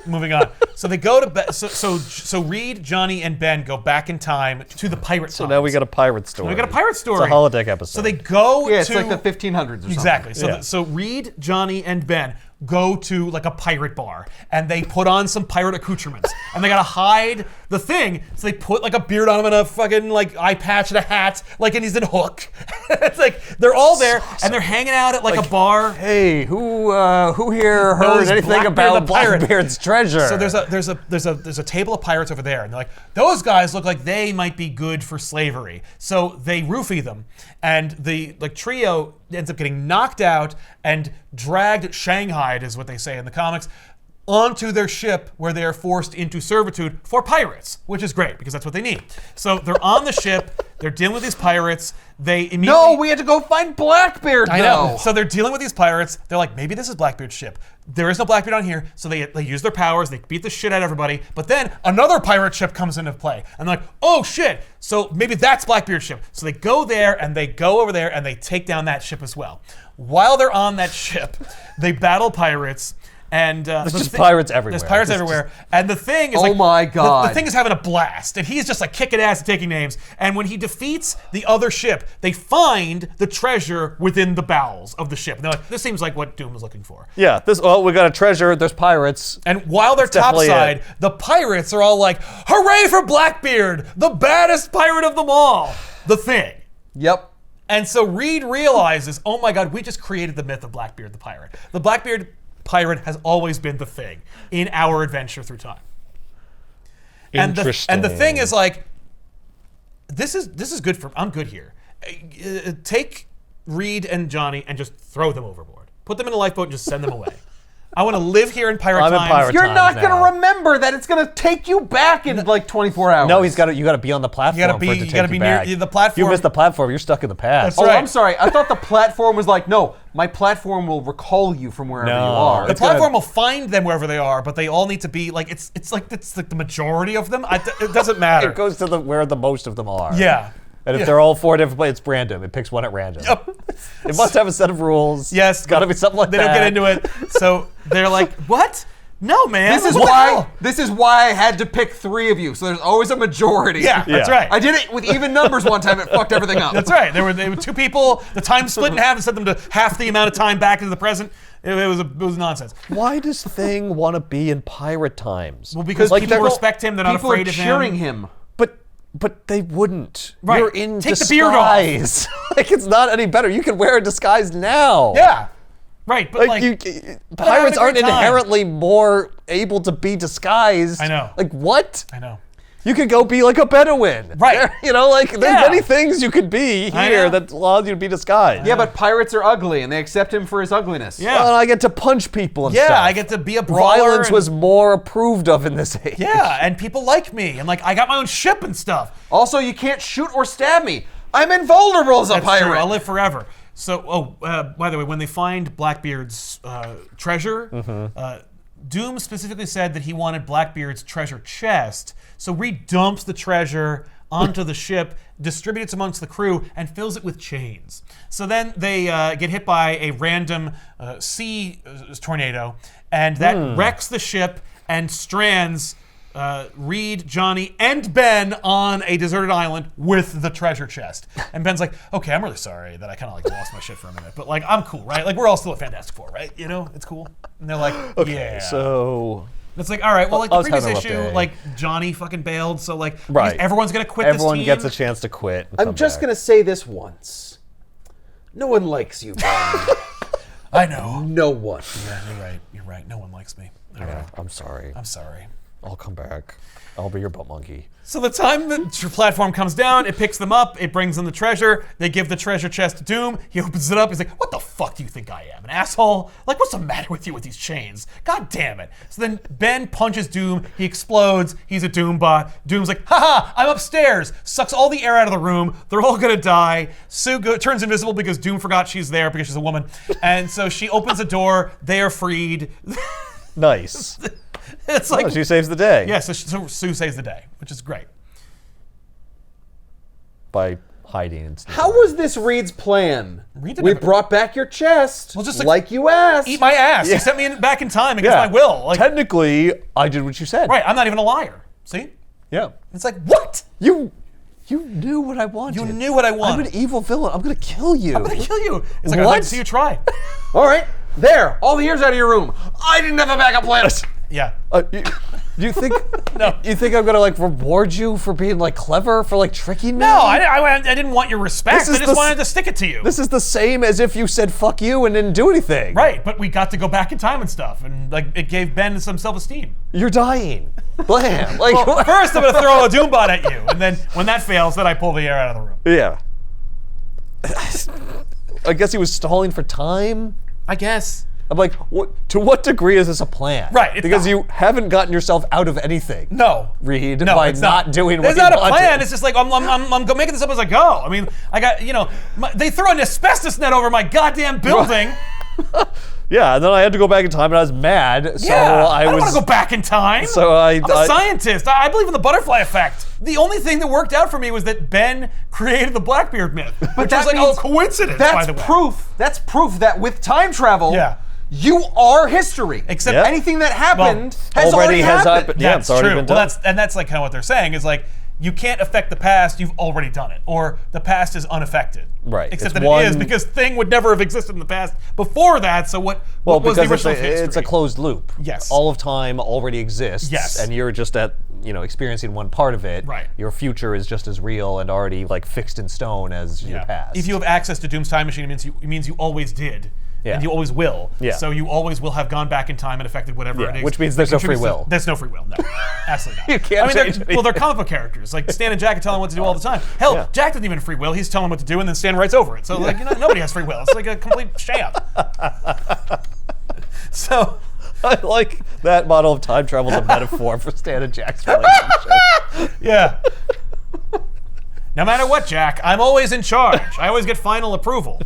Speaker 2: moving on. So they go to so Reed, Johnny, and Ben go back in time to the pirate.
Speaker 1: So now we got a pirate story.
Speaker 2: We got a pirate story.
Speaker 1: It's a holodeck episode.
Speaker 2: So they go
Speaker 3: Yeah, it's
Speaker 2: to
Speaker 3: like the 1500s or something.
Speaker 2: exactly. So
Speaker 1: Yeah.
Speaker 2: so Reed, Johnny, and Ben go to like a pirate bar and they put on some pirate accoutrements and they gotta hide the thing. So they put like a beard on him and a fucking like eye patch and a hat, like, and he's in Hook. It's like they're all there and they're hanging out at like a bar.
Speaker 1: Hey, who here
Speaker 2: Knows
Speaker 1: heard anything
Speaker 2: Blackbeard
Speaker 1: about
Speaker 2: the pirate?
Speaker 1: Blackbeard's treasure?
Speaker 2: So there's a table of pirates over there, and they're like, those guys look like they might be good for slavery. So they roofie them, and the like trio ends up getting knocked out and dragged, shanghaied is what they say in the comics, onto their ship where they are forced into servitude for pirates, which is great because that's what they need. So they're on the ship, they're dealing with these pirates. They immediately
Speaker 3: No, we had to go find Blackbeard.
Speaker 2: I know.
Speaker 3: though.
Speaker 2: So they're dealing with these pirates. They're like, maybe this is Blackbeard's ship. There is no Blackbeard on here. So they use their powers. They beat the shit out of everybody. But then another pirate ship comes into play. And they're like, oh shit. So maybe that's Blackbeard's ship. So they go there and they go over there and they take down that ship as well. While they're on that ship, they battle pirates. And
Speaker 1: There's just pirates everywhere.
Speaker 2: There's pirates
Speaker 1: There's
Speaker 2: everywhere. And the thing is
Speaker 3: Oh
Speaker 2: like,
Speaker 3: my God.
Speaker 2: The thing is having a blast. And he's just like kicking ass and taking names. And when he defeats the other ship, they find the treasure within the bowels of the ship. And they're like, this seems like what Doom was looking for.
Speaker 1: Yeah, we got a treasure, there's pirates.
Speaker 2: And while they're
Speaker 1: definitely
Speaker 2: topside, the pirates are all like, hooray for Blackbeard, the baddest pirate of them all. The Thing.
Speaker 3: Yep.
Speaker 2: And so Reed realizes, oh my God, we just created the myth of Blackbeard the pirate. The Blackbeard pirate has always been the Thing in our adventure through time. And the thing is like, this is good for, I'm good here. Take Reed and Johnny and just throw them overboard. Put them in a lifeboat and just send them away. I want to live here in pirate
Speaker 1: I'm in
Speaker 2: times.
Speaker 1: pirate
Speaker 3: You're
Speaker 1: times
Speaker 3: not
Speaker 1: now.
Speaker 3: going to remember that. It's going to take you back in like 24 hours.
Speaker 1: No, you got to be on the platform for it to take you back.
Speaker 2: near the platform.
Speaker 1: You missed the platform, you're stuck in the past.
Speaker 2: That's
Speaker 3: Oh,
Speaker 2: right.
Speaker 3: I'm sorry. I thought the platform was like, no, my platform will recall you from wherever
Speaker 1: No.
Speaker 3: you are.
Speaker 2: The
Speaker 1: It's gonna-
Speaker 2: platform will find them wherever they are, but they all need to be like it's like the majority of them. It doesn't matter.
Speaker 1: It goes to where the most of them are.
Speaker 2: Yeah.
Speaker 1: And if
Speaker 2: Yeah.
Speaker 1: they're all 4 different places, it's random. It picks one at random.
Speaker 2: Yep.
Speaker 1: It must have a set of rules.
Speaker 2: Yes.
Speaker 1: It's got to be something like
Speaker 2: They
Speaker 1: that.
Speaker 2: don't get into it, so they're like, "What? No, man.
Speaker 3: This is
Speaker 2: what the
Speaker 3: why.
Speaker 2: hell?"
Speaker 3: This is why I had to pick 3 of you. So there's always a majority.
Speaker 2: Yeah, that's
Speaker 1: Yeah.
Speaker 2: right.
Speaker 3: I did it with even numbers one time. It fucked everything up.
Speaker 2: That's right. They were 2 people. The time split in half and sent them to half the amount of time back into the present. It was nonsense.
Speaker 1: Why does Thing want to be in pirate times?
Speaker 2: Well, because
Speaker 1: Like,
Speaker 2: people
Speaker 1: they're-
Speaker 2: respect him. They're not
Speaker 3: People
Speaker 2: afraid
Speaker 3: are
Speaker 2: of
Speaker 3: cheering
Speaker 2: him.
Speaker 3: him.
Speaker 1: But they wouldn't.
Speaker 2: Right.
Speaker 1: You're in
Speaker 2: Take
Speaker 1: disguise.
Speaker 2: the beard off.
Speaker 1: Like, it's not any better. You can wear a disguise now.
Speaker 2: Yeah. Right, but
Speaker 1: Like,
Speaker 2: like,
Speaker 1: pirates
Speaker 2: having a
Speaker 1: aren't
Speaker 2: great time.
Speaker 1: inherently more able to be disguised.
Speaker 2: I know.
Speaker 1: Like, what?
Speaker 2: I know.
Speaker 1: You could go be like a Bedouin.
Speaker 2: Right.
Speaker 1: You know, like, there's
Speaker 2: Yeah.
Speaker 1: many things you could be
Speaker 2: I
Speaker 1: here
Speaker 2: know.
Speaker 1: that allows you to be disguised.
Speaker 3: Yeah, but pirates are ugly, and they accept him for his ugliness.
Speaker 2: Yeah.
Speaker 1: Well, I get to punch people and
Speaker 2: Yeah,
Speaker 1: stuff.
Speaker 2: I get to be a brawler.
Speaker 1: Violence
Speaker 2: and-
Speaker 1: was more approved of in this age.
Speaker 2: Yeah, and people like me, and like I got my own ship and stuff.
Speaker 3: Also, you can't shoot or stab me. I'm invulnerable as a
Speaker 2: That's
Speaker 3: pirate.
Speaker 2: true. I'll live forever. So, by the way, when they find Blackbeard's treasure, Doom specifically said that he wanted Blackbeard's treasure chest. So Reed dumps the treasure onto the ship, distributes amongst the crew, and fills it with chains. So then they get hit by a random sea tornado, and that wrecks the ship and strands Reed, Johnny, and Ben on a deserted island with the treasure chest. And Ben's like, okay, I'm really sorry that I kind of like lost my shit for a minute, but like I'm cool, right? Like we're all still at Fantastic Four, right? You know, it's cool. And they're like,
Speaker 1: Okay,
Speaker 2: yeah.
Speaker 1: so
Speaker 2: It's like, all right, well, like the
Speaker 1: I was
Speaker 2: previous
Speaker 1: having a rough
Speaker 2: issue,
Speaker 1: day.
Speaker 2: like Johnny fucking bailed, so like
Speaker 1: Right.
Speaker 2: everyone's gonna quit
Speaker 1: Everyone
Speaker 2: this team.
Speaker 1: gets a chance to quit. and
Speaker 4: I'm
Speaker 1: come
Speaker 4: just
Speaker 1: back.
Speaker 4: gonna say this once. No one likes you, Ben.
Speaker 2: I know.
Speaker 4: No one.
Speaker 2: Yeah, you're right. You're right. No one likes me. All
Speaker 1: Yeah,
Speaker 2: right.
Speaker 1: I'm sorry.
Speaker 2: I'm sorry.
Speaker 1: I'll come back. I'll be your butt monkey.
Speaker 2: So the time the platform comes down, it picks them up, it brings them the treasure, they give the treasure chest to Doom, he opens it up, he's like, what the fuck do you think I am, an asshole? Like, what's the matter with you with these chains? God damn it. So then Ben punches Doom, he explodes, he's a Doom bot. Doom's like, haha, I'm upstairs, sucks all the air out of the room, they're all gonna die. Sue turns invisible because Doom forgot she's there because she's a woman. And so she opens the door, they are freed.
Speaker 1: Nice.
Speaker 2: It's like,
Speaker 1: Oh, she saves the day.
Speaker 2: yeah, so Sue saves the day, which is great.
Speaker 1: By hiding and sneaking.
Speaker 4: How was this Reed's plan?
Speaker 2: Reed didn't
Speaker 4: We
Speaker 2: have-
Speaker 4: brought back your chest,
Speaker 2: Well, just
Speaker 4: like,
Speaker 2: like,
Speaker 4: you asked.
Speaker 2: Eat my ass. You sent me back in time against my will. Like,
Speaker 1: Technically, I did what you said.
Speaker 2: right, I'm not even a liar. See?
Speaker 1: Yeah.
Speaker 2: It's like, what?
Speaker 1: You knew what I wanted.
Speaker 2: You knew what I wanted.
Speaker 1: I'm an evil villain. I'm gonna kill you.
Speaker 2: I'm gonna kill you. It's like, I'd like
Speaker 1: What?
Speaker 2: to see you try.
Speaker 4: All right, there. All the ears out of your room. I didn't have a backup plan.
Speaker 2: Yeah.
Speaker 1: You think?
Speaker 2: No.
Speaker 1: You think I'm gonna like reward you for being like clever, for like tricking me?
Speaker 2: No, I didn't want your respect.
Speaker 1: This
Speaker 2: I
Speaker 1: is
Speaker 2: just
Speaker 1: the
Speaker 2: wanted to stick it to you.
Speaker 1: This is the same as if you said "fuck you" and didn't do anything.
Speaker 2: Right, but we got to go back in time and stuff, and like it gave Ben some self-esteem.
Speaker 1: You're dying. Blam. Like
Speaker 2: Well, first I'm gonna throw a Doombot at you, and then when that fails, then I pull the air out of the room.
Speaker 1: yeah. I guess he was stalling for time.
Speaker 2: I guess.
Speaker 1: I'm like, to what degree is this a plan?
Speaker 2: Right, it's
Speaker 1: Because
Speaker 2: not.
Speaker 1: you haven't gotten yourself out of anything.
Speaker 2: No.
Speaker 1: Reed,
Speaker 2: No,
Speaker 1: by
Speaker 2: it's
Speaker 1: not doing what
Speaker 2: It's
Speaker 1: you
Speaker 2: not a
Speaker 1: wanted.
Speaker 2: plan. It's just like I'm making this up as I go. I mean, I got they threw an asbestos net over my goddamn building.
Speaker 1: Yeah, and then I had to go back in time, and I was mad. So
Speaker 2: Yeah,
Speaker 1: I
Speaker 2: don't
Speaker 1: was.
Speaker 2: want to go back in time.
Speaker 1: So
Speaker 2: I'm a scientist. I believe in the butterfly effect. The only thing that worked out for me was that Ben created the Blackbeard myth, which
Speaker 4: that
Speaker 2: was like
Speaker 4: means-
Speaker 2: a coincidence, by
Speaker 4: That's
Speaker 2: the way.
Speaker 4: proof. That's proof that with time travel,
Speaker 2: Yeah.
Speaker 4: you are history.
Speaker 2: Except
Speaker 1: Yeah.
Speaker 4: Anything that happened has
Speaker 1: already has
Speaker 4: happened.
Speaker 1: happened. Yeah,
Speaker 2: That's
Speaker 1: it's already
Speaker 2: true.
Speaker 1: been
Speaker 2: Well,
Speaker 1: done.
Speaker 2: that's like kind of what they're saying is like you can't affect the past. You've already done it, or the past is unaffected.
Speaker 1: Right,
Speaker 2: Except
Speaker 1: it's
Speaker 2: that it is
Speaker 1: one-
Speaker 2: because thing would never have existed in the past before that. So what was the
Speaker 1: because
Speaker 2: original
Speaker 1: it's a
Speaker 2: history?
Speaker 1: closed loop.
Speaker 2: Yes.
Speaker 1: All of time already exists.
Speaker 2: Yes.
Speaker 1: And you're just experiencing one part of it.
Speaker 2: Right.
Speaker 1: Your future is just as real and already like fixed in stone as your past.
Speaker 2: If you have access to Doom's time machine, it means you always did.
Speaker 1: Yeah.
Speaker 2: And you always will.
Speaker 1: Yeah.
Speaker 2: So you always will have gone back in time and affected whatever it is.
Speaker 1: which means there's no free
Speaker 2: contributes to-
Speaker 1: will.
Speaker 2: There's no free will. No, absolutely not.
Speaker 1: You can't change
Speaker 2: they're comic book characters. Like Stan and Jack are telling them what to do all the time. Hell,
Speaker 1: Yeah.
Speaker 2: Jack doesn't even have free will. He's telling them what to do, and then Stan writes over it. So like nobody has free will. It's like a complete sham. So.
Speaker 1: I like that model of time travel as a metaphor for Stan and Jack's relationship.
Speaker 2: Yeah. No matter what, Jack, I'm always in charge. I always get final approval.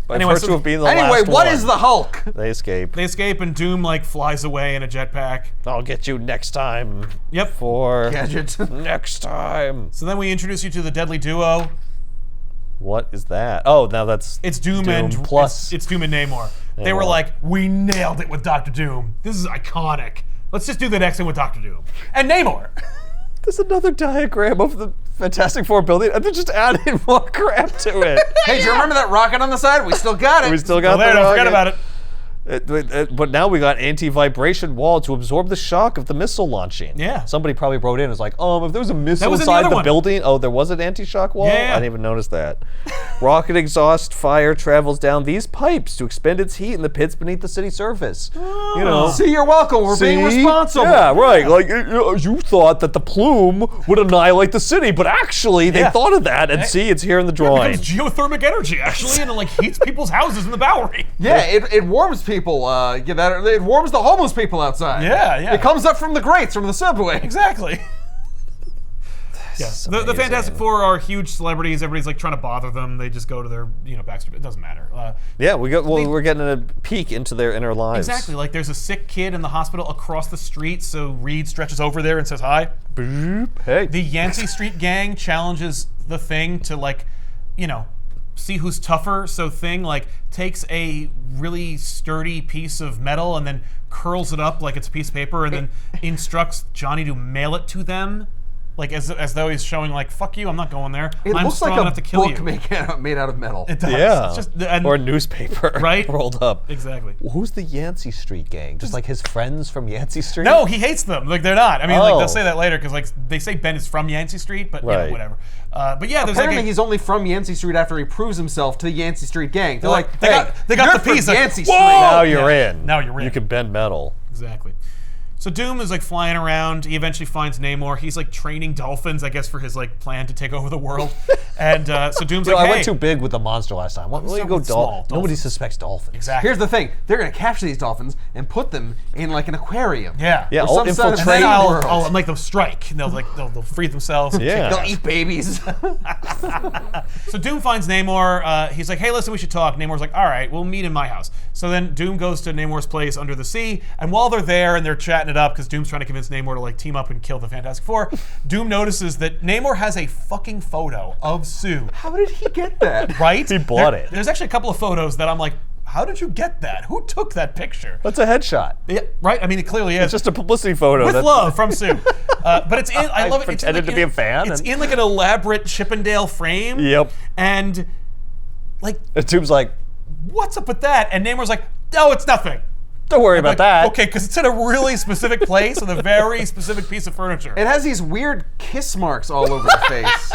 Speaker 1: By
Speaker 2: Anyway,
Speaker 1: virtue
Speaker 2: so-
Speaker 1: of being the
Speaker 4: Anyway,
Speaker 1: last
Speaker 4: what
Speaker 1: one.
Speaker 4: is the Hulk?
Speaker 1: They escape.
Speaker 2: They escape, and Doom like flies away in a jetpack.
Speaker 1: I'll get you next time.
Speaker 2: Yep.
Speaker 1: For
Speaker 4: Gadget.
Speaker 1: next time.
Speaker 2: So then we introduce you to the deadly duo.
Speaker 1: What is that? Oh, now that's
Speaker 2: It's Doom and
Speaker 1: plus.
Speaker 2: it's Doom and Namor. They were
Speaker 1: Namor.
Speaker 2: like, we nailed it with Doctor Doom. This is iconic. Let's just do the next thing with Doctor Doom and Namor.
Speaker 1: There's another diagram of the Fantastic Four building, and they're just adding more crap to it.
Speaker 4: Hey, do you remember that rocket on the side? We still got it.
Speaker 1: We still got
Speaker 2: Well, there,
Speaker 1: the
Speaker 2: don't forget
Speaker 1: rocket.
Speaker 2: about it.
Speaker 1: But now we got anti-vibration wall to absorb the shock of the missile launching.
Speaker 2: Yeah.
Speaker 1: Somebody probably wrote in, was like, if there was a missile
Speaker 2: was in the
Speaker 1: inside
Speaker 2: other
Speaker 1: the
Speaker 2: one.
Speaker 1: building, there was an anti-shock wall?
Speaker 2: Yeah.
Speaker 1: I didn't even notice that. Rocket exhaust fire travels down these pipes to expend its heat in the pits beneath the city surface. You know.
Speaker 4: See, you're welcome. We're being
Speaker 1: See?
Speaker 4: responsible.
Speaker 1: Yeah, right. Like, you thought that the plume would annihilate the city, but actually they
Speaker 2: Yeah.
Speaker 1: thought of that, and see, it's here in the
Speaker 2: It
Speaker 1: drawing.
Speaker 2: becomes geothermic energy, actually, and it like heats people's houses in the Bowery.
Speaker 4: Yeah, it warms people. It warms the homeless people outside.
Speaker 2: Yeah.
Speaker 4: It comes up from the grates from the subway.
Speaker 2: Exactly. Yeah. The
Speaker 1: amazing.
Speaker 2: Fantastic Four are huge celebrities. Everybody's like trying to bother them. They just go to their backstreet. It doesn't matter.
Speaker 1: Yeah, we're getting a peek into their inner lives.
Speaker 2: Exactly. Like there's a sick kid in the hospital across the street, so Reed stretches over there and says hi.
Speaker 1: Boop. Hey.
Speaker 2: The Yancey Street gang challenges the Thing to see who's tougher. So Thing takes a really sturdy piece of metal and then curls it up like it's a piece of paper and then instructs Johnny to mail it to them. like as though he's showing like, fuck you, I'm not going there.
Speaker 3: It
Speaker 2: I'm
Speaker 3: looks
Speaker 2: strong
Speaker 3: like
Speaker 2: enough to
Speaker 3: a
Speaker 2: kill
Speaker 3: book
Speaker 2: you.
Speaker 3: made out of metal.
Speaker 2: It does.
Speaker 1: Yeah.
Speaker 2: It's just,
Speaker 1: or a newspaper.
Speaker 2: Right?
Speaker 1: Rolled up.
Speaker 2: Exactly.
Speaker 1: Who's the Yancey Street gang? Just like his friends from Yancey Street?
Speaker 2: No, he hates them. Like they're not. I mean, like
Speaker 1: Oh.
Speaker 2: they'll say that later because like they say Ben is from Yancey Street, but you know,
Speaker 1: Right.
Speaker 2: whatever. But yeah, there's
Speaker 3: Apparently,
Speaker 2: like
Speaker 3: he's only from Yancey Street after he proves himself to the Yancey Street gang. They're like,
Speaker 2: they
Speaker 3: hey,
Speaker 2: got
Speaker 3: you're
Speaker 2: the
Speaker 3: from
Speaker 2: piece. Like,
Speaker 3: Yancey
Speaker 2: whoa!
Speaker 3: Street.
Speaker 1: Now you're
Speaker 2: Yeah.
Speaker 1: in.
Speaker 2: Now you're in.
Speaker 1: You can bend metal.
Speaker 2: Exactly. So Doom is like flying around. He eventually finds Namor. He's like training dolphins, I guess, for his like plan to take over the world. And so Doom's
Speaker 1: You know,
Speaker 2: like,
Speaker 1: I
Speaker 2: hey,
Speaker 1: went too big with the monster last time. Why don't you
Speaker 2: start
Speaker 1: go
Speaker 2: with small
Speaker 1: Nobody
Speaker 2: dolphins.
Speaker 1: suspects dolphins.
Speaker 2: exactly.
Speaker 3: Here's the thing: they're gonna capture these dolphins and put them in like an aquarium.
Speaker 2: Yeah.
Speaker 1: Yeah,
Speaker 3: Or
Speaker 1: I'll
Speaker 3: some sort of
Speaker 2: And then
Speaker 1: infiltrate.
Speaker 2: I'll make them strike. And they'll free themselves.
Speaker 1: Yeah.
Speaker 3: They'll eat babies.
Speaker 2: So Doom finds Namor. He's like, hey, listen, we should talk. Namor's like, all right, we'll meet in my house. So then Doom goes to Namor's place under the sea. And while they're there and they're chatting it up, because Doom's trying to convince Namor to like team up and kill the Fantastic Four, Doom notices that Namor has a fucking photo of Sue.
Speaker 3: How did he get that?
Speaker 2: Right?
Speaker 1: He bought it.
Speaker 2: There's actually a couple of photos that I'm like, how did you get that? Who took that picture?
Speaker 1: That's a headshot.
Speaker 2: Yeah, right? I mean, it clearly is.
Speaker 1: It's just a publicity photo.
Speaker 2: With
Speaker 1: That's-
Speaker 2: love from Sue. But it's in, I love it. It's in,
Speaker 1: pretended to be a fan
Speaker 2: It's
Speaker 1: and-
Speaker 2: in like an elaborate Chippendale frame.
Speaker 1: Yep.
Speaker 2: And like,
Speaker 1: And Doom's like,
Speaker 2: what's up with that? And Namor's like, no, it's nothing.
Speaker 1: don't worry about
Speaker 2: Like,
Speaker 1: that.
Speaker 2: okay, because it's in a really specific place with a very specific piece of furniture.
Speaker 3: It has these weird kiss marks all over the face.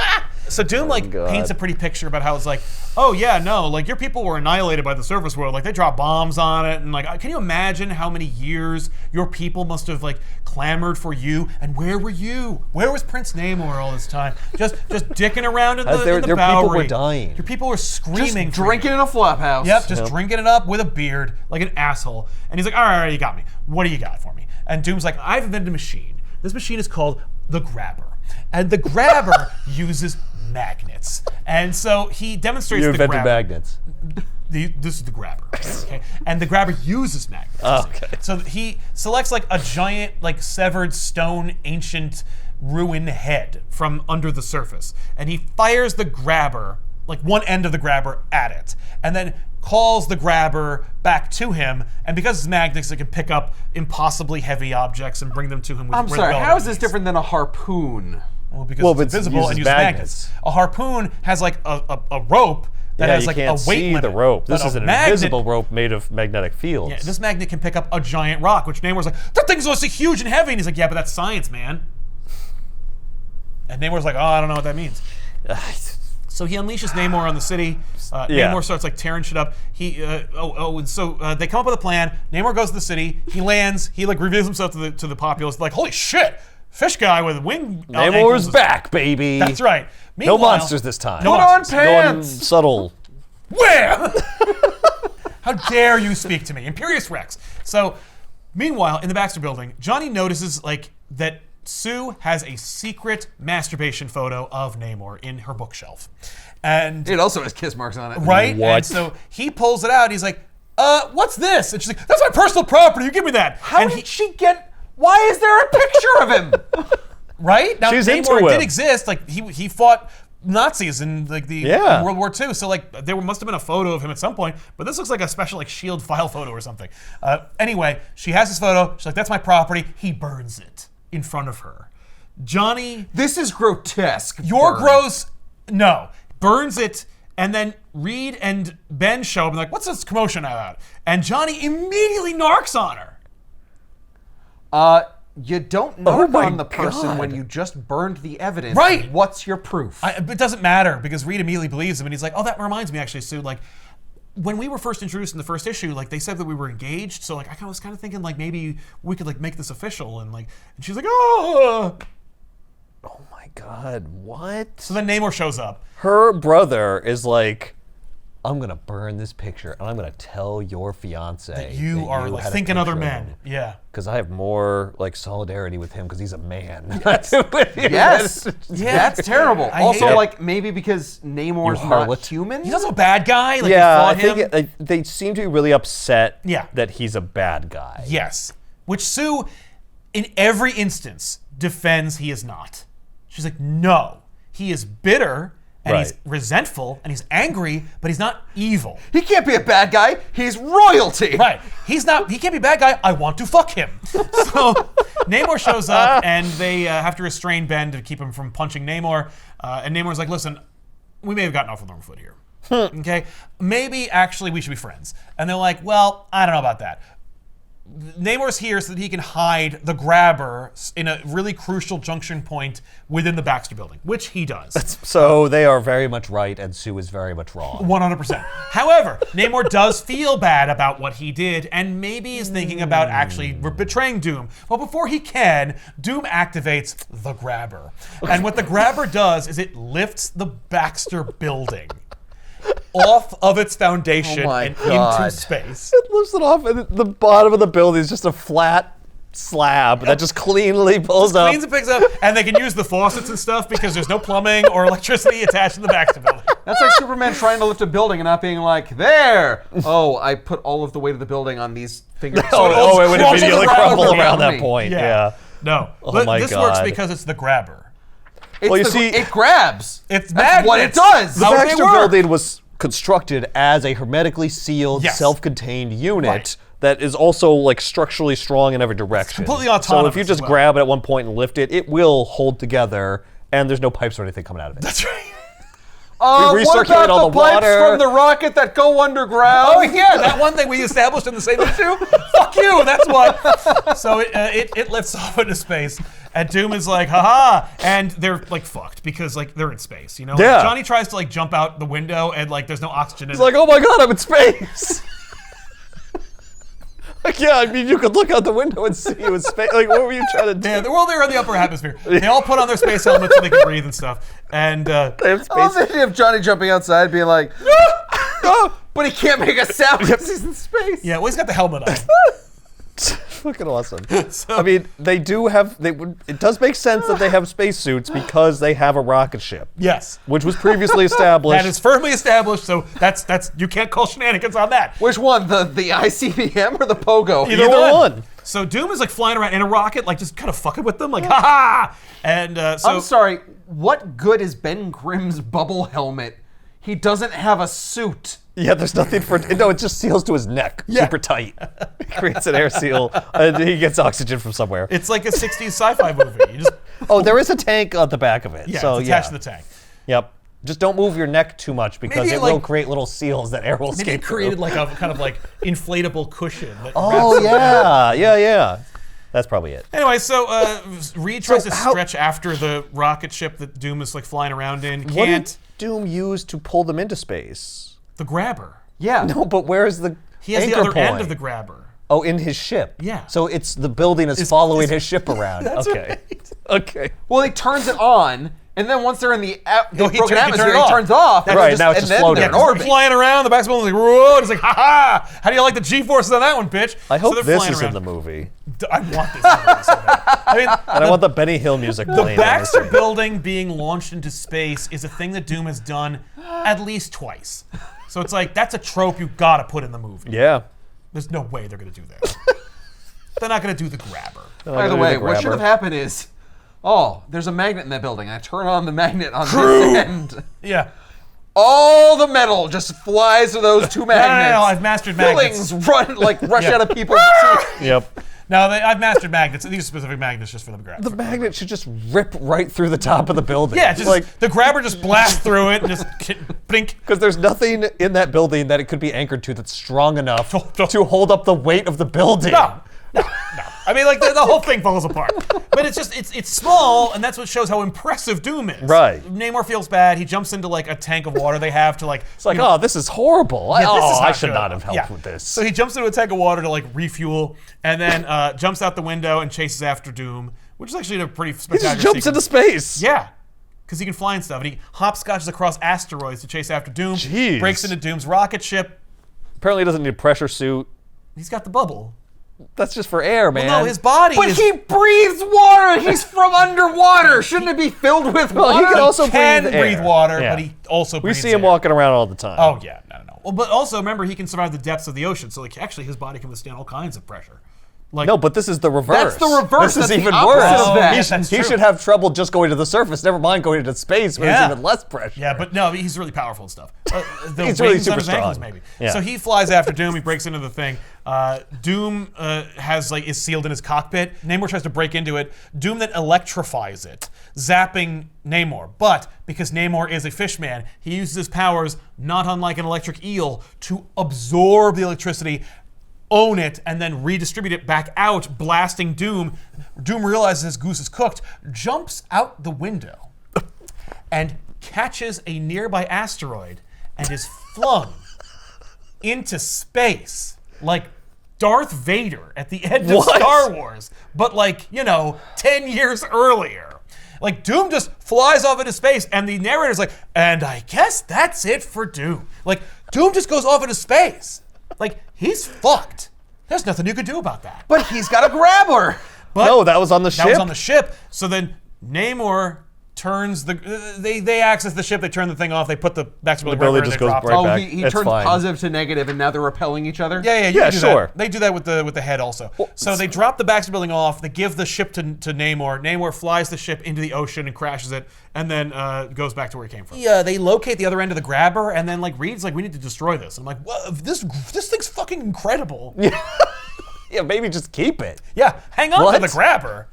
Speaker 2: So Doom like
Speaker 1: God.
Speaker 2: paints a pretty picture about how it's like, oh yeah, no, like your people were annihilated by the surface world. Like they dropped bombs on it, and like, can you imagine how many years your people must have like clamored for you? And where were you? Where was Prince Namor all this time? Just dicking around in
Speaker 1: As
Speaker 2: the
Speaker 1: their
Speaker 2: in the
Speaker 1: people
Speaker 2: Bowery.
Speaker 1: were dying.
Speaker 2: Your people were screaming,
Speaker 3: Just
Speaker 2: for
Speaker 3: drinking
Speaker 2: you.
Speaker 3: in a flop house.
Speaker 2: Yep, just drinking it up with a beard like an asshole. And he's like, all right, you got me. What do you got for me? And Doom's like, I've invented a machine. This machine is called the Grabber. And the Grabber uses magnets. And so he demonstrates
Speaker 1: You
Speaker 2: the
Speaker 1: invented
Speaker 2: Grabber.
Speaker 1: magnets.
Speaker 2: This is the Grabber. Okay? And the Grabber uses magnets.
Speaker 1: Oh, okay.
Speaker 2: So he selects like a giant, like severed stone, ancient ruin head from under the surface. And he fires the Grabber, like one end of the Grabber at it. And then calls the Grabber back to him, and because it's magnets, it can pick up impossibly heavy objects and bring them to him with
Speaker 3: I'm
Speaker 2: where
Speaker 3: sorry,
Speaker 2: the
Speaker 3: how is
Speaker 2: bell
Speaker 3: this
Speaker 2: is.
Speaker 3: different than a harpoon?
Speaker 2: Well, because
Speaker 1: Well,
Speaker 2: it's
Speaker 1: but it
Speaker 2: invisible and
Speaker 1: uses
Speaker 2: uses magnets.
Speaker 1: magnets.
Speaker 2: A harpoon has like a rope that
Speaker 1: Yeah,
Speaker 2: has
Speaker 1: you
Speaker 2: like
Speaker 1: can't
Speaker 2: a weight
Speaker 1: see
Speaker 2: limit.
Speaker 1: the rope. This
Speaker 2: but
Speaker 1: is
Speaker 2: a
Speaker 1: an
Speaker 2: magnet-
Speaker 1: invisible rope made of magnetic fields.
Speaker 2: Yeah, this magnet can pick up a giant rock, which Namor's like, that thing's supposed to be huge and heavy. And he's like, yeah, but that's science, man. And Namor's like, oh, I don't know what that means. So he unleashes Namor on the city.
Speaker 1: Yeah.
Speaker 2: Namor starts like tearing shit up. And so they come up with a plan. Namor goes to the city. He lands. He like reveals himself to the populace. Like, holy shit, fish guy with wing.
Speaker 1: Namor's
Speaker 2: ankles is-
Speaker 1: back, baby.
Speaker 2: That's right.
Speaker 1: No
Speaker 2: Meanwhile-
Speaker 1: monsters this time.
Speaker 2: No
Speaker 3: Put
Speaker 2: monsters.
Speaker 3: on
Speaker 1: No one
Speaker 3: pants!
Speaker 1: subtle.
Speaker 2: Where? How dare you speak to me, Imperious Rex? So, meanwhile, in the Baxter Building, Johnny notices like that Sue has a secret masturbation photo of Namor in her bookshelf, and
Speaker 3: It also has kiss marks on it.
Speaker 2: right.
Speaker 1: What?
Speaker 2: And so he pulls it out. He's like, what's this?" And she's like, "That's my personal property. You give me that."
Speaker 3: How
Speaker 2: and
Speaker 3: did she get... Why is there a picture of him?
Speaker 2: Right now,
Speaker 1: She's
Speaker 2: Namor
Speaker 1: into
Speaker 2: did
Speaker 1: him.
Speaker 2: exist. Like he fought Nazis in like the
Speaker 1: Yeah.
Speaker 2: in World War II. So like there must have been a photo of him at some point. But this looks like a special like shield file photo or something. Anyway, she has this photo. She's like, "That's my property." He burns it in front of her. Johnny,
Speaker 3: This is grotesque.
Speaker 2: you're
Speaker 3: Burn.
Speaker 2: gross. No, burns it. And then Reed and Ben show up and like, "What's this commotion about?" And Johnny immediately narcs on her.
Speaker 3: You don't
Speaker 1: Oh
Speaker 3: narc
Speaker 1: my
Speaker 3: on the person
Speaker 1: God.
Speaker 3: when you just burned the evidence.
Speaker 2: Right.
Speaker 3: What's your proof?
Speaker 2: It doesn't matter because Reed immediately believes him, and he's like, "Oh, that reminds me, actually, Sue. Like, when we were first introduced in the first issue, like they said that we were engaged. So like, I was kind of thinking like maybe we could like make this official." And like, and she's like, "Oh."
Speaker 1: Oh my God, what?
Speaker 2: So then Namor shows up.
Speaker 1: Her brother is like, I'm gonna burn this picture and I'm gonna tell your fiance
Speaker 2: You are like thinking other men. Yeah.
Speaker 1: Because I have more like solidarity with him because he's a man.
Speaker 3: yes. That's terrible.
Speaker 2: I
Speaker 3: Also,
Speaker 2: hate it.
Speaker 3: like, maybe because Namor's
Speaker 1: You
Speaker 3: not
Speaker 1: harlot.
Speaker 3: human?
Speaker 2: He's also a bad guy. Like,
Speaker 1: Yeah, I
Speaker 2: they fought him.
Speaker 1: think they seem to be really upset
Speaker 2: Yeah.
Speaker 1: that he's a bad guy.
Speaker 2: Yes. Which Sue, in every instance, defends he is not. She's like, no, he is bitter and he's
Speaker 1: Right.
Speaker 2: resentful and he's angry, but he's not evil.
Speaker 3: He can't be a bad guy. He's royalty.
Speaker 2: Right. He can't be a bad guy. I want to fuck him. So Namor shows up, and they have to restrain Ben to keep him from punching Namor. And Namor's like, listen, we may have gotten off on the wrong foot here. Okay? Maybe, actually, we should be friends. And they're like, well, I don't know about that. Namor's here so that he can hide the grabber in a really crucial junction point within the Baxter building, which he does.
Speaker 1: So they are very much right, and Sue is very much wrong.
Speaker 2: 100%. However, Namor does feel bad about what he did, and maybe is thinking about actually betraying Doom. But before he can, Doom activates the grabber. And what the grabber does is it lifts the Baxter building off of its foundation and into space.
Speaker 1: It lifts it off, and the bottom of the building is just a flat slab that just cleanly pulls up.
Speaker 2: Cleans and picks up, and they can use the faucets and stuff because there's no plumbing or electricity attached to the Baxter building.
Speaker 3: That's like Superman trying to lift a building and not being like, there! Oh, I put all of the weight of the building on these fingers.
Speaker 1: Oh, it would immediately crumble around that
Speaker 3: me.
Speaker 1: point. Yeah.
Speaker 2: No.
Speaker 1: Oh my
Speaker 2: this
Speaker 1: God.
Speaker 2: works because it's the grabber.
Speaker 3: Well,
Speaker 1: you see,
Speaker 3: it grabs.
Speaker 2: It's
Speaker 3: That's what it
Speaker 2: magnets.
Speaker 3: does.
Speaker 1: the
Speaker 2: How they
Speaker 1: Baxter
Speaker 2: work.
Speaker 1: building was constructed as a hermetically sealed,
Speaker 2: Yes.
Speaker 1: self-contained unit
Speaker 2: Right.
Speaker 1: that is also like structurally strong in every direction.
Speaker 2: completely
Speaker 1: So if
Speaker 2: autonomous
Speaker 1: you
Speaker 2: as
Speaker 1: just
Speaker 2: well.
Speaker 1: grab it at one point and lift it, it will hold together, and there's no pipes or anything coming out of it.
Speaker 2: That's right.
Speaker 1: We
Speaker 3: What
Speaker 1: recirculate
Speaker 3: about
Speaker 1: all
Speaker 3: the
Speaker 1: the
Speaker 3: pipes
Speaker 1: water.
Speaker 3: from the rocket that go underground?
Speaker 2: Oh yeah, that one thing we established in the same issue. Fuck you. That's what. So it lifts off into space, and Doom is like, haha, and they're like fucked because like they're in space. You know,
Speaker 1: Yeah.
Speaker 2: Like, Johnny tries to like jump out the window, and like there's no oxygen.
Speaker 1: It's like, oh my God, I'm in space. Like, yeah, I mean, you could look out the window and see you in space. Like, what were you trying to do?
Speaker 2: yeah, well, they're in the upper atmosphere. They all put on their space helmets so they can breathe and stuff. And
Speaker 1: They have
Speaker 3: I love
Speaker 1: space.
Speaker 3: the idea of Johnny jumping outside being like, but he can't make a sound because he's in space.
Speaker 2: yeah, well, he's got the helmet on.
Speaker 1: Fucking awesome. I mean, they do have. It does make sense that they have spacesuits because they have a rocket ship,
Speaker 2: Yes.
Speaker 1: which was previously established.
Speaker 2: That is firmly established, so that's you can't call shenanigans on that.
Speaker 3: Which one, the ICBM or the Pogo?
Speaker 1: Either one.
Speaker 2: So Doom is like flying around in a rocket, like just kind of fucking with them, like ha ha. And so
Speaker 3: I'm sorry, what good is Ben Grimm's bubble helmet? He doesn't have a suit.
Speaker 1: Yeah, there's nothing for. No, it just seals to his neck, super tight. It creates an air seal, and he gets oxygen from somewhere.
Speaker 2: it's like a '60s sci-fi movie. You just
Speaker 1: There is a tank on the back of it. So
Speaker 2: it's attached to the tank.
Speaker 1: Yep. Just don't move your neck too much because
Speaker 2: Maybe
Speaker 1: it
Speaker 2: like-
Speaker 1: will create little seals that air will
Speaker 2: Maybe
Speaker 1: escape
Speaker 2: it created
Speaker 1: through.
Speaker 2: like a kind of like inflatable cushion. That
Speaker 1: Oh
Speaker 2: wraps
Speaker 1: yeah. That's probably it.
Speaker 2: Anyway, so Reed tries
Speaker 1: So
Speaker 2: to
Speaker 1: how-
Speaker 2: stretch after the rocket ship that Doom is like flying around in.
Speaker 1: What
Speaker 2: Can't.
Speaker 1: did Doom use to pull them into space?
Speaker 2: The grabber.
Speaker 3: Yeah.
Speaker 1: No, but where's the
Speaker 2: He has
Speaker 1: anchor
Speaker 2: the other
Speaker 1: point?
Speaker 2: end of the grabber.
Speaker 1: Oh, in his ship.
Speaker 2: Yeah.
Speaker 1: So it's the building is following his ship around. Okay. Okay.
Speaker 3: Well, he turns it on, and then once they're in the
Speaker 2: No, he
Speaker 3: broken
Speaker 2: turn- he
Speaker 3: atmosphere,
Speaker 2: turn it
Speaker 3: he
Speaker 2: off.
Speaker 3: turns off.
Speaker 1: Right, now it's just floating.
Speaker 3: They're
Speaker 1: Yeah,
Speaker 3: in
Speaker 2: 'Cause they're
Speaker 3: orbit.
Speaker 2: flying around, the back's building's like, whoa, it's like, ha ha! How do you like the G-forces on that one, bitch?
Speaker 1: I hope
Speaker 2: so they're
Speaker 1: this
Speaker 2: flying
Speaker 1: is
Speaker 2: around.
Speaker 1: in the movie.
Speaker 2: I want this movie so bad. I mean,
Speaker 1: And I want the Benny Hill music
Speaker 2: the
Speaker 1: playing. in this
Speaker 2: Baxter
Speaker 1: scene.
Speaker 2: building being launched into space is a thing that Doom has done at least twice. So it's like, that's a trope you gotta put in the movie.
Speaker 1: Yeah.
Speaker 2: There's no way they're gonna do that. They're not gonna do the grabber.
Speaker 3: By the way, what should have happened is, there's a magnet in that building. I turn on the magnet on this end.
Speaker 2: Yeah.
Speaker 3: All the metal just flies to those two magnets.
Speaker 2: No, I've mastered magnets.
Speaker 3: Fillings rush
Speaker 2: Yeah.
Speaker 3: out of people's teeth.
Speaker 1: Yep.
Speaker 2: No, I've mastered magnets. These are specific magnets just for the grabber.
Speaker 1: The magnet should just rip right through the top of the building.
Speaker 2: Yeah, just
Speaker 1: like
Speaker 2: the grabber just blasts through it and just blink.
Speaker 1: because there's nothing in that building that it could be anchored to that's strong enough
Speaker 2: No.
Speaker 1: to hold up the weight of the building.
Speaker 2: No. I mean, like the whole thing falls apart. But it's just it's small, and that's what shows how impressive Doom is.
Speaker 1: Right.
Speaker 2: Namor feels bad. He jumps into like a tank of water they have to like.
Speaker 1: It's like, oh, this is horrible.
Speaker 2: this is
Speaker 1: I
Speaker 2: not
Speaker 1: should
Speaker 2: good.
Speaker 1: not have helped
Speaker 2: Yeah.
Speaker 1: with this.
Speaker 2: So he jumps into a tank of water to like refuel, and then jumps out the window and chases after Doom, which is actually a pretty
Speaker 1: he
Speaker 2: spectacular.
Speaker 1: just jumps into
Speaker 2: sequence.
Speaker 1: space.
Speaker 2: Yeah. Because he can fly and stuff. And he hopscotches across asteroids to chase after Doom.
Speaker 1: Jeez.
Speaker 2: Breaks into Doom's rocket ship.
Speaker 1: Apparently, he doesn't need a pressure suit.
Speaker 2: He's got the bubble.
Speaker 1: That's just for air, man.
Speaker 2: Well, no, his body
Speaker 3: But
Speaker 2: is...
Speaker 3: he breathes water. He's from underwater. Shouldn't it be filled with
Speaker 1: Well,
Speaker 3: water?
Speaker 1: he can also
Speaker 2: can
Speaker 1: breathe
Speaker 2: breathe
Speaker 1: air.
Speaker 2: water,
Speaker 1: Yeah.
Speaker 2: but he also
Speaker 1: We
Speaker 2: breathes
Speaker 1: see him
Speaker 2: air.
Speaker 1: walking around all the time.
Speaker 2: Oh, yeah. No. Well, but also, remember, he can survive the depths of the ocean. So, like, actually, his body can withstand all kinds of pressure. Like,
Speaker 1: No, but this is the reverse.
Speaker 3: That's the reverse.
Speaker 1: This is
Speaker 3: That's the
Speaker 1: even
Speaker 3: opposite
Speaker 1: worse.
Speaker 3: of that.
Speaker 2: Yes, that's
Speaker 1: He
Speaker 2: true.
Speaker 1: should have trouble just going to the surface. Never mind going into space, where
Speaker 2: Yeah.
Speaker 1: there's even less pressure.
Speaker 2: Yeah, but no, he's really powerful and stuff. The
Speaker 1: He's really
Speaker 2: wings on
Speaker 1: super
Speaker 2: his ankles,
Speaker 1: strong.
Speaker 2: maybe.
Speaker 1: Yeah.
Speaker 2: So he flies after Doom. He breaks into the thing. Doom is sealed in his cockpit. Namor tries to break into it. Doom then electrifies it, zapping Namor. But because Namor is a fishman, he uses his powers, not unlike an electric eel, to absorb the electricity, own it, and then redistribute it back out, blasting Doom. Doom realizes his goose is cooked, jumps out the window, and catches a nearby asteroid and is flung into space like Darth Vader at the end of
Speaker 1: What?
Speaker 2: Star Wars, but 10 years earlier. Like, Doom just flies off into space, and the narrator's like, and I guess that's it for Doom. Like, Doom just goes off into space. Like, he's fucked. There's nothing you could do about that.
Speaker 3: But he's got a grabber.
Speaker 2: But
Speaker 1: No, that was on the
Speaker 2: that
Speaker 1: ship.
Speaker 2: was on the ship. So then Namor turns they access the ship, they turn the thing off, they put the backspin
Speaker 1: The
Speaker 2: wherever
Speaker 1: ability
Speaker 2: and
Speaker 1: just
Speaker 2: they
Speaker 1: goes
Speaker 2: drop
Speaker 1: right
Speaker 2: it.
Speaker 3: Oh,
Speaker 1: back.
Speaker 3: he
Speaker 1: It's
Speaker 3: turns
Speaker 1: fine.
Speaker 3: positive to negative, and now they're repelling each other?
Speaker 2: Yeah, you
Speaker 1: Yeah,
Speaker 2: can do
Speaker 1: sure.
Speaker 2: that. They do that with the head also. So they drop the Baxter building off. They give the ship to Namor. Namor flies the ship into the ocean and crashes it, and then goes back to where he came from. Yeah, they locate the other end of the grabber, and then Reed's like, "We need to destroy this." I'm like, "What? This thing's fucking incredible."
Speaker 1: Yeah, maybe just keep it.
Speaker 2: Yeah, hang on to
Speaker 1: What?
Speaker 2: the grabber.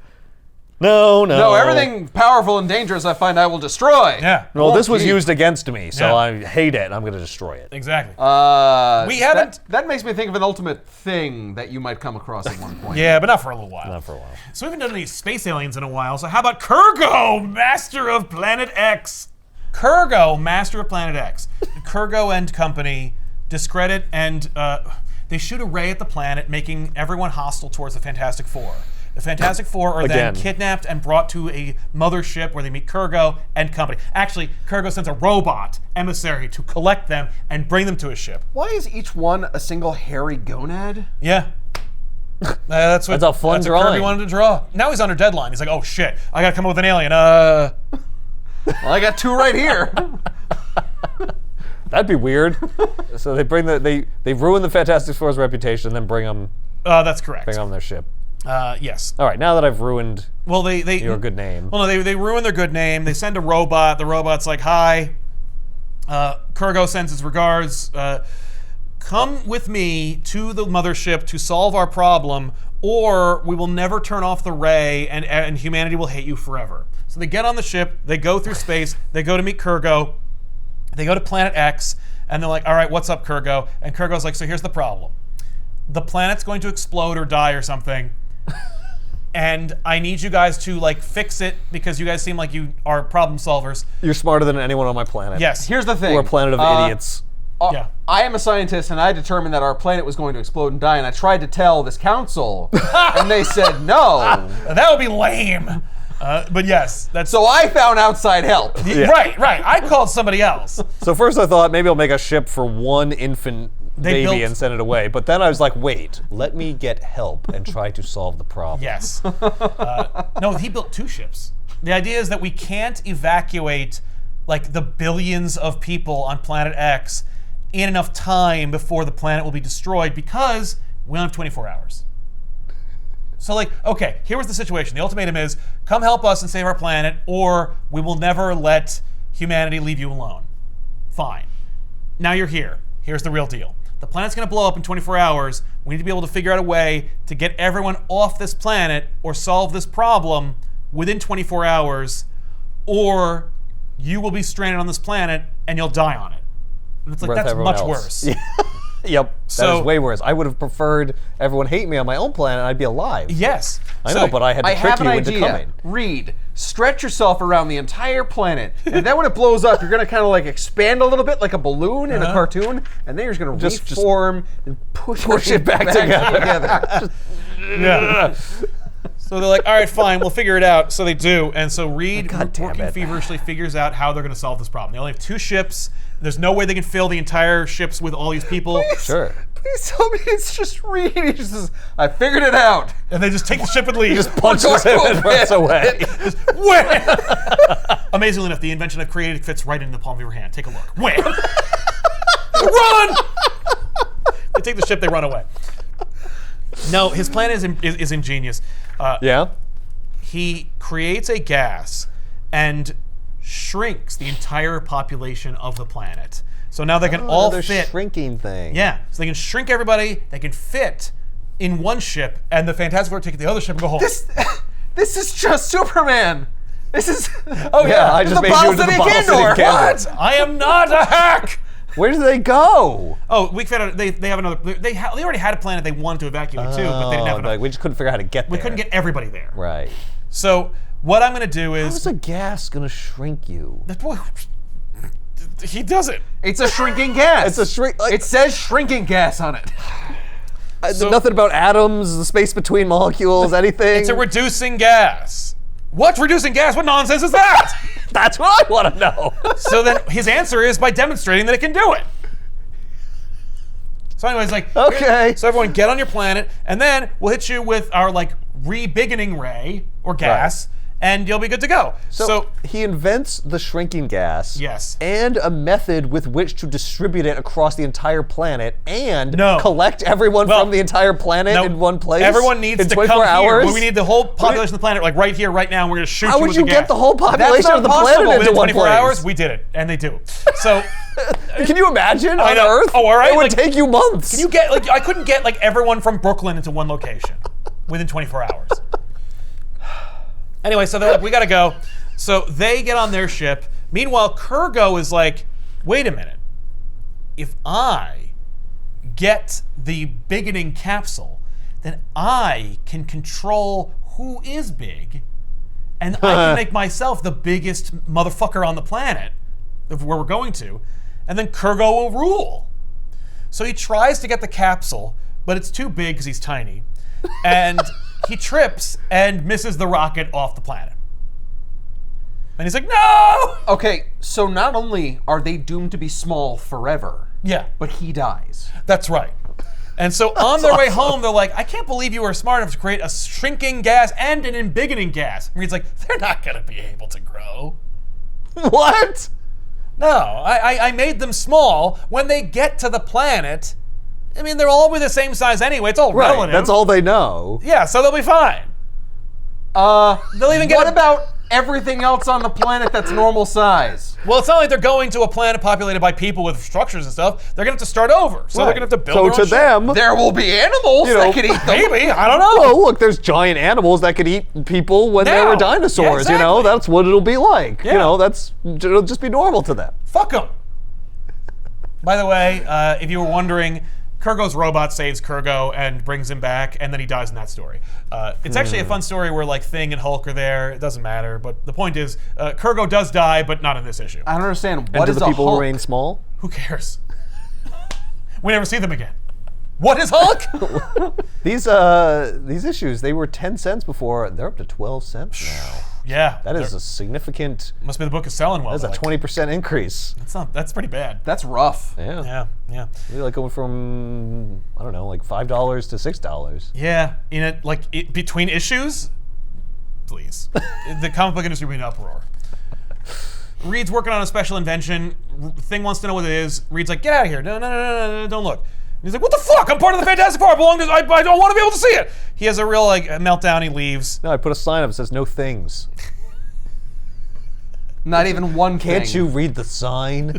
Speaker 1: No.
Speaker 3: No, everything powerful and dangerous I find I will destroy.
Speaker 2: Yeah.
Speaker 1: Well, this was
Speaker 3: keep.
Speaker 1: used against me, so
Speaker 2: Yeah.
Speaker 1: I hate it, and I'm going to destroy it.
Speaker 2: Exactly.
Speaker 3: We
Speaker 2: haven't-
Speaker 3: That makes me think of an ultimate thing that you might come across at one point.
Speaker 2: Yeah, but not for a little while.
Speaker 1: Not for a while.
Speaker 2: So we haven't done any space aliens in a while. So how about Krugo, Master of Planet X? Krugo, Master of Planet X. Krugo and company discredit and they shoot a ray at the planet, making everyone hostile towards the Fantastic Four. The Fantastic Four are then
Speaker 1: Again.
Speaker 2: kidnapped and brought to a mothership where they meet Krugo and company. Actually, Krugo sends a robot emissary to collect them and bring them to his ship.
Speaker 3: Why is each one a single hairy gonad?
Speaker 2: Yeah. That's
Speaker 1: That's a fun
Speaker 2: Kirby
Speaker 1: drawing.
Speaker 2: wanted to draw. Now he's under deadline. He's like, oh shit, I gotta come up with an alien.
Speaker 3: Well, I got two right here.
Speaker 1: That'd be weird. So they bring they ruin the Fantastic Four's reputation, then bring them
Speaker 2: That's correct.
Speaker 1: on their ship.
Speaker 2: Yes.
Speaker 1: All right, now that I've ruined
Speaker 2: Well, they
Speaker 1: your good name.
Speaker 2: Well, no, they ruin their good name. They send a robot. The robot's like, hi. Krugo sends his regards. Come with me to the mothership to solve our problem, or we will never turn off the ray, and humanity will hate you forever. So they get on the ship. They go through space. They go to meet Krugo. They go to Planet X, and they're like, all right, what's up, Krugo? And Krugo's like, so here's the problem. The planet's going to explode or die or something. And I need you guys to fix it because you guys seem like you are problem solvers.
Speaker 1: You're smarter than anyone on my planet.
Speaker 2: Yes.
Speaker 3: Here's the thing.
Speaker 1: We're a planet of idiots.
Speaker 2: Yeah.
Speaker 3: I am a scientist, and I determined that our planet was going to explode and die, and I tried to tell this council, and they said no.
Speaker 2: That would be lame. But yes, that's
Speaker 3: So I found outside help.
Speaker 2: right. I called somebody else.
Speaker 1: So first I thought maybe I'll make a ship for one infant
Speaker 2: They
Speaker 1: baby
Speaker 2: built-
Speaker 1: and send it away. But then I was like, wait, let me get help and try to solve the problem.
Speaker 2: Yes. No, he built 2 ships. The idea is that we can't evacuate the billions of people on Planet X in enough time before the planet will be destroyed because we only have 24 hours. So okay, here was the situation. The ultimatum is, come help us and save our planet, or we will never let humanity leave you alone. Fine. Now you're here. Here's the real deal. The planet's gonna blow up in 24 hours. We need to be able to figure out a way to get everyone off this planet or solve this problem within 24 hours, or you will be stranded on this planet and you'll die on it. And it's
Speaker 1: With
Speaker 2: that's
Speaker 1: everyone
Speaker 2: much
Speaker 1: else.
Speaker 2: worse.
Speaker 1: Yep.
Speaker 2: So-
Speaker 1: that is way worse. I would have preferred everyone hate me on my own planet and I'd be alive.
Speaker 2: Yes.
Speaker 1: I know, but I had to
Speaker 3: I
Speaker 1: trick
Speaker 3: have an
Speaker 1: you into
Speaker 3: idea.
Speaker 1: coming.
Speaker 3: Reed, stretch yourself around the entire planet, and then when it blows up, you're gonna kind of expand a little bit, like a balloon in a cartoon, and then you're just gonna
Speaker 1: Just
Speaker 3: reform and push
Speaker 1: it back
Speaker 3: together.
Speaker 2: Yeah. So they're like, all right, fine, we'll figure it out. So they do. And so Reed,
Speaker 1: God damn
Speaker 2: working
Speaker 1: it.
Speaker 2: feverishly, figures out how they're going to solve this problem. They only have 2 ships. There's no way they can fill the entire ships with all these people.
Speaker 1: Sure.
Speaker 3: Please tell me it's just Reed. He just says, I figured it out.
Speaker 2: And they just take the ship and leave.
Speaker 1: Punches him and runs away.
Speaker 2: Wham! Amazingly enough, the invention of creative fits right into the palm of your hand. Take a look. Wham! Run! They take the ship, they run away. No, his plan is ingenious.
Speaker 1: Yeah.
Speaker 2: He creates a gas and shrinks the entire population of the planet. So now they can all
Speaker 1: Another
Speaker 2: fit.
Speaker 1: shrinking thing.
Speaker 2: Yeah, so they can shrink everybody. They can fit in one ship, and the Fantastic Four take the other ship and go home.
Speaker 3: This is just Superman. This is.
Speaker 2: Oh yeah,
Speaker 1: I just
Speaker 3: the
Speaker 1: made you
Speaker 3: Bottle
Speaker 1: into the
Speaker 3: City
Speaker 1: Bottle
Speaker 3: Candor.
Speaker 1: City Candor.
Speaker 2: What? I am not a hack.
Speaker 1: Where do they go?
Speaker 2: Oh, we found out they have another. They already had a planet they wanted to evacuate too, but they didn't have enough.
Speaker 1: We just couldn't figure out how to get there.
Speaker 2: We couldn't get everybody there.
Speaker 1: Right.
Speaker 2: So what I'm going to do is.
Speaker 1: How's a gas gonna shrink you?
Speaker 2: He does it.
Speaker 3: It's a shrinking gas.
Speaker 1: It's a shrink. Like,
Speaker 3: It says shrinking gas on it.
Speaker 1: nothing about atoms, the space between molecules, anything.
Speaker 2: It's a reducing gas. What's reducing gas? What nonsense is that?
Speaker 1: That's what I want to know.
Speaker 2: So then his answer is by demonstrating that it can do it. So anyways, like,
Speaker 1: Okay.
Speaker 2: So everyone get on your planet, and then we'll hit you with our like re-biggening ray or gas, and you'll be good to go.
Speaker 1: So he invents the shrinking gas.
Speaker 2: Yes.
Speaker 1: And a method with which to distribute it across the entire planet and
Speaker 2: No.
Speaker 1: collect everyone
Speaker 2: Well,
Speaker 1: from the entire planet
Speaker 2: no,
Speaker 1: in one place.
Speaker 2: Everyone needs
Speaker 1: in
Speaker 2: to
Speaker 1: 24
Speaker 2: come
Speaker 1: hours.
Speaker 2: here. We need the whole population of the planet, like right here, right now. And we're gonna shoot
Speaker 1: How
Speaker 2: you
Speaker 1: would
Speaker 2: with
Speaker 1: you
Speaker 2: the
Speaker 1: get
Speaker 2: gas.
Speaker 1: the whole population
Speaker 3: not
Speaker 1: of the
Speaker 3: possible.
Speaker 1: planet into
Speaker 2: Within
Speaker 1: one
Speaker 2: 24
Speaker 1: place?
Speaker 2: hours? We did it, and they do. So
Speaker 1: Can you imagine
Speaker 2: I
Speaker 1: on
Speaker 2: know.
Speaker 1: Earth?
Speaker 2: Oh, all right,
Speaker 1: It would
Speaker 2: like-
Speaker 1: take you months.
Speaker 2: you get like I couldn't get like everyone from Brooklyn into one location within 24 hours. Anyway, so they're like, we gotta go. So they get on their ship. Meanwhile, Krugo is like, wait a minute. If I get the bigoting capsule, then I can control who is big, and I can make myself the biggest motherfucker on the planet of where we're going to, and then Krugo will rule. So he tries to get the capsule, but it's too big because he's tiny, and he trips and misses the rocket off the planet. And he's like, no!
Speaker 3: Okay, so not only are they doomed to be small forever,
Speaker 2: Yeah,
Speaker 3: but he dies.
Speaker 2: that's right. And so on their way home, they're like, I can't believe you were smart enough to create a shrinking gas and an embiggening gas. And Reed's like, they're not going to be able to grow.
Speaker 1: What?
Speaker 2: No, I made them small. When they get to the planet, I mean, they'll all be the same size anyway. It's all
Speaker 1: Right.
Speaker 2: relative.
Speaker 1: That's all they know.
Speaker 2: Yeah, so they'll be fine. They'll even get
Speaker 3: What
Speaker 2: a-
Speaker 3: about everything else on the planet that's normal size?
Speaker 2: Well, it's not like they're going to a planet populated by people with structures and stuff. They're going to have to start over. So they're
Speaker 1: Right.
Speaker 2: going to have to build
Speaker 1: So
Speaker 2: their
Speaker 1: to
Speaker 2: own ship.
Speaker 1: them,
Speaker 3: There will be animals
Speaker 1: You know,
Speaker 3: that can eat them.
Speaker 2: Maybe, I don't know.
Speaker 1: oh look, there's giant animals that could eat people when there
Speaker 2: Now.
Speaker 1: were dinosaurs.
Speaker 2: Yeah,
Speaker 1: You know,
Speaker 2: exactly.
Speaker 1: that's what it'll be like.
Speaker 2: Yeah.
Speaker 1: You know, it'll just be normal to them.
Speaker 2: Fuck them. By the way, if you were wondering, Krugo's robot saves Krugo and brings him back, and then he dies in that story. It's actually a fun story where like Thing and Hulk are there. It doesn't matter, but the point is, Krugo does die, but not in this issue.
Speaker 3: I don't understand.
Speaker 1: And
Speaker 3: What
Speaker 1: do
Speaker 3: is
Speaker 1: the
Speaker 3: a
Speaker 1: people
Speaker 3: Hulk?
Speaker 1: remain small?
Speaker 2: Who cares? We never see them again. What is Hulk?
Speaker 1: These issues, they were 10 cents before. They're up to 12 cents now.
Speaker 2: Yeah,
Speaker 1: That is a significant.
Speaker 2: must be the book is selling well.
Speaker 1: That's a
Speaker 2: like,
Speaker 1: 20% increase.
Speaker 2: That's pretty bad.
Speaker 3: That's rough.
Speaker 1: Yeah.
Speaker 2: Yeah.
Speaker 1: Maybe like going from I don't know, like $5 to $6.
Speaker 2: Yeah, in it like between issues, please. The comic book industry will be in uproar. Reed's working on a special invention. Thing wants to know what it is. Reed's like, get out of here. No, don't look. And he's like, what the fuck? I'm part of the Fantastic Four. I belong to. I don't want to be able to see it. He has a real like meltdown. He leaves.
Speaker 1: No, I put a sign up that says no things.
Speaker 3: Not even one
Speaker 1: Can't
Speaker 3: thing.
Speaker 1: you read the sign?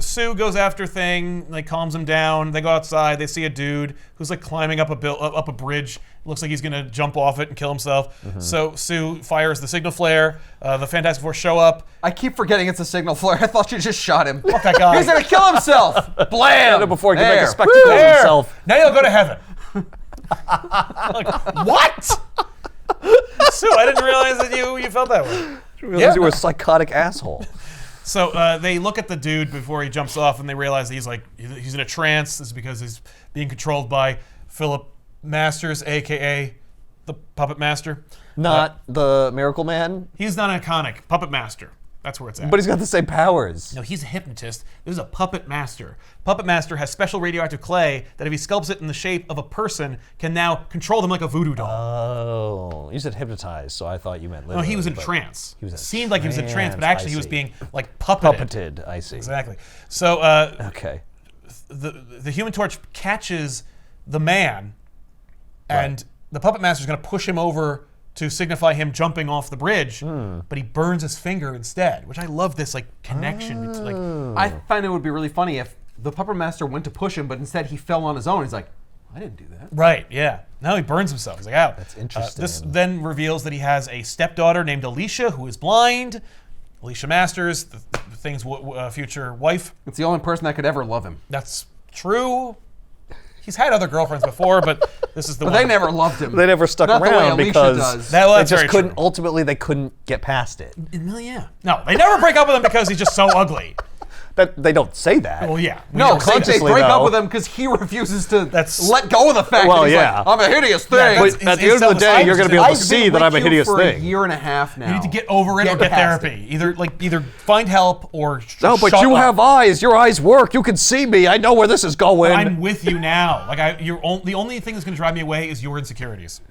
Speaker 2: Sue goes after Thing, like calms him down. They go outside. They see a dude who's like climbing up a bridge. Looks like he's gonna jump off it and kill himself. So Sue fires the signal flare. The Fantastic Four show up.
Speaker 3: I keep forgetting it's a signal flare. I thought you just shot him.
Speaker 2: Fuck that guy.
Speaker 3: He's gonna kill himself. Blam!
Speaker 1: Before he can make
Speaker 3: There.
Speaker 1: a spectacle of
Speaker 2: There.
Speaker 1: himself.
Speaker 2: Now you'll go to heaven. Like, what? Sue, I didn't realize that you felt that way.
Speaker 1: Realize you were a psychotic asshole.
Speaker 2: So they look at the dude before he jumps off, and they realize he's in a trance. This is because he's being controlled by Philip Masters, aka the Puppet Master.
Speaker 1: Not the Miracle Man,
Speaker 2: He's not an iconic Puppet Master. That's where it's at.
Speaker 1: but he's got the same powers.
Speaker 2: No, he's a hypnotist. This is a Puppet Master. Puppet Master has special radioactive clay that if he sculpts it in the shape of a person, can now control them like a voodoo doll.
Speaker 1: Oh, you said hypnotized, so I thought you meant
Speaker 2: No,
Speaker 1: literally.
Speaker 2: he was in
Speaker 1: but
Speaker 2: trance.
Speaker 1: He was in
Speaker 2: Seemed like he was in trance, but
Speaker 1: trance,
Speaker 2: actually
Speaker 1: I
Speaker 2: he was
Speaker 1: see.
Speaker 2: being like puppeted.
Speaker 1: Puppeted, I see.
Speaker 2: Exactly. So
Speaker 1: Okay.
Speaker 2: the Human Torch catches the man And the Puppet Master's going to push him over to signify him jumping off the bridge, but he burns his finger instead, which I love this like connection. It's like
Speaker 3: I find it would be really funny if the Puppet Master went to push him, but instead he fell on his own. He's like, I didn't do that.
Speaker 2: right, yeah. Now he burns himself. He's like, ow.
Speaker 1: That's interesting.
Speaker 2: This then reveals that he has a stepdaughter named Alicia who is blind. Alicia Masters, the Thing's future wife.
Speaker 3: It's the only person that could ever love him.
Speaker 2: That's true. He's had other girlfriends before, but this is the
Speaker 3: But
Speaker 2: one.
Speaker 3: they never loved him.
Speaker 1: They never stuck
Speaker 3: Not the way
Speaker 1: around
Speaker 3: Alicia
Speaker 1: because
Speaker 3: does.
Speaker 2: Well,
Speaker 1: they
Speaker 2: that's
Speaker 1: just
Speaker 2: very
Speaker 1: couldn't.
Speaker 2: true.
Speaker 1: Ultimately, they couldn't get past it.
Speaker 2: Yeah. No, they never break up with him because he's just so ugly.
Speaker 1: That they don't say that.
Speaker 2: Well, yeah.
Speaker 3: No,
Speaker 2: We don't say that.
Speaker 3: they
Speaker 1: consciously,
Speaker 3: break up
Speaker 1: though.
Speaker 3: with him because he refuses to
Speaker 2: That's-
Speaker 3: let go of the fact
Speaker 1: Well,
Speaker 3: that he's
Speaker 1: yeah.
Speaker 3: like, I'm a hideous thing.
Speaker 2: that's-
Speaker 1: But at the
Speaker 2: his
Speaker 1: end of the day,
Speaker 2: self-esteem
Speaker 1: you're going to be
Speaker 2: is-
Speaker 1: able to
Speaker 3: I've
Speaker 1: see
Speaker 3: been
Speaker 1: that I'm a
Speaker 3: with you
Speaker 1: hideous
Speaker 3: for
Speaker 1: thing.
Speaker 3: a year and a half now.
Speaker 2: You need to get over it or get
Speaker 3: past
Speaker 2: therapy. Either find help or
Speaker 1: No, but
Speaker 2: shut
Speaker 1: you
Speaker 2: up.
Speaker 1: have eyes. Your eyes work. You can see me. I know where this is going.
Speaker 2: I'm with you now. Like the only thing that's going to drive me away is your insecurities.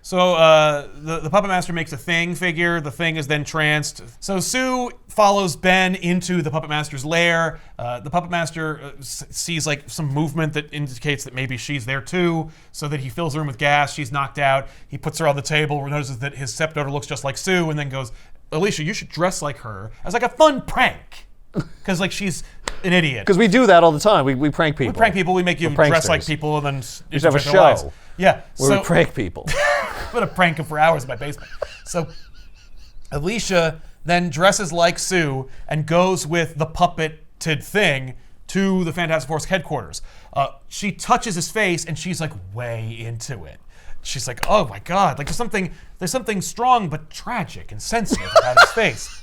Speaker 2: So the Puppet Master makes a Thing figure. The Thing is then tranced. So Sue follows Ben into the Puppet Master's lair. The Puppet Master sees like some movement that indicates that maybe she's there too. So that he fills the room with gas. She's knocked out. He puts her on the table. Notices that his stepdaughter looks just like Sue, and then goes, "Alicia, you should dress like her as like a fun prank." Because like she's an idiot.
Speaker 1: Because we do that all the time. We prank people.
Speaker 2: We prank people. We make you
Speaker 1: We're
Speaker 2: dress like
Speaker 1: pranksters.
Speaker 2: people, and then
Speaker 1: We should have a
Speaker 2: infiltrate their lives.
Speaker 1: show
Speaker 2: Yeah,
Speaker 1: where
Speaker 2: so
Speaker 1: we prank people.
Speaker 2: I'm gonna prank him for hours in my basement. So Alicia then dresses like Sue and goes with the puppeted Thing to the Fantastic Four's headquarters. She touches his face, and she's like way into it. She's like, "Oh my god!" Like there's something strong but tragic and sensitive about his face.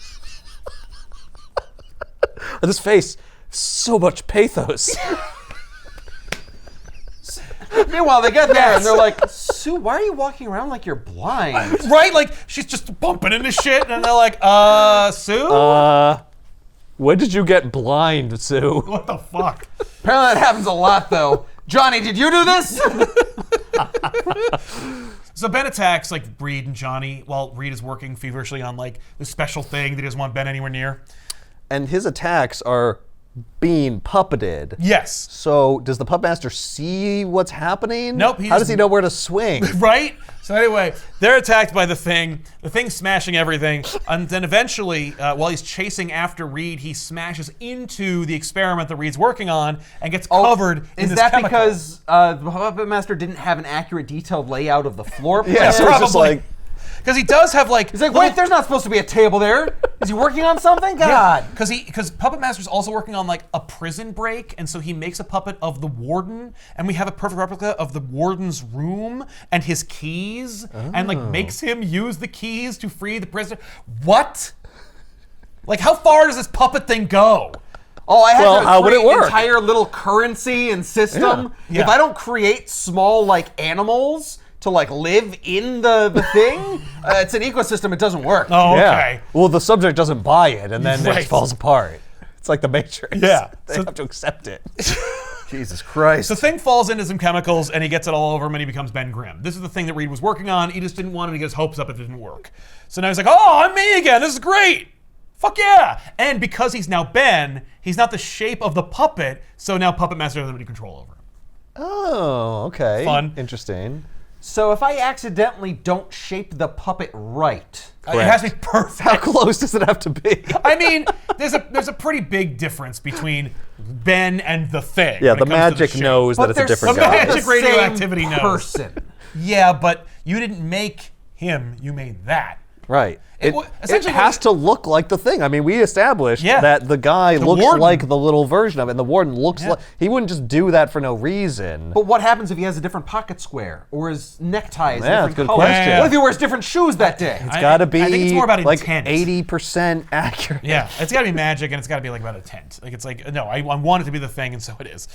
Speaker 1: This face, so much pathos.
Speaker 3: Meanwhile, they get there and they're like, Sue, why are you walking around like you're blind?
Speaker 2: Right? Like she's just bumping into shit, and they're like, Sue?
Speaker 1: When did you get blind, Sue?
Speaker 2: What the fuck?
Speaker 3: Apparently that happens a lot, though. Johnny, did you do this?
Speaker 2: So Ben attacks like Reed and Johnny while Reed is working feverishly on like this special thing that he doesn't want Ben anywhere near.
Speaker 1: And his attacks are being puppeted.
Speaker 2: Yes.
Speaker 1: So does the Puppet Master see what's happening?
Speaker 2: Nope,
Speaker 1: How does he know where to swing?
Speaker 2: Right? So anyway, they're attacked by the Thing's smashing everything, and then eventually, while he's chasing after Reed, he smashes into the experiment that Reed's working on and gets covered in
Speaker 3: Is
Speaker 2: this
Speaker 3: that
Speaker 2: chemical.
Speaker 3: because the Puppet Master didn't have an accurate, detailed layout of the floor plan?
Speaker 1: Yeah, so it's just
Speaker 2: Probably.
Speaker 1: like,
Speaker 2: Because he does have like...
Speaker 3: He's like, wait, there's not supposed to be a table there. Is he working on something? God.
Speaker 2: Because Puppet Master's also working on like a prison break, and so he makes a puppet of the warden, and we have a perfect replica of the warden's room and his keys, and like makes him use the keys to free the prisoner. What? Like, how far does this puppet thing go?
Speaker 3: Oh, I have
Speaker 1: Well,
Speaker 3: to
Speaker 1: how would it
Speaker 3: create an
Speaker 1: work?
Speaker 3: entire little currency and system.
Speaker 2: Yeah.
Speaker 3: If I don't create small like animals to like live in the thing, it's an ecosystem. It doesn't work.
Speaker 2: Oh,
Speaker 1: yeah.
Speaker 2: okay.
Speaker 1: Well, the subject doesn't buy it, and then
Speaker 2: Right.
Speaker 1: it falls apart. It's like the Matrix.
Speaker 2: Yeah.
Speaker 1: They
Speaker 2: So-
Speaker 1: have to accept it. Jesus Christ.
Speaker 2: The Thing falls into some chemicals, and he gets it all over him, and he becomes Ben Grimm. This is the thing that Reed was working on. He just didn't want him to get his hopes up if it didn't work. So now he's like, oh, I'm me again. This is great. Fuck yeah. And because he's now Ben, he's not the shape of the puppet, so now Puppet Master doesn't have any control over him.
Speaker 1: Oh, okay.
Speaker 2: Fun.
Speaker 1: Interesting.
Speaker 3: So if I accidentally don't shape the puppet right,
Speaker 2: It has to be perfect.
Speaker 1: How close does it have to be?
Speaker 2: I mean, there's a pretty big difference between Ben and the Thing.
Speaker 1: Yeah,
Speaker 2: when
Speaker 1: the
Speaker 2: it comes to
Speaker 1: magic
Speaker 2: shape.
Speaker 1: knows that it's a
Speaker 3: they're
Speaker 1: different
Speaker 2: The
Speaker 3: still
Speaker 1: guy.
Speaker 2: magic
Speaker 3: the
Speaker 2: radioactivity
Speaker 3: same
Speaker 2: knows.
Speaker 3: person.
Speaker 2: Yeah, but you didn't make him. You made that.
Speaker 1: Right. It
Speaker 2: essentially
Speaker 1: has
Speaker 2: what-
Speaker 1: to look like the Thing. I mean, we established
Speaker 2: Yeah.
Speaker 1: that the guy looks
Speaker 2: warden.
Speaker 1: like the little version of it, and the warden looks
Speaker 2: Yeah.
Speaker 1: like... He wouldn't just do that for no reason.
Speaker 3: But what happens if he has a different pocket square or his necktie is
Speaker 1: Yeah,
Speaker 3: a
Speaker 1: that's a
Speaker 3: different
Speaker 1: good
Speaker 3: color?
Speaker 1: question.
Speaker 3: What if he wears different shoes that day?
Speaker 1: It's got to be
Speaker 2: I think it's more about
Speaker 1: like
Speaker 2: intent.
Speaker 1: 80% accurate.
Speaker 2: Yeah, it's got to be magic, and it's got to be like about a tent. Like it's like no, I want it to be the Thing, and so it is.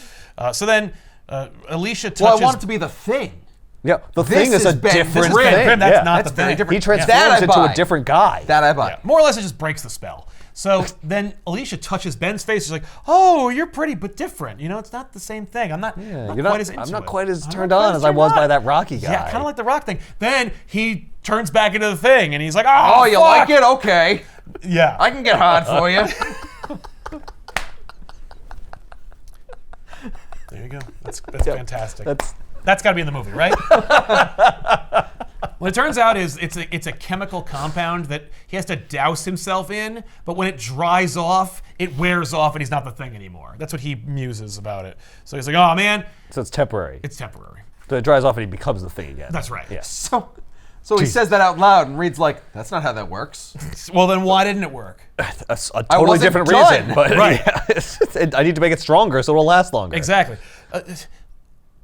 Speaker 2: So then Alicia touches.
Speaker 3: Well, I want it to be the thing.
Speaker 1: Yeah, the
Speaker 3: This
Speaker 1: Thing is a
Speaker 3: is Ben.
Speaker 1: different
Speaker 3: This is
Speaker 2: Grimm.
Speaker 1: thing.
Speaker 2: Grimm, that's
Speaker 1: yeah.
Speaker 2: not
Speaker 3: That's
Speaker 2: the
Speaker 3: very
Speaker 2: Thing.
Speaker 3: different.
Speaker 1: He transforms
Speaker 3: That I
Speaker 1: into a
Speaker 3: buy.
Speaker 1: different guy.
Speaker 3: That I buy.
Speaker 2: Yeah, more or less, it just breaks the spell. So then Alicia touches Ben's face. She's like, "Oh, you're pretty, but different. You know, it's not the same thing. I'm not
Speaker 1: You're
Speaker 2: quite as into
Speaker 1: I'm not
Speaker 2: it.
Speaker 1: quite as
Speaker 2: I'm
Speaker 1: turned
Speaker 2: not quite
Speaker 1: on as I
Speaker 2: turned
Speaker 1: was
Speaker 2: on."
Speaker 1: by that Rocky guy.
Speaker 2: Yeah, kind of like the Rock thing. Then he turns back into the Thing, and he's like, "Oh,
Speaker 3: Oh, you
Speaker 2: fuck."
Speaker 3: like it? Okay.
Speaker 2: Yeah.
Speaker 3: I can get hard for you.
Speaker 2: There you go. That's fantastic.
Speaker 1: That's
Speaker 2: That's got to be in the movie, right? What it turns out is it's a chemical compound that he has to douse himself in, but when it dries off, it wears off and he's not the Thing anymore. That's what he muses about it. So he's like, oh man.
Speaker 1: So it's temporary.
Speaker 2: It's temporary.
Speaker 1: So it dries off and he becomes the Thing again.
Speaker 2: That's right.
Speaker 1: Yeah.
Speaker 3: So he says that out loud, and Reed's like, "That's not how that works."
Speaker 2: Well, then why didn't it work?
Speaker 1: A totally
Speaker 3: wasn't
Speaker 1: different
Speaker 3: done.
Speaker 1: reason, but
Speaker 2: Right.
Speaker 1: yeah, I need to make it stronger so it'll last longer.
Speaker 2: Exactly.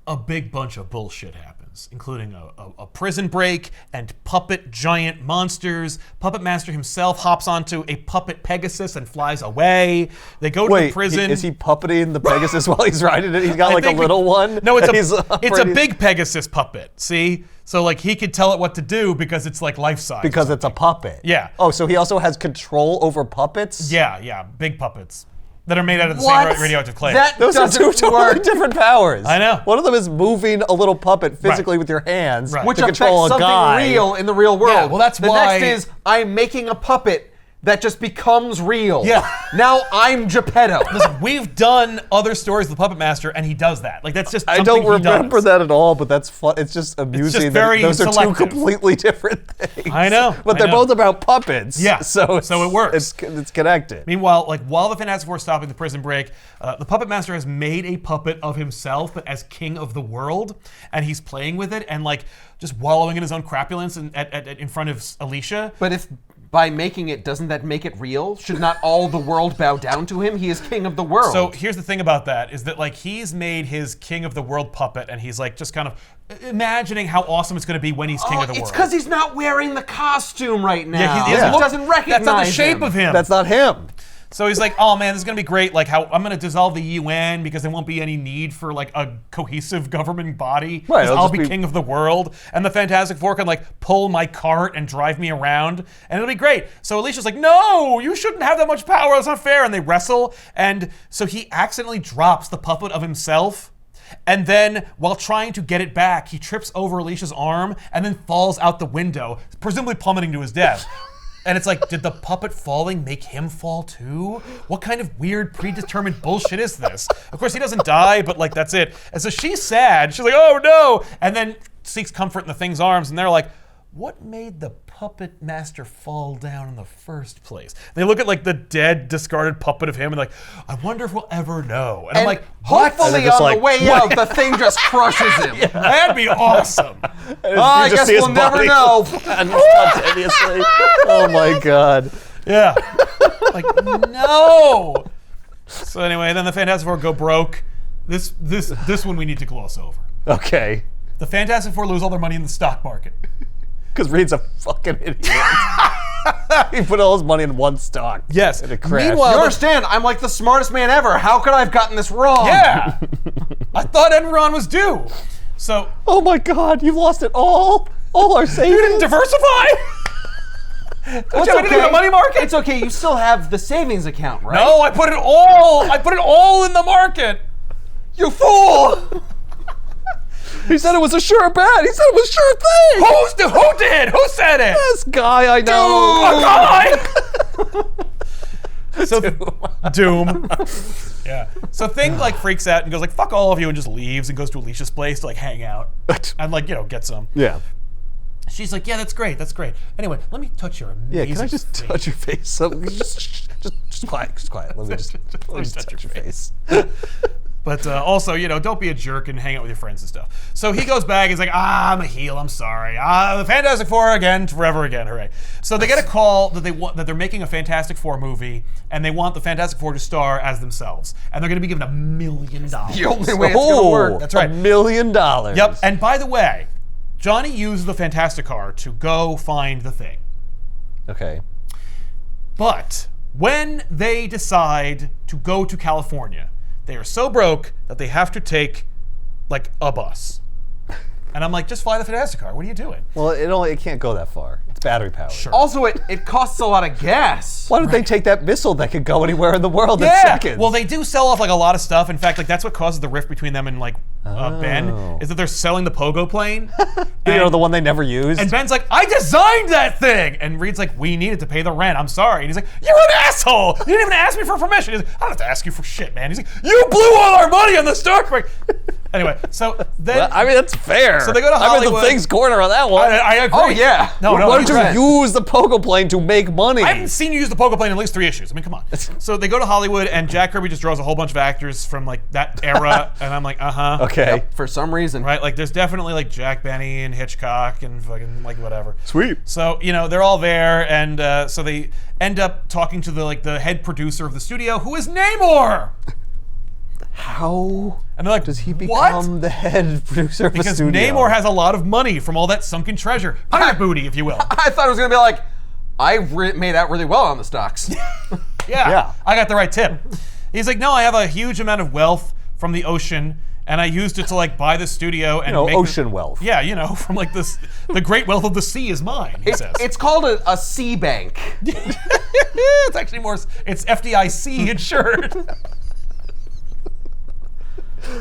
Speaker 2: A big bunch of bullshit happens, including a prison break and puppet giant monsters. Puppet Master himself hops onto a puppet Pegasus and flies away. They go to the prison.
Speaker 1: Is he puppeting the Pegasus while he's riding it? He's got like a little one?
Speaker 2: No, it's
Speaker 1: it's
Speaker 2: a big Pegasus puppet. See? So like he could tell it what to do because it's like life size.
Speaker 1: Because it's a puppet.
Speaker 2: Yeah.
Speaker 1: Oh, so he also has control over puppets?
Speaker 2: Yeah, big puppets that are made out of the same radioactive clay.
Speaker 1: Those are two totally different powers.
Speaker 2: I know.
Speaker 1: One of them is moving a little puppet physically with your hands
Speaker 2: Right.
Speaker 3: Which
Speaker 1: to
Speaker 3: affects
Speaker 1: control a
Speaker 3: something
Speaker 1: guy.
Speaker 3: real in the real world.
Speaker 2: Yeah, well, that's
Speaker 3: the
Speaker 2: why-
Speaker 3: next is I'm making a puppet that just becomes real.
Speaker 2: Yeah.
Speaker 3: Now I'm Geppetto.
Speaker 2: Listen, we've done other stories of the Puppet Master, and he does that. Like that's just
Speaker 1: I
Speaker 2: something
Speaker 1: don't
Speaker 2: he
Speaker 1: remember
Speaker 2: does.
Speaker 1: that at all, but that's fun. It's just amusing
Speaker 2: very
Speaker 1: that those are
Speaker 2: selective.
Speaker 1: two completely different things.
Speaker 2: I know,
Speaker 1: But
Speaker 2: I
Speaker 1: they're
Speaker 2: know.
Speaker 1: both about puppets.
Speaker 2: Yeah,
Speaker 1: So
Speaker 2: it works.
Speaker 1: It's connected.
Speaker 2: Meanwhile, like while the Fantastic Four is stopping the prison break, the Puppet Master has made a puppet of himself, but as king of the world, and he's playing with it and like just wallowing in his own crapulence in front of Alicia.
Speaker 3: But if by making it, doesn't that make it real? Should not all the world bow down to him? He is king of the world.
Speaker 2: So here's the thing about that is that like he's made his king of the world puppet, and he's like just kind of imagining how awesome it's going to be when he's king of the world.
Speaker 3: It's because he's not wearing the costume right now.
Speaker 2: Yeah, he
Speaker 3: He doesn't recognize
Speaker 2: That's not the shape
Speaker 3: him.
Speaker 2: of him.
Speaker 1: That's not him.
Speaker 2: So he's like, oh man, this is gonna be great. Like how I'm gonna dissolve the UN because there won't be any need for like a cohesive government body.
Speaker 1: Right,
Speaker 2: Because
Speaker 1: it'll
Speaker 2: I'll
Speaker 1: just
Speaker 2: be
Speaker 1: be-
Speaker 2: king of the world. And the Fantastic Four can like pull my cart and drive me around. And it'll be great. So Alicia's like, no, you shouldn't have that much power. That's not fair. And they wrestle. And so he accidentally drops the puppet of himself. And then, while trying to get it back, he trips over Alicia's arm and then falls out the window, presumably plummeting to his death. And it's like, did the puppet falling make him fall too? What kind of weird predetermined bullshit is this? Of course, he doesn't die, but like, that's it. And so she's sad. She's like, oh no! And then seeks comfort in the Thing's arms, and they're like, what made the Puppet Master fall down in the first place? They look at like the dead, discarded puppet of him and like, I wonder if we'll ever know. And I'm like, what?
Speaker 3: hopefully
Speaker 1: And they're just
Speaker 3: on
Speaker 1: like,
Speaker 3: the way out, the Thing just crushes him.
Speaker 2: That'd be awesome.
Speaker 3: I
Speaker 1: You just
Speaker 3: guess
Speaker 1: see his
Speaker 3: we'll never
Speaker 1: body
Speaker 3: know.
Speaker 1: and spontaneously. Oh my god.
Speaker 2: Yeah. Like, no. So anyway, then the Fantastic Four go broke. This one we need to gloss over.
Speaker 1: Okay.
Speaker 2: The Fantastic Four lose all their money in the stock market.
Speaker 1: Because Reed's a fucking idiot. He put all his money in one stock.
Speaker 2: Yes.
Speaker 1: And it crashed.
Speaker 2: Meanwhile,
Speaker 3: You understand? I'm like the smartest man ever. How could I have gotten this wrong?
Speaker 2: yeah. I thought Enron was due. So
Speaker 1: Oh my god, you've lost it all? All our savings?
Speaker 2: you didn't diversify? Don't you have anything in the money market?
Speaker 3: It's okay. You still have the savings account, right?
Speaker 2: No, I put it all in the market.
Speaker 3: You fool!
Speaker 1: He said it was a sure bet. He said it was a sure thing.
Speaker 2: Who did? Who said it?
Speaker 1: This guy I know.
Speaker 2: A guy! So Doom. Yeah. So Thing like freaks out and goes like, fuck all of you, and just leaves and goes to Alicia's place to like hang out and like, get some.
Speaker 1: Yeah.
Speaker 2: She's like, yeah, that's great. Anyway, let me touch your amazing
Speaker 1: Yeah, can I just
Speaker 2: face.
Speaker 1: touch your face? So, just quiet. Let me just touch your face.
Speaker 2: But also, don't be a jerk and hang out with your friends and stuff. So he goes back. He's like, I'm a heel. I'm sorry. The Fantastic Four again, forever again. Hooray! So they get a call that they're making a Fantastic Four movie, and they want the Fantastic Four to star as themselves, and they're going to be given $1 million.
Speaker 3: The only way it's gonna work.
Speaker 2: That's right.
Speaker 1: $1 million.
Speaker 2: Yep. And by the way, Johnny used the Fantastic Car to go find the Thing.
Speaker 1: Okay.
Speaker 2: But when they decide to go to California, they are so broke that they have to take like a bus. And I'm like, just fly the Fantastic Car. What are you doing?
Speaker 1: Well, it can't go that far. It's battery powered.
Speaker 2: Sure.
Speaker 3: Also, it costs a lot of gas.
Speaker 1: Why don't they take that missile that could go anywhere in the world in
Speaker 2: Yeah.
Speaker 1: seconds?
Speaker 2: Well, they do sell off like a lot of stuff. In fact, like that's what causes the rift between them and like Ben is that they're selling the pogo plane.
Speaker 1: the one they never used.
Speaker 2: And Ben's like, I designed that thing! And Reed's like, we needed to pay the rent. I'm sorry. And he's like, you're an asshole! You didn't even ask me for permission. He's like, I don't have to ask you for shit, man. He's like, you blew all our money on the stock market. Anyway, so then
Speaker 1: Well, I mean, that's fair.
Speaker 2: So they go to
Speaker 1: I'm in
Speaker 2: Hollywood.
Speaker 1: the Thing's corner on that one.
Speaker 2: I agree.
Speaker 3: Oh, yeah.
Speaker 2: No,
Speaker 1: Why don't
Speaker 3: right.
Speaker 1: you use the pogo plane to make money?
Speaker 2: I haven't seen you use the pogo plane in at least 3 issues. I mean, come on. So they go to Hollywood, and Jack Kirby just draws a whole bunch of actors from like that era, and I'm like,
Speaker 1: Okay.
Speaker 3: For some reason.
Speaker 2: right. Like, there's definitely like Jack Benny and Hitchcock and fucking like whatever.
Speaker 1: Sweet.
Speaker 2: So they're all there, and so they end up talking to the head producer of the studio, who is Namor.
Speaker 1: How
Speaker 2: And they're like,
Speaker 1: does he
Speaker 2: what?
Speaker 1: become the head producer of a
Speaker 2: Because
Speaker 1: studio?
Speaker 2: Namor has a lot of money from all that sunken treasure, pirate booty, if you will.
Speaker 3: I thought it was going to be like, I made out really well on the stocks.
Speaker 2: Yeah, I got the right tip. He's like, no, I have a huge amount of wealth from the ocean, and I used it to like buy the studio and make
Speaker 1: ocean wealth.
Speaker 2: Yeah, from like this, the great wealth of the sea is mine. He says
Speaker 3: It's called a sea bank.
Speaker 2: it's actually more. It's FDIC insured.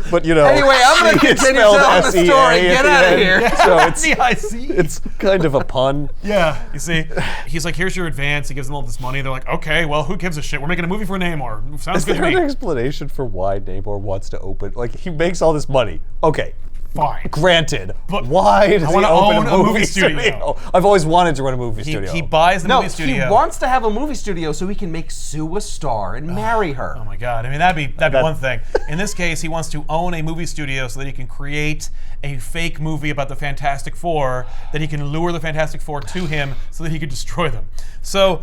Speaker 1: But
Speaker 3: Anyway, I'm going to
Speaker 1: it's
Speaker 3: continue
Speaker 1: spelled
Speaker 3: telling the
Speaker 1: SEA
Speaker 3: story.
Speaker 1: at
Speaker 3: Get
Speaker 1: the
Speaker 3: out of
Speaker 1: end.
Speaker 3: here.
Speaker 1: So it's
Speaker 2: FDIC.
Speaker 1: it's kind of a pun.
Speaker 2: Yeah, you see, he's like, here's your advance. He gives them all this money. They're like, okay, well, who gives a shit? We're making a movie for Namor. Sounds
Speaker 1: Is
Speaker 2: good to
Speaker 1: there an
Speaker 2: me.
Speaker 1: explanation for why Namor wants to open? Like, he makes all this money. Okay,
Speaker 2: Fine.
Speaker 1: granted.
Speaker 2: But
Speaker 1: why does he
Speaker 2: wanna
Speaker 1: open
Speaker 2: own
Speaker 1: a movie studio? I've always wanted to run a movie studio.
Speaker 2: He buys the
Speaker 3: No,
Speaker 2: movie studio.
Speaker 3: he wants to have a movie studio so he can make Sue a star and marry her.
Speaker 2: Oh my God! I mean, that'd be one thing. In this case, he wants to own a movie studio so that he can create a fake movie about the Fantastic Four that he can lure the Fantastic Four to him so that he could destroy them. So,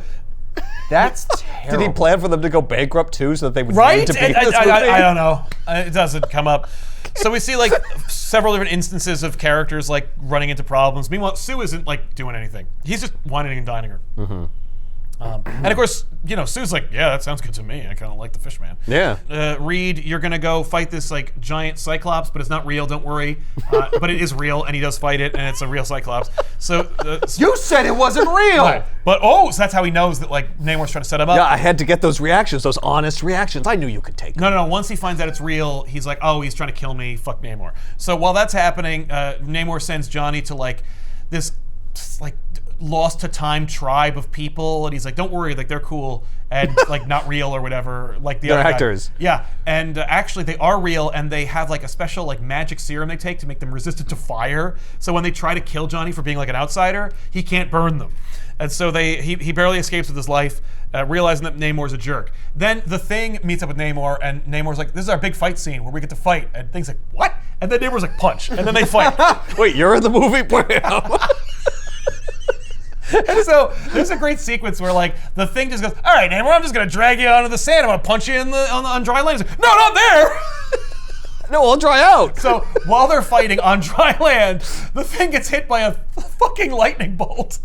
Speaker 3: That's terrible.
Speaker 1: Did he plan for them to go bankrupt too, so that they would
Speaker 2: right?
Speaker 1: need to be in this movie?
Speaker 2: I don't know. It doesn't come up. So we see like several different instances of characters like running into problems. Meanwhile, Sue isn't like doing anything. He's just whining and dining her. Mm-hmm. And of course, Sue's like, yeah, that sounds good to me. I kind of like the fish man.
Speaker 1: Yeah.
Speaker 2: Reed, you're gonna go fight this like giant cyclops, but it's not real. Don't worry. But it is real, and he does fight it, and it's a real cyclops. So
Speaker 3: You said it wasn't real.
Speaker 2: Right. But so that's how he knows that like Namor's trying to set him up.
Speaker 1: Yeah, I had to get those reactions, those honest reactions. I knew you could take them.
Speaker 2: No. Once he finds out it's real, he's like, oh, he's trying to kill me. Fuck Namor. So while that's happening, Namor sends Johnny to like this like lost to time tribe of people, and he's like, don't worry, like they're cool and like not real or whatever, like the
Speaker 1: They're
Speaker 2: other guy.
Speaker 1: actors.
Speaker 2: Yeah, and actually they are real, and they have like a special like magic serum they take to make them resistant to fire. So when they try to kill Johnny for being like an outsider, he can't burn them. And so he barely escapes with his life, realizing that Namor's a jerk. Then the Thing meets up with Namor, and Namor's like, this is our big fight scene where we get to fight. And Thing's like, what? And then Namor's like, punch. And then they fight.
Speaker 1: Wait, you're in the movie?
Speaker 2: And so there's a great sequence where like the Thing just goes, all right, Namor, I'm just gonna drag you onto the sand. I'm gonna punch you on dry land. He's like, no, not there.
Speaker 1: No, I'll dry out.
Speaker 2: So while they're fighting on dry land, the Thing gets hit by a fucking lightning bolt.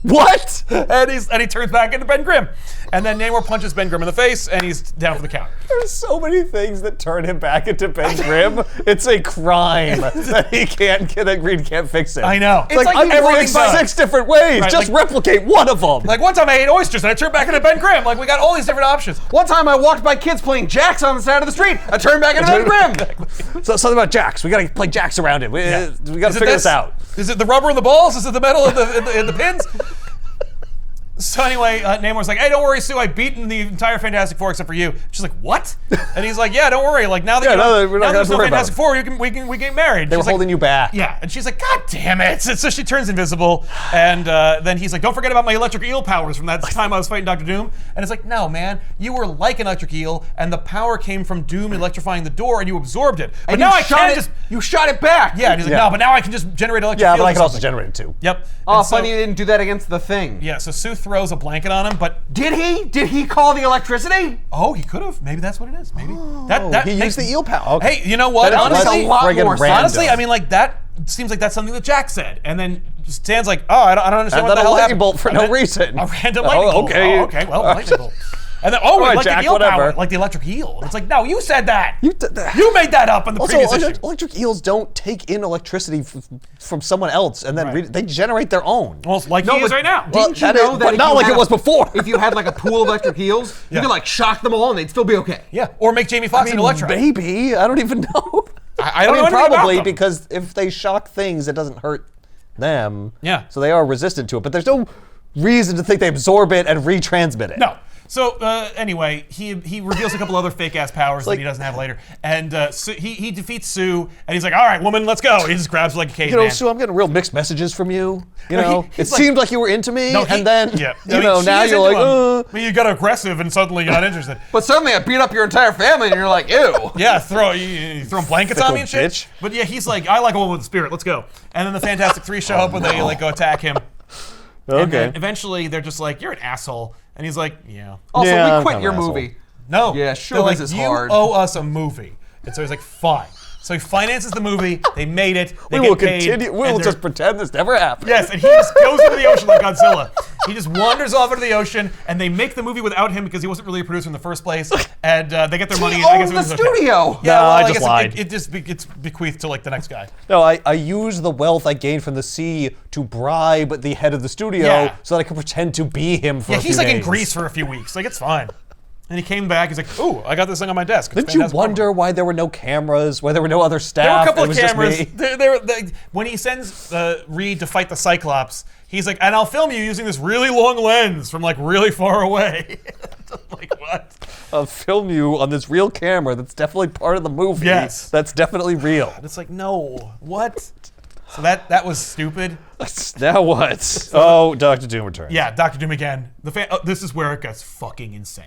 Speaker 1: What?
Speaker 2: And he turns back into Ben Grimm. And then Namor punches Ben Grimm in the face, and he's down for the count.
Speaker 1: There's so many things that turn him back into Ben Grimm. It's a crime that Reed can't fix it.
Speaker 2: I know.
Speaker 1: It's like
Speaker 3: like
Speaker 1: every
Speaker 2: running back.
Speaker 1: 6 different ways.
Speaker 2: Right,
Speaker 1: Just
Speaker 2: like-
Speaker 1: replicate one of them.
Speaker 2: Like one time I ate oysters and I turned back into Ben Grimm. Like we got all these different options.
Speaker 3: One time I walked by kids playing jacks on the side of the street. I turned back into Ben Grimm.
Speaker 1: So something about jacks. We gotta play jacks around it. We gotta
Speaker 2: Is it
Speaker 1: figure this out.
Speaker 2: Is it the rubber in the balls? Is it the metal in the pins? So anyway, Namor's like, hey, don't worry, Sue, I've beaten the entire Fantastic Four except for you. She's like, what? And he's like, yeah, don't worry. Like now that
Speaker 1: Yeah, now that we're not
Speaker 2: now
Speaker 1: gonna
Speaker 2: there's no
Speaker 1: worry about
Speaker 2: Fantastic Four, we can get married.
Speaker 1: They were
Speaker 2: She's like,
Speaker 1: holding you back.
Speaker 2: yeah, and she's like, God damn it. And so she turns invisible, and then he's like, don't forget about my electric eel powers from that time I was fighting Dr. Doom. And it's like, no, man, you were like an electric eel, and the power came from Doom electrifying the door, and you absorbed it. But
Speaker 3: And
Speaker 2: now
Speaker 3: you
Speaker 2: I
Speaker 3: shot
Speaker 2: can
Speaker 3: it.
Speaker 2: just...
Speaker 3: You shot it back.
Speaker 2: Yeah, and he's like,
Speaker 1: Yeah.
Speaker 2: no, but now I can just generate electric
Speaker 1: Yeah,
Speaker 2: eels
Speaker 1: but I
Speaker 2: or
Speaker 1: can also
Speaker 2: something."
Speaker 1: generate it too.
Speaker 2: Yep.
Speaker 3: Oh,
Speaker 2: And so-
Speaker 3: funny you didn't do that against the Thing.
Speaker 2: Yeah, so Sue throws a blanket on him, but...
Speaker 3: Did he? Did he call the electricity?
Speaker 2: Oh, he could have. Maybe that's what it is. Maybe.
Speaker 1: He used the eel power. Okay.
Speaker 2: Hey, you know what?
Speaker 1: That is
Speaker 3: Honestly,
Speaker 1: less
Speaker 3: a lot
Speaker 1: friggin'
Speaker 3: more
Speaker 1: random.
Speaker 2: Honestly, I mean, like that seems like that's something that Jack said, and then Stan's like, "Oh, I don't understand
Speaker 1: And
Speaker 2: what
Speaker 1: then
Speaker 2: the
Speaker 1: a
Speaker 2: hell
Speaker 1: lightning
Speaker 2: happened."
Speaker 1: bolt for
Speaker 2: And
Speaker 1: no
Speaker 2: then
Speaker 1: reason.
Speaker 2: A random lightning bolt.
Speaker 1: okay.
Speaker 2: Oh, okay. Well, lightning bolt. And then, oh,
Speaker 1: right,
Speaker 2: like
Speaker 1: Jack,
Speaker 2: the eel
Speaker 1: whatever.
Speaker 2: power, like the electric eel. It's like, no, you said that.
Speaker 1: You
Speaker 2: You made that up in the
Speaker 1: Also,
Speaker 2: previous issue.
Speaker 1: electric eels don't take in electricity from someone else, and then
Speaker 2: Right.
Speaker 1: they generate their own.
Speaker 2: Well, like
Speaker 3: No,
Speaker 2: he is
Speaker 3: but
Speaker 2: right now.
Speaker 1: Well,
Speaker 3: Didn't you
Speaker 1: that
Speaker 3: know
Speaker 1: is-
Speaker 3: that
Speaker 1: but
Speaker 3: if
Speaker 1: not
Speaker 3: you
Speaker 1: like it
Speaker 3: had-
Speaker 1: was before.
Speaker 3: If you had like a pool of electric eels,
Speaker 2: Yeah.
Speaker 3: you could like shock them all and they'd still be okay.
Speaker 2: Yeah, or make Jamie Foxx an electron.
Speaker 1: Maybe. I don't even know.
Speaker 2: I don't know anything
Speaker 1: probably
Speaker 2: about them.
Speaker 1: because if they shock things, it doesn't hurt them.
Speaker 2: Yeah.
Speaker 1: So they are resistant to it, but there's no reason to think they absorb it and retransmit it.
Speaker 2: No. So anyway, he reveals a couple other fake ass powers that he doesn't have later, and he defeats Sue, and he's like, "All right, woman, let's go." He just grabs her like a caveman.
Speaker 1: Sue, I'm getting real mixed messages from you. You know,
Speaker 2: he's
Speaker 1: it
Speaker 2: like-
Speaker 1: seemed like you were into me, and then
Speaker 2: she
Speaker 1: now
Speaker 2: is
Speaker 1: you're like,
Speaker 2: into him. You got aggressive, and suddenly you're not interested.
Speaker 3: But suddenly I beat up your entire family, and you're like, ew.
Speaker 2: Yeah, you throwing blankets on me and shit.
Speaker 1: Bitch.
Speaker 2: But yeah, he's like, I like a woman with a spirit. Let's go. And then the Fantastic Three show up, and they like go attack him. And
Speaker 1: Okay.
Speaker 2: then eventually, they're just like, "You're an asshole," and he's like, "Yeah."
Speaker 3: Also,
Speaker 1: Yeah,
Speaker 3: we
Speaker 1: I'm
Speaker 3: quit
Speaker 1: kinda
Speaker 3: your
Speaker 1: an asshole.
Speaker 3: movie.
Speaker 2: No.
Speaker 3: Yeah, sure,
Speaker 2: They're
Speaker 3: this
Speaker 2: like,
Speaker 3: is
Speaker 2: you
Speaker 3: hard.
Speaker 2: owe us a movie. And so he's like, fine. So he finances the movie. They made it. They
Speaker 1: We will
Speaker 2: get paid,
Speaker 1: continue. We
Speaker 2: and
Speaker 1: will
Speaker 2: they're-
Speaker 1: just pretend this never happened.
Speaker 2: Yes, and he just goes into the ocean like Godzilla. He just wanders off into the ocean, and they make the movie without him because he wasn't really a producer in the first place. And they get their money.
Speaker 3: He
Speaker 2: and I guess
Speaker 3: owns
Speaker 2: it
Speaker 3: the
Speaker 2: was okay.
Speaker 3: studio.
Speaker 2: Yeah,
Speaker 1: No,
Speaker 2: well,
Speaker 1: I
Speaker 2: guess
Speaker 1: just lied.
Speaker 2: It just gets bequeathed to like the next guy.
Speaker 1: No, I use the wealth I gained from the sea to bribe the head of the studio
Speaker 2: Yeah.
Speaker 1: so that I can pretend to be him for
Speaker 2: Yeah,
Speaker 1: a few
Speaker 2: he's like in
Speaker 1: days.
Speaker 2: Greece for a few weeks. Like it's fine. And he came back. He's like, "Ooh, I got this thing on my desk." It's
Speaker 1: Didn't you
Speaker 2: Fantastic
Speaker 1: wonder
Speaker 2: Four.
Speaker 1: why there were no cameras, why there were no other staff?
Speaker 2: There were a couple
Speaker 1: it
Speaker 2: of
Speaker 1: was just
Speaker 2: cameras.
Speaker 1: me?
Speaker 2: When he sends Reed to fight the Cyclops, he's like, "And I'll film you using this really long lens from like really far away." Like what?
Speaker 1: I'll film you on this real camera that's definitely part of the movie.
Speaker 2: Yes.
Speaker 1: That's definitely real.
Speaker 2: And it's like, no, what? So that was stupid.
Speaker 1: Now what? Oh, Dr. Doom returns.
Speaker 2: Yeah, Doctor Doom again. This is where it gets fucking insane.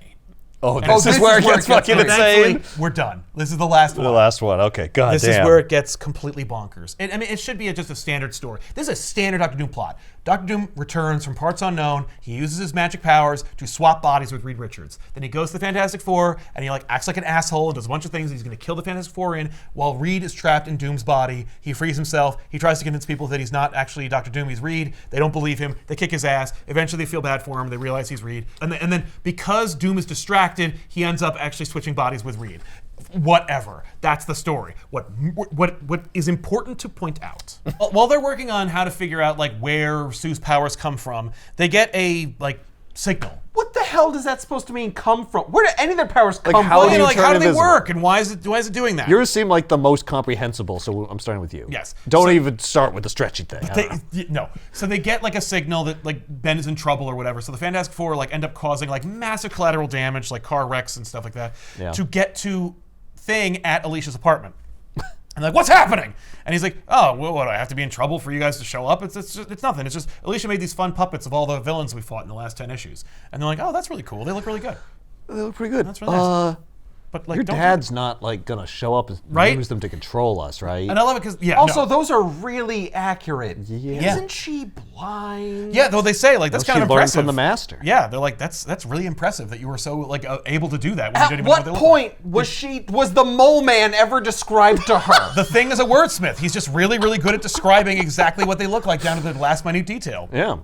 Speaker 1: Oh, this is where it gets fucking
Speaker 2: And
Speaker 1: insane.
Speaker 2: thankfully, we're done. This is the last one.
Speaker 1: The last one. Okay, god
Speaker 2: This
Speaker 1: damn.
Speaker 2: is where it gets completely bonkers. And, I mean, it should be just a standard story. This is a standard Doctor Doom plot. Doctor Doom returns from parts unknown. He uses his magic powers to swap bodies with Reed Richards. Then he goes to the Fantastic Four and he like acts like an asshole and does a bunch of things. He's going to kill the Fantastic Four in while Reed is trapped in Doom's body. He frees himself. He tries to convince people that he's not actually Doctor Doom. He's Reed. They don't believe him. They kick his ass. Eventually, they feel bad for him. They realize he's Reed. And then because Doom is distracted, he ends up actually switching bodies with Reed. Whatever. That's the story. What is important to point out while they're working on how to figure out like where Sue's powers come from, they get a like signal.
Speaker 3: What the hell does that supposed to mean? Come from? Where do any of their powers come
Speaker 1: how
Speaker 3: from?
Speaker 1: do you
Speaker 2: Like
Speaker 1: turn
Speaker 2: how do they
Speaker 1: invisible?
Speaker 2: work and why is it doing that?
Speaker 1: Yours seem like the most comprehensible, so I'm starting with you.
Speaker 2: Yes.
Speaker 1: Don't even start with the stretchy thing. I don't know.
Speaker 2: No. So they get like a signal that like Ben is in trouble or whatever. So the Fantastic Four like end up causing like massive collateral damage, like car wrecks and stuff like that,
Speaker 1: Yeah.
Speaker 2: to get to Thing at Alicia's apartment. And like, what's happening? And he's like, oh, well, what, I have to be in trouble for you guys to show up? It's nothing. It's just Alicia made these fun puppets of all the villains we fought in the last 10 issues. And they're like, oh, that's really cool. They look really good.
Speaker 1: They look pretty good.
Speaker 2: That's really nice. But like,
Speaker 1: Your
Speaker 2: don't
Speaker 1: dad's not like gonna show up and
Speaker 2: Right?
Speaker 1: use them to control us, right?
Speaker 2: And I love it because
Speaker 3: Also,
Speaker 2: no.
Speaker 3: those are really accurate.
Speaker 1: Yeah.
Speaker 3: Isn't she blind?
Speaker 2: Yeah, though they say like that's
Speaker 1: Well,
Speaker 2: kind
Speaker 1: she
Speaker 2: of
Speaker 1: learned
Speaker 2: impressive
Speaker 1: from the master.
Speaker 2: Yeah, they're like that's really impressive that you were so like able to do that. When you
Speaker 3: At
Speaker 2: didn't even
Speaker 3: what
Speaker 2: know what they looked like.
Speaker 3: point was the mole man ever described to her?
Speaker 2: The Thing is a wordsmith. He's just really, really good at describing exactly what they look like down to the last minute detail.
Speaker 1: Yeah.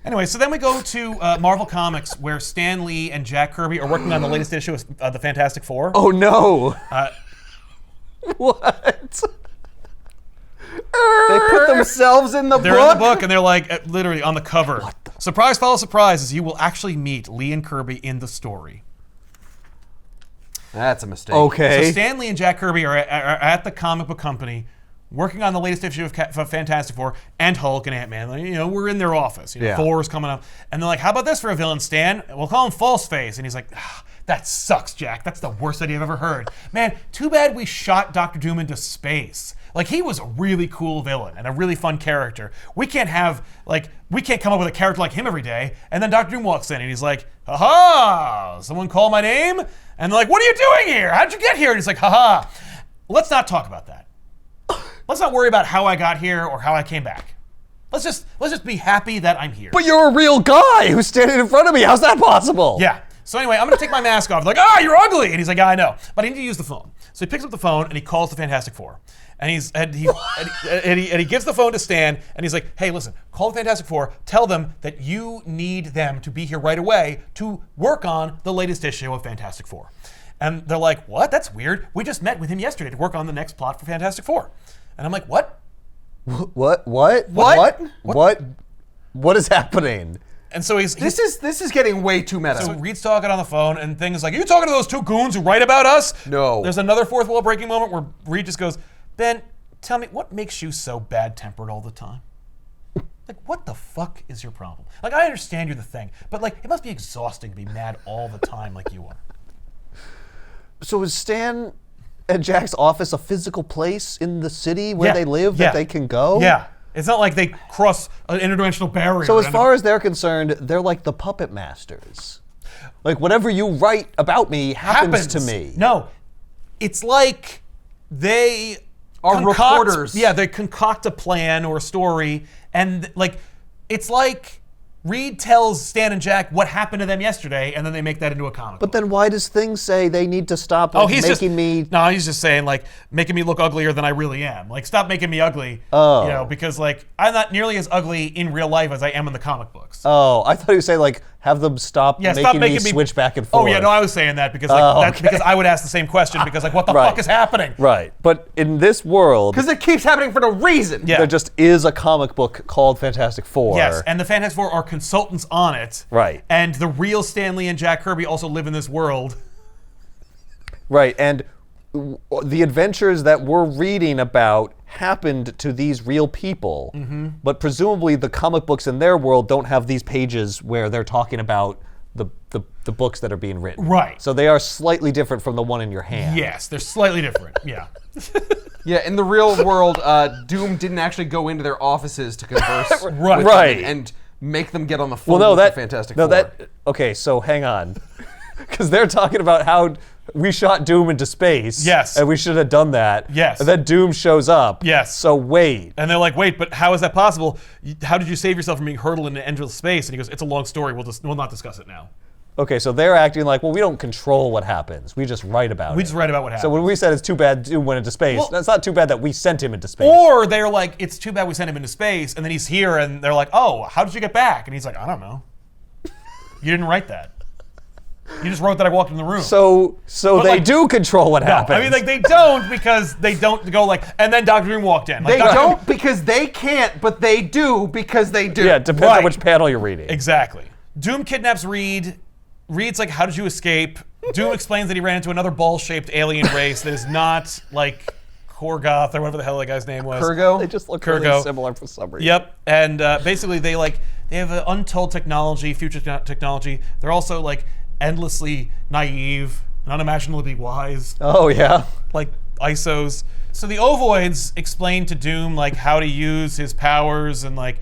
Speaker 2: Anyway, so then we go to Marvel Comics, where Stan Lee and Jack Kirby are working on the latest issue of the Fantastic Four.
Speaker 1: Oh no.
Speaker 2: Uh,
Speaker 1: What?
Speaker 3: They put themselves in the
Speaker 2: They're
Speaker 3: book.
Speaker 2: in the book, and they're like literally on the cover. Surprise, follow surprise, is you will actually meet Lee and Kirby in the story.
Speaker 3: That's a mistake.
Speaker 1: Okay.
Speaker 2: So Stan Lee and Jack Kirby are at the comic book company working on the latest issue of Fantastic Four and Hulk and Ant-Man. Like, you know, we're in their office. You know,
Speaker 1: Yeah.
Speaker 2: Thor's coming up. And they're like, how about this for a villain, Stan? We'll call him False Face. And he's like, that sucks, Jack. That's the worst idea I've ever heard. Man, too bad we shot Dr. Doom into space. Like, he was a really cool villain and a really fun character. We can't come up with a character like him every day. And then Dr. Doom walks in and he's like, ha-ha, someone call my name? And they're like, what are you doing here? How'd you get here? And he's like, ha-ha. Let's not talk about that. Let's not worry about how I got here or how I came back. Let's just be happy that I'm here.
Speaker 1: But you're a real guy who's standing in front of me. How's that possible?
Speaker 2: Yeah. So anyway, I'm gonna take my mask off. Like, you're ugly. And he's like, I know. But I need to use the phone. So he picks up the phone and he calls the Fantastic Four. And he gives the phone to Stan and he's like, hey, listen, call the Fantastic Four, tell them that you need them to be here right away to work on the latest issue of Fantastic Four. And they're like, what? That's weird. We just met with him yesterday to work on the next plot for Fantastic Four. And I'm like, what?
Speaker 1: What is happening?
Speaker 2: And so he's
Speaker 3: This is getting way too meta.
Speaker 2: So Reed's talking on the phone, and Thing is like, are you talking to those two goons who write about us?
Speaker 3: No.
Speaker 2: There's another fourth wall breaking moment where Reed just goes, Ben, tell me, what makes you so bad-tempered all the time? Like, what the fuck is your problem? Like, I understand you're the Thing, but like, it must be exhausting to be mad all the time like you are.
Speaker 1: So is Stan and Jack's office a physical place in the city where they live that they can go?
Speaker 2: Yeah. It's not like they cross an interdimensional barrier.
Speaker 1: So as far as they're concerned, they're like the puppet masters. Like whatever you write about me happens to me.
Speaker 2: No. It's like they
Speaker 3: Are reporters.
Speaker 2: Yeah, they concoct a plan or a story, and like it's like Reed tells Stan and Jack what happened to them yesterday, and then they make that into a comic.
Speaker 1: But then why does Thing say they need to stop
Speaker 2: he's
Speaker 1: making me...
Speaker 2: No, he's just saying, like, making me look uglier than I really am. Like, stop making me ugly.
Speaker 1: Oh.
Speaker 2: You know, because, like, I'm not nearly as ugly in real life as I am in the comic books.
Speaker 1: Oh, I thought he was saying, like, have them stop, making me switch back and forth.
Speaker 2: Oh, yeah, no, I was saying that because, like, because I would ask the same question because, like, what the fuck is happening?
Speaker 1: Right. But in this world...
Speaker 3: Because it keeps happening for no reason.
Speaker 2: Yeah.
Speaker 1: There just is a comic book called Fantastic Four.
Speaker 2: Yes, and the Fantastic Four are consultants on it.
Speaker 1: Right.
Speaker 2: And the real Stan Lee and Jack Kirby also live in this world.
Speaker 1: Right, and the adventures that we're reading about happened to these real people, but presumably the comic books in their world don't have these pages where they're talking about the books that are being written.
Speaker 2: Right.
Speaker 1: So they are slightly different from the one in your hand.
Speaker 2: Yes, they're slightly different. Yeah.
Speaker 3: Yeah, in the real world, Doom didn't actually go into their offices to converse with them
Speaker 1: Right.
Speaker 3: and make them get on the phone
Speaker 1: Well, no,
Speaker 3: with the Fantastic Four.
Speaker 1: Okay, so hang on. Because they're talking about how we shot Doom into space.
Speaker 2: Yes.
Speaker 1: And we should have done that.
Speaker 2: Yes.
Speaker 1: And then Doom shows up.
Speaker 2: Yes.
Speaker 1: So wait.
Speaker 2: And they're like, wait, but how is that possible? How did you save yourself from being hurtled into endless space? And he goes, it's a long story. We'll not discuss it now.
Speaker 1: Okay, so they're acting like, well, we don't control what happens. We just write about it.
Speaker 2: We just write about what happens.
Speaker 1: So when we said it's too bad Doom went into space,
Speaker 2: Well-
Speaker 1: that's not too bad that we sent him into space.
Speaker 2: Or they're like, it's too bad we sent him into space, and then he's here, and they're like, oh, how did you get back? And he's like, I don't know. You didn't write that. You just wrote that I walked in the room.
Speaker 1: So they
Speaker 2: like-
Speaker 1: do control what
Speaker 2: no,
Speaker 1: happens.
Speaker 2: I mean, like, they don't because they don't go like, and then Dr. Doom walked in. Like,
Speaker 3: They don't because they can't, but they do because they do.
Speaker 1: Yeah, it depends
Speaker 2: Right.
Speaker 1: on which panel you're reading.
Speaker 2: Exactly. Doom kidnaps Reed. Reed's like, how did you escape? Doom explains that he ran into another ball-shaped alien race that is not like Korgoth or whatever the hell that guy's name was.
Speaker 1: They
Speaker 3: Kurgo?
Speaker 1: just look
Speaker 2: Krugo.
Speaker 1: really similar for some reason.
Speaker 2: Yep, and basically they have an untold technology, future technology. They're also like endlessly naive, and unimaginably wise,
Speaker 1: Oh, yeah.
Speaker 2: like ISOs. So the Ovoids explain to Doom like how to use his powers and like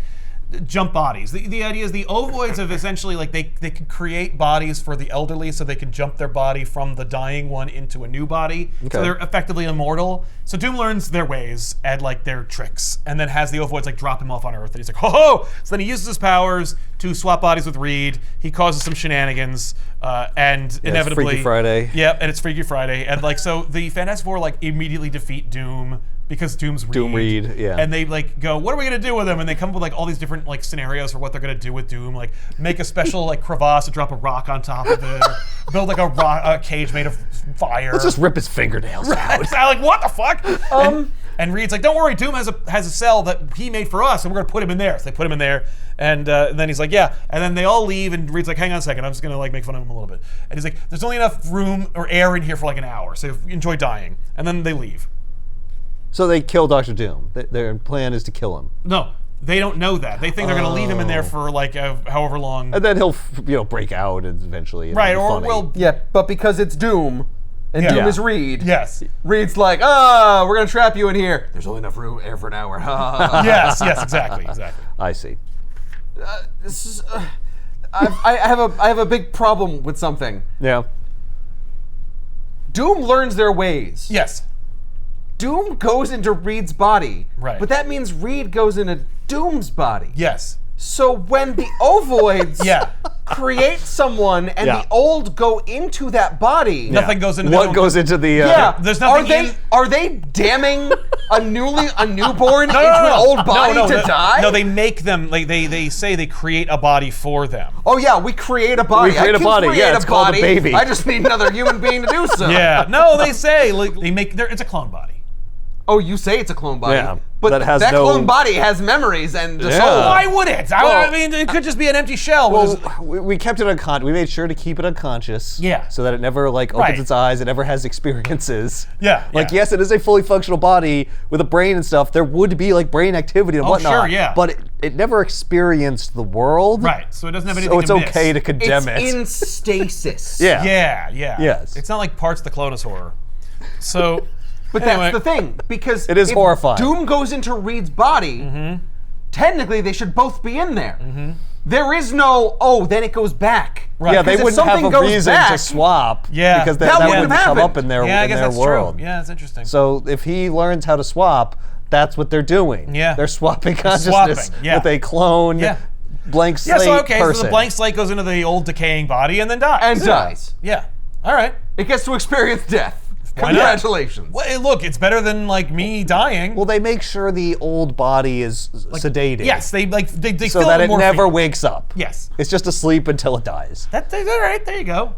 Speaker 2: jump bodies. The idea is the Ovoids have essentially like they can create bodies for the elderly so they can jump their body from the dying one into a new body.
Speaker 1: Okay.
Speaker 2: So they're effectively immortal. So Doom learns their ways and like their tricks and then has the Ovoids like drop him off on Earth and he's like, ho ho! So then he uses his powers to swap bodies with Reed. He causes some shenanigans and inevitably
Speaker 1: Freaky Friday.
Speaker 2: Yep, and it's Freaky Friday. And like so the Fantastic Four like immediately defeat Doom because Doom's Reed.
Speaker 1: Doom Reed, yeah.
Speaker 2: And they like go, what are we gonna do with him? And they come up with like all these different like scenarios for what they're gonna do with Doom. Like make a special like crevasse to drop a rock on top of it. Or build like a cage made of fire.
Speaker 1: Let's just rip his fingernails out.
Speaker 2: It's like what the fuck? And Reed's like, don't worry, Doom has a cell that he made for us, and we're gonna put him in there. So they put him in there, and then he's like, yeah. And then they all leave, and Reed's like, hang on a second, I'm just gonna like make fun of him a little bit. And he's like, there's only enough room or air in here for like an hour, so enjoy dying. And then they leave.
Speaker 1: So they kill Dr. Doom. Their plan is to kill him.
Speaker 2: No, they don't know that. They think they're gonna leave him in there for like however long.
Speaker 1: And then he'll, break out and eventually. And
Speaker 2: Right,
Speaker 1: it'll be
Speaker 2: or
Speaker 1: funny.
Speaker 2: we'll
Speaker 3: Yeah, but because it's Doom, and
Speaker 2: Yeah.
Speaker 3: Doom
Speaker 2: Yeah.
Speaker 3: is Reed,
Speaker 2: yes.
Speaker 3: Reed's like, we're gonna trap you in here. There's only enough room air for an hour.
Speaker 2: Yes, exactly.
Speaker 1: I see.
Speaker 3: This is, I have a big problem with something.
Speaker 1: Yeah.
Speaker 3: Doom learns their ways.
Speaker 2: Yes.
Speaker 3: Doom goes into Reed's body.
Speaker 2: Right.
Speaker 3: But that means Reed goes into Doom's body.
Speaker 2: Yes.
Speaker 3: So when the Ovoids
Speaker 2: Yeah.
Speaker 3: create someone and
Speaker 1: Yeah.
Speaker 3: the old go into that body,
Speaker 2: Nothing goes into
Speaker 1: What goes into the?
Speaker 3: yeah,
Speaker 2: There's nothing
Speaker 3: Are they damning a newborn into
Speaker 2: No.
Speaker 3: an old body
Speaker 2: no,
Speaker 3: to die?
Speaker 2: No, they make them like they say they create a body for them.
Speaker 3: Oh yeah, we create a body.
Speaker 1: We create
Speaker 3: I
Speaker 1: a
Speaker 3: can
Speaker 1: body,
Speaker 3: create
Speaker 1: yeah, it's called a
Speaker 3: body.
Speaker 1: baby.
Speaker 3: I just need another human being to do so.
Speaker 2: Yeah. No, they say like they make it's a clone body.
Speaker 3: Oh, you say it's a clone body,
Speaker 1: Yeah,
Speaker 3: but
Speaker 1: that has
Speaker 3: that
Speaker 1: no-
Speaker 3: clone body has memories and a
Speaker 1: Yeah.
Speaker 3: soul.
Speaker 2: Why would it? I mean, it could just be an empty shell.
Speaker 1: Well, we kept it unconscious. We made sure to keep it unconscious.
Speaker 2: Yeah.
Speaker 1: So that it never like
Speaker 2: Right.
Speaker 1: opens its eyes. It never has experiences.
Speaker 2: Yeah,
Speaker 1: Like
Speaker 2: yeah.
Speaker 1: yes, it is a fully functional body with a brain and stuff. There would be like brain activity and whatnot.
Speaker 2: sure, yeah.
Speaker 1: But it never experienced the world.
Speaker 2: Right, so it doesn't have anything
Speaker 1: So it's
Speaker 2: to miss.
Speaker 1: okay to condemn
Speaker 3: It's
Speaker 1: it.
Speaker 3: in stasis.
Speaker 1: Yeah.
Speaker 2: Yeah.
Speaker 1: Yes.
Speaker 2: It's not like parts of the Clonus horror. So,
Speaker 3: But
Speaker 2: anyway,
Speaker 3: that's the thing, because
Speaker 1: It is
Speaker 3: if
Speaker 1: horrifying.
Speaker 3: Doom goes into Reed's body, technically they should both be in there. There is no, then it goes back.
Speaker 2: Right.
Speaker 1: Yeah, they
Speaker 3: Because if
Speaker 1: wouldn't have
Speaker 3: something
Speaker 1: a
Speaker 3: goes
Speaker 1: reason
Speaker 3: back,
Speaker 1: to swap.
Speaker 2: Yeah.
Speaker 1: Because
Speaker 3: That
Speaker 1: that
Speaker 3: wouldn't
Speaker 1: wouldn't
Speaker 3: have
Speaker 1: come up
Speaker 3: happened.
Speaker 1: in their
Speaker 2: Yeah, I guess
Speaker 1: in their
Speaker 2: that's
Speaker 1: world.
Speaker 2: true. Yeah, that's interesting.
Speaker 1: So if he learns how to swap, that's what they're doing.
Speaker 2: Yeah.
Speaker 1: They're swapping
Speaker 2: They're
Speaker 1: consciousness
Speaker 2: swapping, yeah.
Speaker 1: with a clone
Speaker 2: Yeah.
Speaker 1: blank slate
Speaker 2: yeah, so okay,
Speaker 1: person.
Speaker 2: so the blank slate goes into the old decaying body and then dies.
Speaker 3: And dies.
Speaker 2: Yeah. All right.
Speaker 3: It gets to experience death.
Speaker 2: Why not?
Speaker 3: Congratulations.
Speaker 2: Well, hey, look, it's better than like me dying.
Speaker 1: Well, they make sure the old body is sedated.
Speaker 2: Yes, they
Speaker 1: So
Speaker 2: fill
Speaker 1: that
Speaker 2: with
Speaker 1: it
Speaker 2: morphine.
Speaker 1: never wakes up.
Speaker 2: Yes.
Speaker 1: It's just asleep until it dies.
Speaker 2: That's all right. There you go.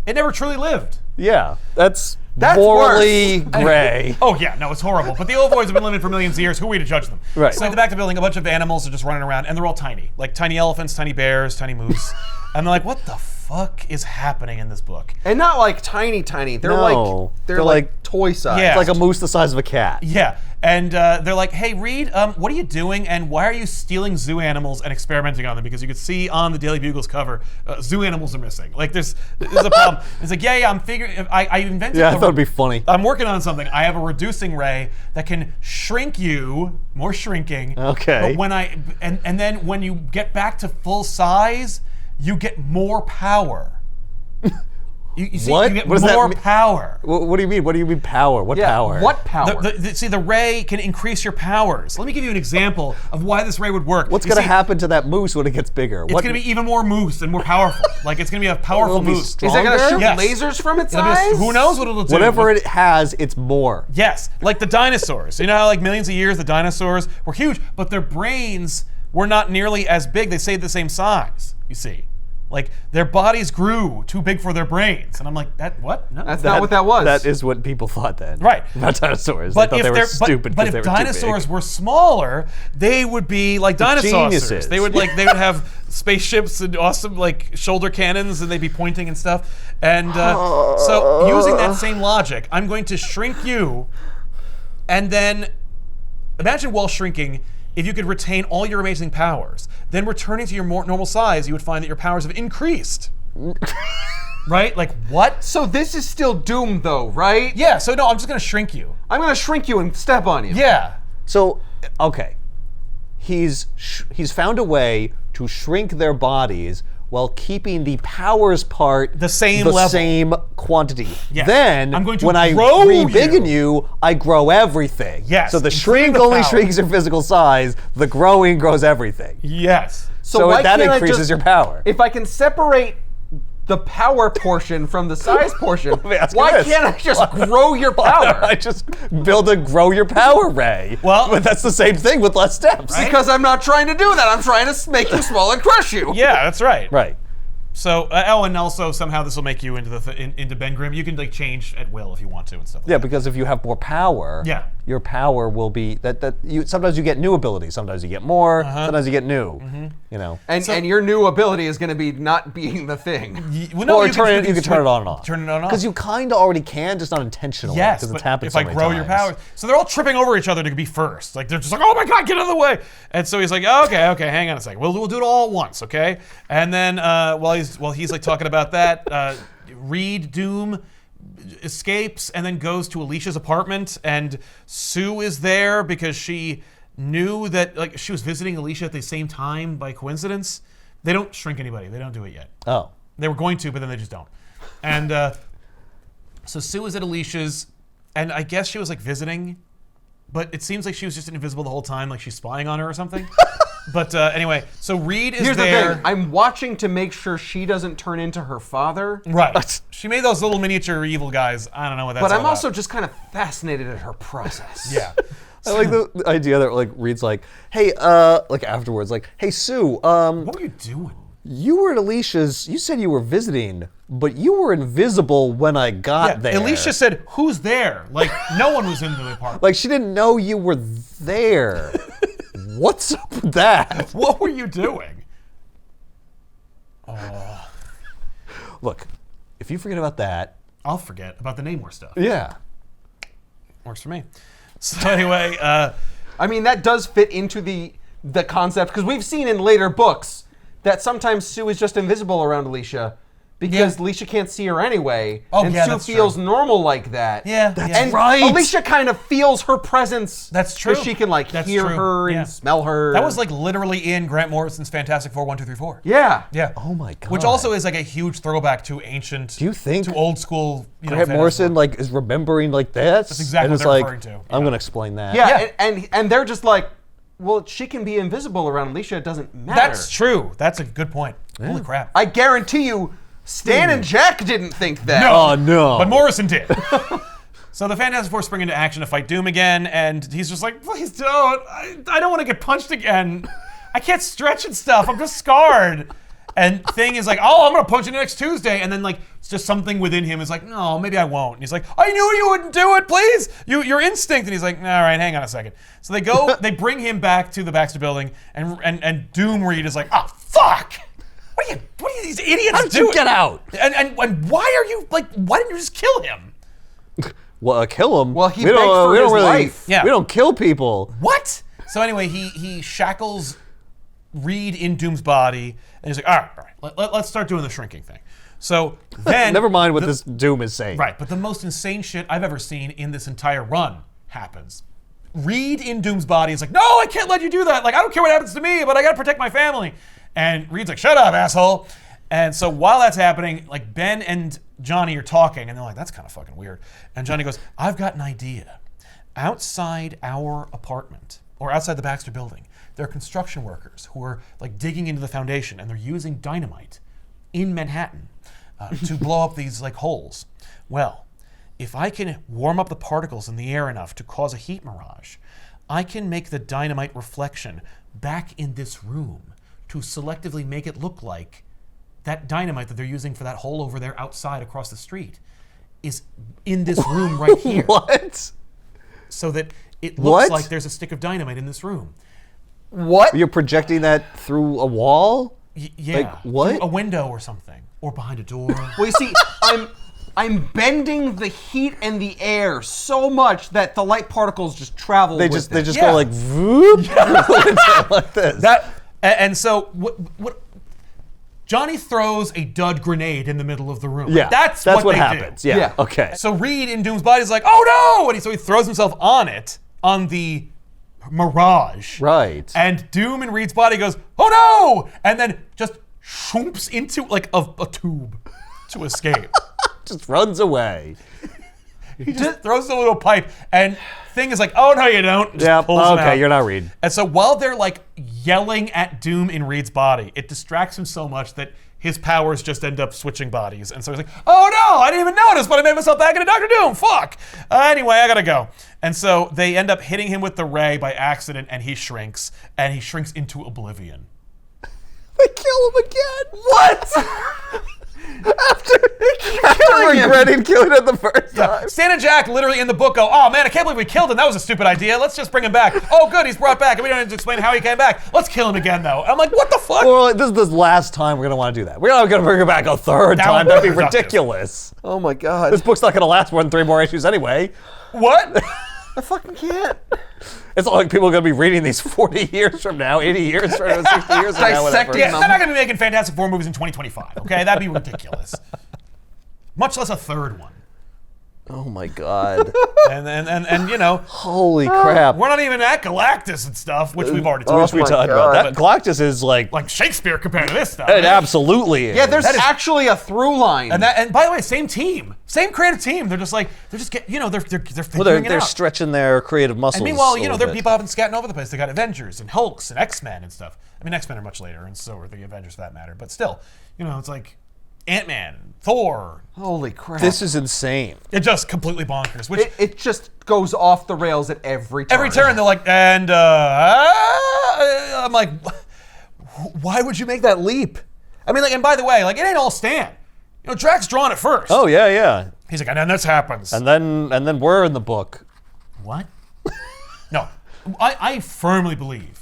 Speaker 2: It never truly lived.
Speaker 1: Yeah. That's
Speaker 3: worse.
Speaker 1: morally gray.
Speaker 2: Oh yeah, no, it's horrible. But the ovoids have been living for millions of years. Who are we to judge them?
Speaker 1: Right.
Speaker 2: So at the back of the building, a bunch of animals are just running around, and they're all tiny, like tiny elephants, tiny bears, tiny moose, and they're like, "What the fuck is happening in this book?"
Speaker 3: And not like tiny. They're
Speaker 1: No.
Speaker 3: they're
Speaker 1: They're
Speaker 3: like
Speaker 1: like-
Speaker 3: toy size.
Speaker 2: Yeah.
Speaker 1: It's like a moose the size of a cat.
Speaker 2: Yeah, and they're like, "Hey, Reed, what are you doing? And why are you stealing zoo animals and experimenting on them? Because you could see on the Daily Bugle's cover, zoo animals are missing. Like, there's a problem." It's like, yeah, I'm figuring. I invented.
Speaker 1: Yeah, I
Speaker 2: the-
Speaker 1: thought it'd be funny.
Speaker 2: I'm working on something. I have a reducing ray that can shrink you, more shrinking.
Speaker 1: Okay.
Speaker 2: But when and then when you get back to full size, you get more power. You see,
Speaker 1: What?
Speaker 2: you get
Speaker 1: What does that
Speaker 2: more
Speaker 1: mean?
Speaker 2: power.
Speaker 1: What do you mean? What do you mean power? What
Speaker 3: Yeah,
Speaker 1: power?
Speaker 3: What power?
Speaker 2: See, the ray can increase your powers. Let me give you an example of why this ray would work.
Speaker 1: What's
Speaker 2: You
Speaker 1: going to
Speaker 2: see,
Speaker 1: happen to that moose when it gets bigger?
Speaker 2: It's going to be even more moose and more powerful. Like, it's going to be a powerful
Speaker 1: It'll be
Speaker 2: moose.
Speaker 1: strong.
Speaker 3: Is it gonna shoot
Speaker 2: Yes.
Speaker 3: lasers from its
Speaker 2: It'll be
Speaker 3: eyes?
Speaker 2: who knows what it'll do?
Speaker 1: Whatever it has, it's more.
Speaker 2: Yes, like the dinosaurs. You know how like millions of years the dinosaurs were huge, but their brains were not nearly as big. They stayed the same size, you see. Like their bodies grew too big for their brains. And I'm like, what? No.
Speaker 3: That's not what that was.
Speaker 1: That is what people thought then.
Speaker 2: Right.
Speaker 1: About dinosaurs.
Speaker 2: But
Speaker 1: they thought they were
Speaker 2: they're
Speaker 1: stupid
Speaker 2: but
Speaker 1: because they
Speaker 2: if
Speaker 1: were too
Speaker 2: dinosaurs
Speaker 1: big.
Speaker 2: were smaller, they would be like dinosaurs.
Speaker 1: Geniuses.
Speaker 2: They would have spaceships and awesome like shoulder cannons, and they'd be pointing and stuff. And so using that same logic, I'm going to shrink you, and then imagine while shrinking, if you could retain all your amazing powers, then returning to your more normal size, you would find that your powers have increased. Right? Like what?
Speaker 3: So this is still Doom, though, right?
Speaker 2: Yeah. So no, I'm just gonna shrink you.
Speaker 3: I'm gonna shrink you and step on you.
Speaker 2: Yeah.
Speaker 1: So, okay. He's found a way to shrink their bodies while keeping the powers part
Speaker 2: The same level.
Speaker 1: same quantity.
Speaker 2: Yes.
Speaker 1: Then,
Speaker 2: I'm going to
Speaker 1: when I
Speaker 2: grow
Speaker 1: re-biggen
Speaker 2: you.
Speaker 1: you, I grow everything.
Speaker 2: Yes,
Speaker 1: So the
Speaker 2: including
Speaker 1: shrink
Speaker 2: the
Speaker 1: only
Speaker 2: power.
Speaker 1: shrinks your physical size. The growing grows everything.
Speaker 2: Yes.
Speaker 1: So
Speaker 3: why
Speaker 1: that
Speaker 3: can't I
Speaker 1: increases
Speaker 3: just-
Speaker 1: your power.
Speaker 3: If I can separate the power portion from the size portion,
Speaker 1: me ask you
Speaker 3: why
Speaker 1: this.
Speaker 3: can't I just grow your power?
Speaker 1: I just build a grow your power ray.
Speaker 2: Well-
Speaker 1: but that's the same thing with less steps.
Speaker 3: Because I'm not trying to do that. I'm trying to make you small and crush you.
Speaker 2: Yeah, that's right.
Speaker 1: Right.
Speaker 2: So, and also somehow this will make you into into Ben Grimm. You can like change at will if you want to and stuff.
Speaker 1: Yeah, because if you have more power,
Speaker 2: Yeah.
Speaker 1: your power will be that you sometimes you get new abilities, sometimes you get more,
Speaker 2: Uh-huh.
Speaker 1: sometimes you get new.
Speaker 2: Mm-hmm.
Speaker 1: You know.
Speaker 3: And your new ability is going to be not being the thing.
Speaker 2: Well, no,
Speaker 1: Or
Speaker 2: you
Speaker 1: turn
Speaker 2: can,
Speaker 1: it, you can turn it on and off.
Speaker 2: Turn it on and off.
Speaker 1: Because you kind of already can, just not intentionally.
Speaker 2: Yes,
Speaker 1: because
Speaker 2: but
Speaker 1: it's happened
Speaker 2: if
Speaker 1: so
Speaker 2: I
Speaker 1: many
Speaker 2: grow your
Speaker 1: times.
Speaker 2: powers, so they're all tripping over each other to be first. Like they're just like, oh my god, get out of the way! And so he's like, okay, hang on a second, we'll do it all at once, okay? And then while he's like talking about that, Reed Doom escapes and then goes to Alicia's apartment, and Sue is there because she knew that like she was visiting Alicia at the same time by coincidence. They don't shrink anybody. They don't do it yet.
Speaker 1: Oh.
Speaker 2: They were going to, but then they just don't. And so Sue was at Alicia's, and I guess she was like visiting, but it seems like she was just invisible the whole time, like she's spying on her or something. But anyway, so Reed is
Speaker 3: Here's
Speaker 2: there.
Speaker 3: the thing. I'm watching to make sure she doesn't turn into her father.
Speaker 2: Right. She made those little miniature evil guys. I don't know what that's
Speaker 3: But I'm
Speaker 2: all
Speaker 3: also
Speaker 2: about.
Speaker 3: just kind of fascinated at her process.
Speaker 2: Yeah.
Speaker 1: I like the idea that like Reed's like, hey, like afterwards, like, hey Sue,
Speaker 2: What were you doing?
Speaker 1: You were at Alicia's. You said you were visiting, but you were invisible when I got there.
Speaker 2: Alicia said, "Who's there?" Like no one was in the apartment.
Speaker 1: Like she didn't know you were there. What's up with that?
Speaker 2: What were you doing?
Speaker 1: Look, if you forget about that,
Speaker 2: I'll forget about the Namor stuff.
Speaker 1: yeah.
Speaker 2: Works for me. So anyway,
Speaker 3: I mean, that does fit into the concept, because we've seen in later books that sometimes Sue is just invisible around Alicia because Alicia can't see her anyway, and Sue feels normal like that.
Speaker 2: Yeah,
Speaker 1: That's right.
Speaker 3: Alicia kind of feels her presence.
Speaker 2: That's true.
Speaker 3: Because she can hear her and smell her.
Speaker 2: That was like literally in Grant Morrison's Fantastic Four 1, 2, 3, 4.
Speaker 3: Yeah.
Speaker 2: Yeah.
Speaker 1: Oh my god.
Speaker 2: Which also is like a huge throwback to ancient.
Speaker 1: Do you think
Speaker 2: to old school?
Speaker 1: Grant Morrison is remembering like this?
Speaker 2: That's exactly
Speaker 1: and
Speaker 2: what they're
Speaker 1: like,
Speaker 2: referring to.
Speaker 1: I'm gonna explain that.
Speaker 3: Yeah, and they're just like, well, she can be invisible around Alicia. It doesn't matter.
Speaker 2: That's true. That's a good point. Holy crap.
Speaker 3: I guarantee you, Stan and Jack didn't think that.
Speaker 2: No.
Speaker 1: Oh no.
Speaker 2: But Morrison did. So the Fantastic Four spring into action to fight Doom again, and he's just like, please don't. I don't want to get punched again. I can't stretch and stuff. I'm just scarred. And Thing is like, oh, I'm going to punch you next Tuesday. And then like, it's just something within him is like, no, maybe I won't. And he's like, I knew you wouldn't do it, please. Your instinct. And he's like, all right, hang on a second. So they go, they bring him back to the Baxter building, and Doom Reed is like, oh, fuck. What are these idiots
Speaker 1: How did
Speaker 2: doing?
Speaker 1: you get out?
Speaker 2: And why are you, like, why didn't you just kill him?
Speaker 1: Well, kill him.
Speaker 3: Well, he begged for his life.
Speaker 2: Yeah.
Speaker 1: We don't kill people.
Speaker 2: What? So anyway, he shackles Reed in Doom's body, and he's like, all right, let's start doing the shrinking thing. So then...
Speaker 1: Never mind what this Doom is saying.
Speaker 2: Right, but the most insane shit I've ever seen in this entire run happens. Reed in Doom's body is like, no, I can't let you do that. Like, I don't care what happens to me, but I gotta protect my family. And Reed's like, shut up, asshole. And so while that's happening, like Ben and Johnny are talking, and they're like, that's kind of fucking weird. And Johnny goes, I've got an idea. Outside our apartment, or outside the Baxter building, there are construction workers who are like digging into the foundation, and they're using dynamite in Manhattan to blow up these like holes. Well, if I can warm up the particles in the air enough to cause a heat mirage, I can make the dynamite reflection back in this room to selectively make it look like that dynamite that they're using for that hole over there outside across the street is in this room right here.
Speaker 1: What?
Speaker 2: So that it looks
Speaker 1: What?
Speaker 2: like there's a stick of dynamite in this room.
Speaker 3: What?
Speaker 1: You're projecting that through a wall?
Speaker 2: Yeah.
Speaker 1: Like, what?
Speaker 2: Through a window or something. Or behind a door.
Speaker 3: Well, you see, I'm bending the heat and the air so much that the light particles just travel
Speaker 1: They
Speaker 3: with
Speaker 1: just
Speaker 3: it.
Speaker 1: they just
Speaker 2: Yeah.
Speaker 1: go like whoop like this.
Speaker 2: And so what Johnny throws a dud grenade in the middle of the room.
Speaker 1: yeah,
Speaker 2: That's
Speaker 1: what
Speaker 2: they
Speaker 1: happens.
Speaker 2: do.
Speaker 1: Yeah.
Speaker 3: Yeah.
Speaker 1: Okay.
Speaker 2: So Reed in Doom's body is like, oh no! And so he throws himself on it, on the mirage.
Speaker 1: Right.
Speaker 2: And Doom in Reed's body goes, oh no! And then just shoomps into like a tube to escape.
Speaker 1: Just runs away.
Speaker 2: He just throws a little pipe, and Thing is like, oh no you don't. Just
Speaker 1: Yeah.
Speaker 2: pulls him
Speaker 1: Okay,
Speaker 2: out.
Speaker 1: you're not Reed.
Speaker 2: And so while they're like yelling at Doom in Reed's body, it distracts him so much that his powers just end up switching bodies. And so he's like, oh no, I didn't even notice, but I made myself back into Dr. Doom, fuck. Anyway, I gotta go. And so they end up hitting him with the ray by accident, and he shrinks into oblivion.
Speaker 1: They kill him again. What? After regretting killing him the first time.
Speaker 2: Stan and Jack literally in the book go, oh man, I can't believe we killed him. That was a stupid idea. Let's just bring him back. Oh good, he's brought back, and we don't need to explain how he came back. Let's kill him again though. I'm like, what the fuck?
Speaker 1: Well, this is the last time we're gonna want to do that. We're not gonna bring her back a third
Speaker 2: That
Speaker 1: time.
Speaker 2: would
Speaker 1: That'd
Speaker 2: be
Speaker 1: be
Speaker 2: productive.
Speaker 1: ridiculous.
Speaker 3: Oh my god.
Speaker 1: This book's not gonna last more than 3 more issues anyway.
Speaker 2: What?
Speaker 3: I fucking can't.
Speaker 1: It's not like people are gonna be reading these 40 years from now, 80 years from now, 60 years from now, whatever.
Speaker 3: Dissecting
Speaker 2: Yeah, they're not gonna be making Fantastic Four movies in 2025, okay? That'd be ridiculous. Much less a third one.
Speaker 1: Oh my god.
Speaker 2: And you know,
Speaker 1: Holy crap.
Speaker 2: we're not even at Galactus and stuff, which we've already talked
Speaker 1: Which we
Speaker 2: about.
Speaker 1: talked about. That Galactus is like
Speaker 2: Shakespeare compared to this stuff.
Speaker 1: it absolutely is.
Speaker 3: Yeah, there's actually a through line.
Speaker 2: And by the way, same team, same creative team. They're just get, you know, they're
Speaker 1: well,
Speaker 2: figuring it
Speaker 1: they're
Speaker 2: out.
Speaker 1: stretching their creative muscles.
Speaker 2: And meanwhile, you
Speaker 1: a
Speaker 2: know,
Speaker 1: little
Speaker 2: they're
Speaker 1: bit.
Speaker 2: bebopping, scatting over the place. They got Avengers and Hulks and X-Men and stuff. I mean, X-Men are much later, and so are the Avengers for that matter. But still, you know, it's like Ant-Man, Thor.
Speaker 3: Holy crap.
Speaker 1: This is insane.
Speaker 2: It just completely bonkers. Which
Speaker 3: it just goes off the rails at every turn.
Speaker 2: every turn they're like, and I'm like, why would you make that leap? I mean, like, and by the way, like, it ain't all Stan. You know, Drax drawn it first.
Speaker 1: Oh yeah.
Speaker 2: He's like, and then this happens.
Speaker 1: And then we're in the book.
Speaker 2: What? No, I firmly believe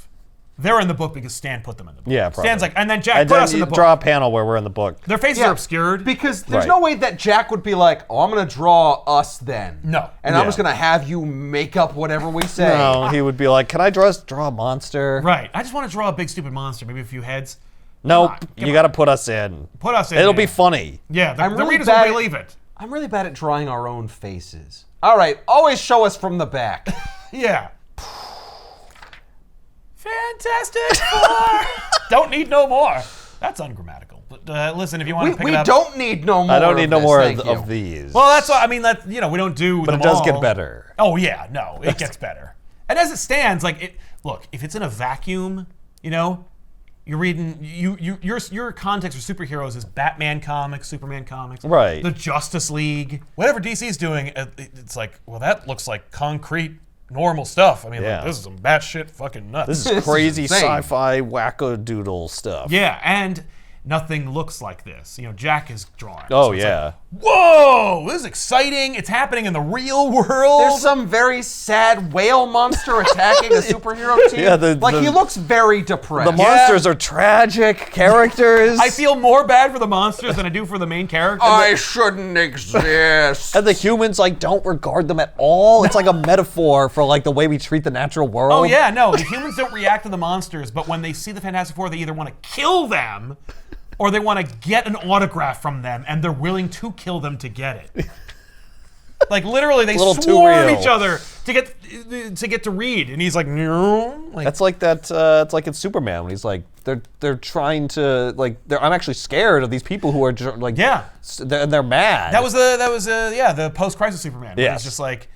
Speaker 2: they're in the book because Stan put them in the book.
Speaker 1: Yeah, probably.
Speaker 2: Stan's like, and then Jack
Speaker 1: And
Speaker 2: put
Speaker 1: then
Speaker 2: us in
Speaker 1: you
Speaker 2: the book.
Speaker 1: draw a panel where we're in the book.
Speaker 2: Their faces are obscured.
Speaker 3: Because there's
Speaker 1: Right.
Speaker 3: no way that Jack would be like, oh, I'm going to draw us then.
Speaker 2: No.
Speaker 3: And I'm
Speaker 1: Yeah.
Speaker 3: just going to have you make up whatever we say.
Speaker 1: No, he would be like, can I draw a monster?
Speaker 2: Right. I just want to draw a big stupid monster, maybe a few heads.
Speaker 1: Nope,
Speaker 2: Come
Speaker 1: you got to put us in.
Speaker 2: Put us in.
Speaker 1: It'll
Speaker 2: man.
Speaker 1: be funny.
Speaker 2: Yeah, the
Speaker 3: really
Speaker 2: readers
Speaker 3: bad
Speaker 2: will
Speaker 3: at-
Speaker 2: believe it.
Speaker 3: I'm really bad at drawing our own faces. All right, always show us from the back.
Speaker 2: Yeah. Fantastic Four. Don't need no more. That's ungrammatical. But listen, if you want to pick
Speaker 3: We
Speaker 2: it up.
Speaker 3: don't need no more.
Speaker 1: I don't need no
Speaker 3: this,
Speaker 1: more
Speaker 3: thank
Speaker 1: of
Speaker 3: you.
Speaker 1: these.
Speaker 2: Well, that's what I mean. That we don't do.
Speaker 1: but
Speaker 2: them
Speaker 1: it does
Speaker 2: all.
Speaker 1: get better.
Speaker 2: Oh yeah, no, it gets better. And as it stands, like it. Look, if it's in a vacuum, you're reading. Your context for superheroes is Batman comics, Superman comics,
Speaker 1: Right.
Speaker 2: The Justice League, whatever DC's doing. It's like, well, that looks like concrete, normal stuff. I mean,
Speaker 1: Yeah.
Speaker 2: like, this is some batshit fucking nuts.
Speaker 1: This is crazy
Speaker 3: insane.
Speaker 1: sci-fi wackadoodle stuff.
Speaker 2: Yeah, and nothing looks like this. Jack is drawing.
Speaker 1: Oh
Speaker 2: so it's like,
Speaker 1: yeah.
Speaker 2: whoa, this is exciting. It's happening in the real world.
Speaker 3: There's some very sad whale monster attacking a superhero team.
Speaker 1: Yeah,
Speaker 3: he looks very depressed.
Speaker 1: The monsters are tragic characters.
Speaker 2: I feel more bad for the monsters than I do for the main character.
Speaker 3: I shouldn't exist.
Speaker 1: and the humans don't regard them at all. It's like a metaphor for like the way we treat the natural world.
Speaker 2: Oh yeah, no, the humans don't react to the monsters, but when they see the Fantastic Four, they either want to kill them or they want to get an autograph from them, and they're willing to kill them to get it. Like literally, they
Speaker 1: little too
Speaker 2: swarm
Speaker 1: real.
Speaker 2: each other to get to read, and he's like, no. Like,
Speaker 1: That's like that. It's like in Superman when he's like, they're trying to I'm actually scared of these people who are like,
Speaker 2: Yeah.
Speaker 1: they're mad.
Speaker 2: that was the post-crisis Superman. Where
Speaker 1: Yes.
Speaker 2: It's just like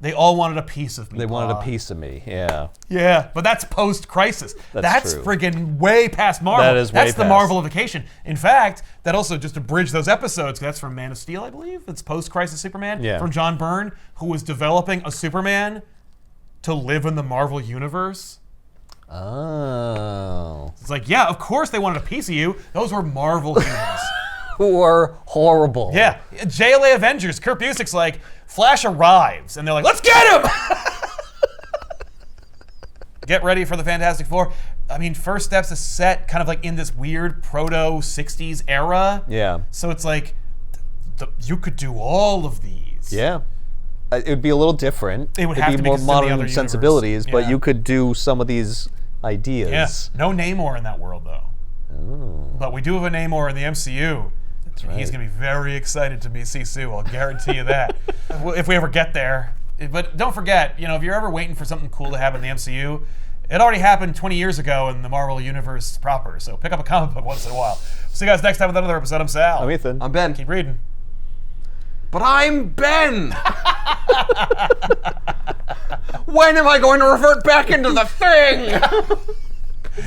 Speaker 2: they all wanted a piece of me.
Speaker 1: They wanted
Speaker 2: blah.
Speaker 1: a piece of me. Yeah.
Speaker 2: Yeah, but that's post-crisis. That's
Speaker 1: true.
Speaker 2: friggin' way past Marvel.
Speaker 1: That is way
Speaker 2: That's the
Speaker 1: past.
Speaker 2: Marvelification. In fact, that also, just to bridge those episodes, 'cause that's from Man of Steel, I believe. It's post-crisis Superman
Speaker 1: Yeah.
Speaker 2: from John Byrne, who was developing a Superman to live in the Marvel universe.
Speaker 1: Oh.
Speaker 2: It's like, yeah, of course they wanted a piece of you. Those were Marvel humans.
Speaker 1: Who are horrible.
Speaker 2: Yeah, JLA Avengers, Kurt Busiek's like, Flash arrives, and they're like, let's get him! Get ready for the Fantastic Four. I mean, First Steps is set kind of like in this weird proto-60s era.
Speaker 1: Yeah.
Speaker 2: So it's like, you could do all of these.
Speaker 1: Yeah. It would be a little different.
Speaker 2: It would
Speaker 1: It'd
Speaker 2: have
Speaker 1: be
Speaker 2: to be
Speaker 1: more
Speaker 2: because it's in the other
Speaker 1: modern
Speaker 2: universe.
Speaker 1: sensibilities, but
Speaker 2: Yeah.
Speaker 1: you could do some of these
Speaker 2: Yeah.
Speaker 1: ideas.
Speaker 2: No Namor in that world, though. But we do have a Namor in the MCU. That's
Speaker 1: right.
Speaker 2: He's going to be very excited to see Sue. I'll guarantee you that. If we ever get there. But don't forget, if you're ever waiting for something cool to happen in the MCU, it already happened 20 years ago in the Marvel Universe proper. So pick up a comic book once in a while. See you guys next time with another episode. I'm Sal.
Speaker 1: I'm Ethan.
Speaker 3: I'm Ben.
Speaker 2: Keep reading.
Speaker 3: But I'm Ben. When am I going to revert back into the thing?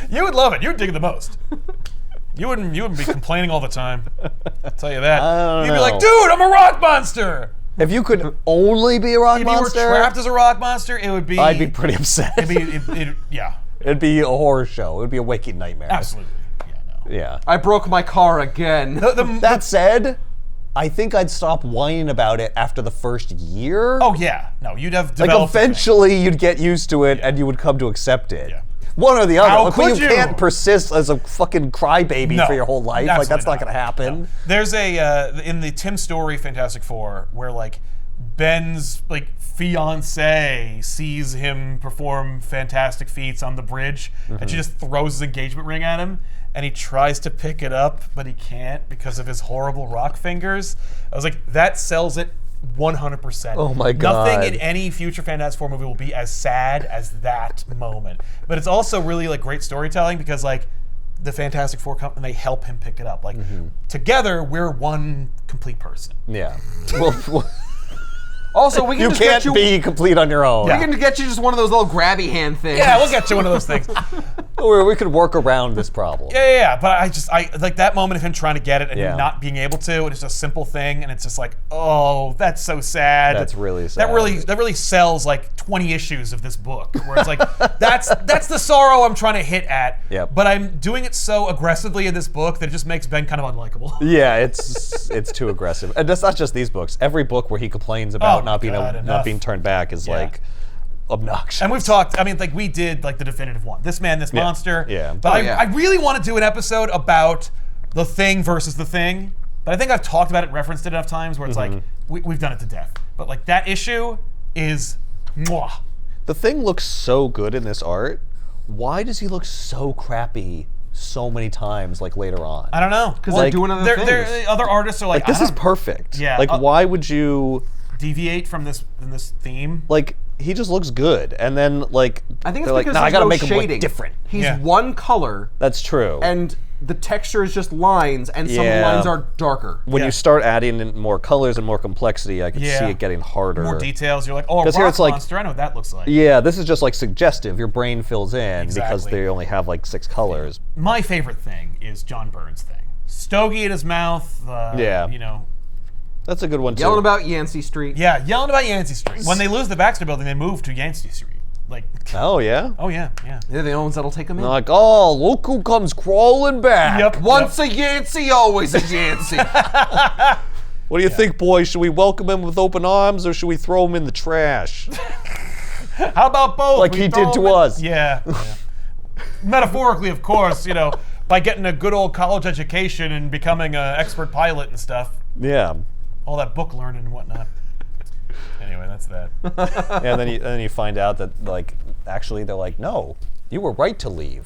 Speaker 2: You would love it. You would dig it the most. You wouldn't be complaining all the time. I'll tell you that.
Speaker 1: I don't
Speaker 2: You'd be
Speaker 1: know.
Speaker 2: like, dude, I'm a rock monster.
Speaker 1: If you could only be a rock
Speaker 2: If
Speaker 1: monster,
Speaker 2: you were trapped as a rock monster, it would be.
Speaker 1: I'd be pretty upset.
Speaker 2: Yeah,
Speaker 1: It'd be a horror show. It would be a waking nightmare.
Speaker 2: absolutely. Yeah, no.
Speaker 1: Yeah.
Speaker 3: I broke my car again.
Speaker 1: That said, I think I'd stop whining about it after the first year.
Speaker 2: Oh yeah, no, you'd have
Speaker 1: like
Speaker 2: developed.
Speaker 1: eventually you'd get used to it and you would come to accept it.
Speaker 2: Yeah.
Speaker 1: One or the other.
Speaker 2: How
Speaker 1: Like,
Speaker 2: could
Speaker 1: you
Speaker 2: you?
Speaker 1: can't persist as a fucking crybaby
Speaker 2: No,
Speaker 1: for your whole life. Like that's not
Speaker 2: absolutely
Speaker 1: gonna happen.
Speaker 2: No. There's a in the Tim Story Fantastic Four where like Ben's like fiance sees him perform fantastic feats on the bridge, and she just throws his engagement ring at him, and he tries to pick it up, but he can't because of his horrible rock fingers. I was like, that sells it 100%.
Speaker 1: Oh my God.
Speaker 2: Nothing in any future Fantastic Four movie will be as sad as that moment. But it's also really like great storytelling because like the Fantastic Four come and they help him pick it up. Like together we're one complete person.
Speaker 1: Yeah. Well,
Speaker 3: Also, we can
Speaker 1: you
Speaker 3: just
Speaker 1: can't
Speaker 3: get you.
Speaker 1: be complete on your own.
Speaker 3: We can get you just one of those little grabby hand things.
Speaker 2: Yeah, we'll get to one of those things.
Speaker 1: Or we could work around this problem.
Speaker 2: Yeah. But I like that moment of him trying to get it and
Speaker 1: Yeah.
Speaker 2: him not being able to. And it's a simple thing, and it's just like, oh, that's so sad.
Speaker 1: That's really sad.
Speaker 2: That really sells like 20 issues of this book, where it's like that's the sorrow I'm trying to hit at.
Speaker 1: Yep.
Speaker 2: But I'm doing it so aggressively in this book that it just makes Ben kind of unlikable.
Speaker 1: Yeah, it's too aggressive. And that's not just these books. Every book where he complains about
Speaker 2: Oh,
Speaker 1: not being
Speaker 2: God,
Speaker 1: not
Speaker 2: enough.
Speaker 1: being turned back is like obnoxious.
Speaker 2: And we've talked, I mean, like we did like the definitive one. This man, this monster.
Speaker 1: Yeah.
Speaker 2: But
Speaker 3: Oh,
Speaker 2: I,
Speaker 3: yeah.
Speaker 2: I really want to do an episode about the Thing versus the Thing. But I think I've talked about it, referenced it enough times where it's like, we've done it to death. But like that issue is mwah.
Speaker 1: The Thing looks so good in this art. Why does he look so crappy so many times like later on?
Speaker 2: I don't know.
Speaker 3: Because
Speaker 2: Well,
Speaker 3: they're doing other things.
Speaker 2: other artists are like,
Speaker 1: Like this
Speaker 2: I
Speaker 1: is
Speaker 2: don't
Speaker 1: perfect.
Speaker 2: Yeah,
Speaker 1: Like why would you
Speaker 2: deviate from this theme.
Speaker 1: like he just looks good and then like
Speaker 3: I think it's
Speaker 1: they're like,
Speaker 3: because
Speaker 1: nah, I
Speaker 3: there's
Speaker 1: gotta
Speaker 3: no
Speaker 1: make him
Speaker 3: shading.
Speaker 1: look different.
Speaker 3: He's
Speaker 2: Yeah.
Speaker 3: one color,
Speaker 1: That's true.
Speaker 3: and the texture is just lines, and some
Speaker 1: Yeah.
Speaker 3: lines are darker.
Speaker 1: when
Speaker 2: Yeah.
Speaker 1: you start adding in more colors and more complexity, I can
Speaker 2: Yeah.
Speaker 1: see it getting harder.
Speaker 2: More details. You're like, oh, a
Speaker 1: 'Cause here
Speaker 2: rock
Speaker 1: it's like-
Speaker 2: monster. I know what that looks like.
Speaker 1: Yeah, this is just like suggestive. Your brain fills in because
Speaker 2: Exactly.
Speaker 1: they only have like 6 colors.
Speaker 2: My favorite thing is John Byrne's thing. Stogie in his mouth.
Speaker 1: Yeah.
Speaker 2: You know.
Speaker 1: That's a good one too.
Speaker 3: Yelling about Yancey Street.
Speaker 2: Yeah, yelling about Yancey Street. When they lose the Baxter Building, they move to Yancey Street. Like,
Speaker 1: Oh yeah.
Speaker 2: oh yeah.
Speaker 3: They're the only ones that'll take him in.
Speaker 1: They're like, oh, look who comes crawling back.
Speaker 2: Yep.
Speaker 3: Once a Yancey, always a Yancey.
Speaker 1: What do you think, boys? Should we welcome him with open arms or should we throw him in the trash?
Speaker 2: How about both?
Speaker 1: Like
Speaker 2: We
Speaker 1: he
Speaker 2: throw
Speaker 1: did to
Speaker 2: them in-
Speaker 1: us.
Speaker 2: Yeah. Metaphorically, of course, you know, by getting a good old college education and becoming an expert pilot and stuff.
Speaker 1: Yeah.
Speaker 2: All that book learning and whatnot. Anyway, that's that.
Speaker 1: And then you find out that like actually they're like, no, you were right to leave.